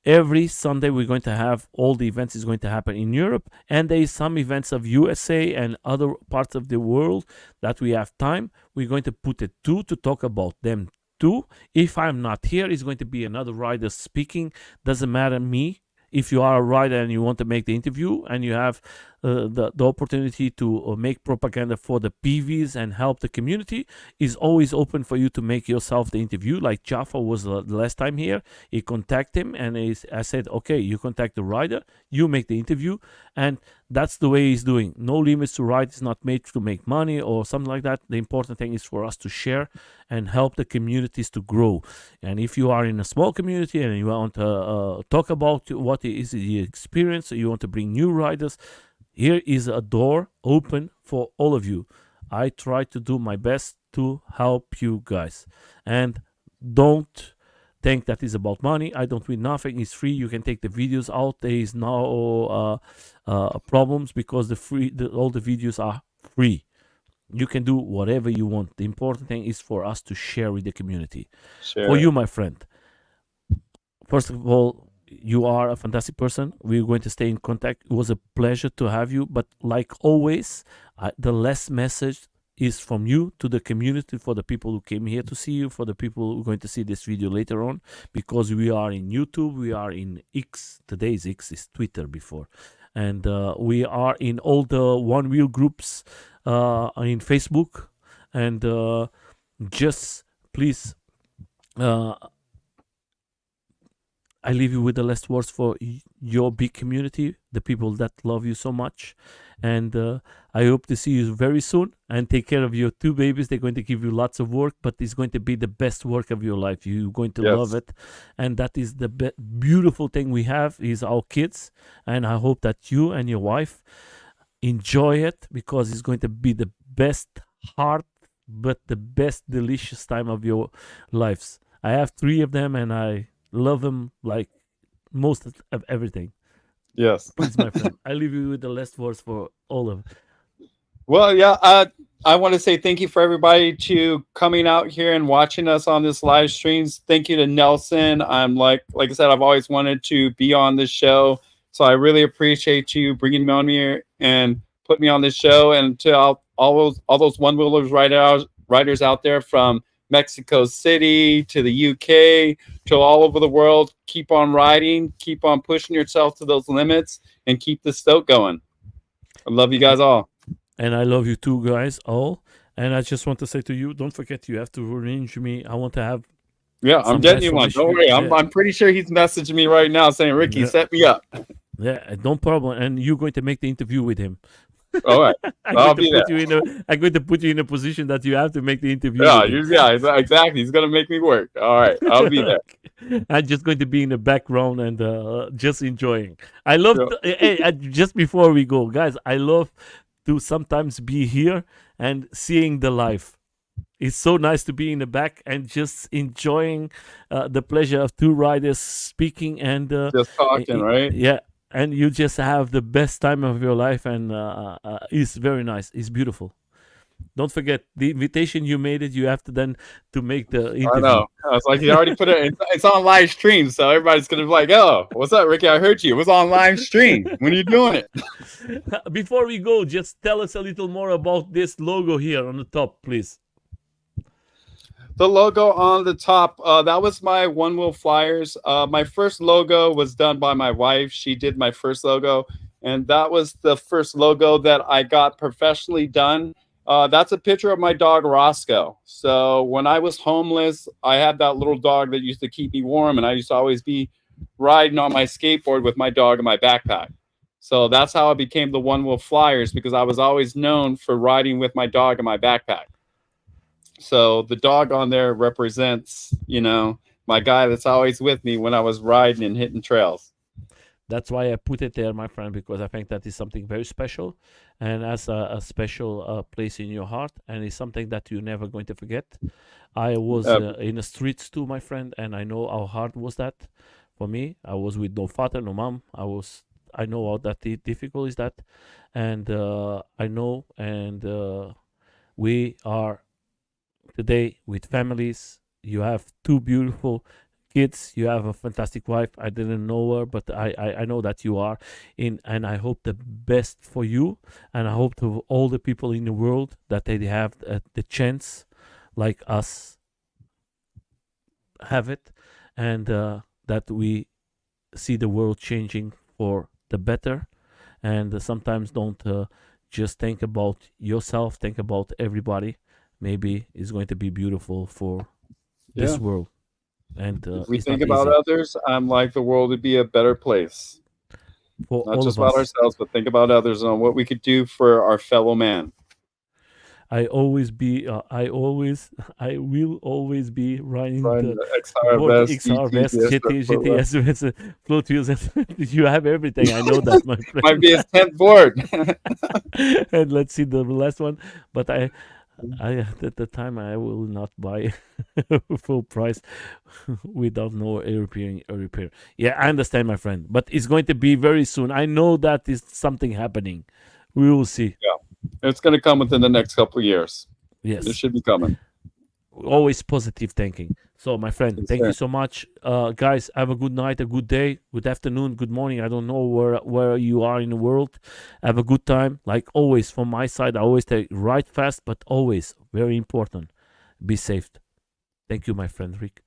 every Sunday. We're going to have all the events is going to happen in Europe, and there is some events of USA and other parts of the world that we have time. We're going to put it two to talk about them too. If I'm not here, it's going to be another rider speaking. Doesn't matter me. If you are a rider and you want to make the interview and you have the opportunity to make propaganda for the PVs and help the community, is always open for you to make yourself the interview. Like Jaffa was the last time here. He contacted him and I said, okay, you contact the rider, you make the interview. And that's the way he's doing. No limits to ride. It's not made to make money or something like that. The important thing is for us to share and help the communities to grow. And if you are in a small community and you want to talk about what is the experience, you want to bring new riders, here is a door open for all of you. I try to do my best to help you guys. And don't think that is about money. I don't win nothing. It's free. You can take the videos out. There is no problems because all the videos are free. You can do whatever you want. The important thing is for us to share with the community. For Sure. you, my friend, first of all, you are a fantastic person. We're going to stay in contact. It was a pleasure to have you. But like always, the last message is from you to the community, for the people who came here to see you, for the people who are going to see this video later on, because we are in YouTube, we are in X. Today's X is Twitter before. And we are in all the one wheel groups in Facebook. And just please, I leave you with the last words for your big community, the people that love you so much. And I hope to see you very soon. And take care of your two babies. They're going to give you lots of work, but it's going to be the best work of your life. You're going to love Yes. it. And that is the beautiful thing we have is our kids. And I hope that you and your wife enjoy it, because it's going to be the best hard, but the best delicious time of your lives. I have three of them, and I love them like most of everything. Yes. Please, my friend, I leave you with the last words for all of. Well, yeah, I want to say thank you for everybody to coming out here and watching us on this live streams. Thank you to Nelson. I'm like I said, I've always wanted to be on this show, so I really appreciate you bringing me on here and put me on this show. And to all those one wheelers riders out there from Mexico City to the UK to all over the world, keep on riding, keep on pushing yourself to those limits, and keep the stoke going. I love you guys all. And I love you too, guys, all. And I just want to say to you, don't forget, you have to arrange me. I want to have Yeah, I'm some getting guys you from one. Don't Michigan. worry. Yeah, I'm pretty sure he's messaging me right now saying, Ricki, yeah, set me up. yeah, no problem. And you're going to make the interview with him. All right, I'm going I'll to be there. put you in a. I'm going to put you in a position that you have to make the interview Yeah, with him. exactly. He's gonna make me work. All right, I'll be there. Okay. I'm just going to be in the background and just enjoying. I love. Yeah, Hey, just before we go, guys, I love to sometimes be here and seeing the life. It's so nice to be in the back and just enjoying the pleasure of two riders speaking and just talking, right? yeah, and you just have the best time of your life and it's very nice. It's beautiful. Don't forget the invitation you made it. You have to then to make the I interview. know. I was like, he already put it. It's on live stream, so everybody's gonna be like, "Oh, what's up, Ricky? I heard you. It was on live stream. When are you doing it?" Before we go, just tell us a little more about this logo here on the top, please. The logo on the top, that was my One Wheel Flyers. My first logo was done by my wife. She did my first logo, and that was the first logo that I got professionally done. That's a picture of my dog Roscoe. So when I was homeless, I had that little dog that used to keep me warm, and I used to always be riding on my skateboard with my dog in my backpack. So that's how I became the One Wheel Flyers, because I was always known for riding with my dog in my backpack. So the dog on there represents, my guy that's always with me when I was riding and hitting trails. That's why I put it there, my friend, because I think that is something very special and has a special place in your heart, and it's something that you're never going to forget. I was Uh, in the streets too, my friend, and I know how hard was that for me. I was with no father, no mom. I know how that difficult is that, and I know, and we are today with families. You have two beautiful kids. You have a fantastic wife. I didn't know her, but I know that you are in, and I hope the best for you. And I hope to all the people in the world that they have the chance, like us, have it, and that we see the world changing for the better. And sometimes don't just think about yourself. Think about everybody. Maybe it's going to be beautiful for yeah. this world, and If we it's think not about easy others, I'm like the world would be a better place. for Not all just of about us. ourselves, but think about others and what we could do for our fellow man. I will always be riding Run the the XR board, the vest, XR DT, vest, GT, footwear. GTS, float wheels. You have everything. I know that, my Might friend. be his 10th board. And let's see the last one. But I at the time I will not buy full price without no repair. Yeah, I understand, my friend. But it's going to be very soon. I know that is something happening. We will see. Yeah, it's going to come within the next couple of years. It Yes. should be coming. Always positive thinking. So, my friend, Yes, thank you sir. so much. Guys, have a good night, a good day, good afternoon, good morning. I don't know where you are in the world. Have a good time. Like always, from my side, I always say ride fast, but always very important. Be safe. Thank you, my friend Rick.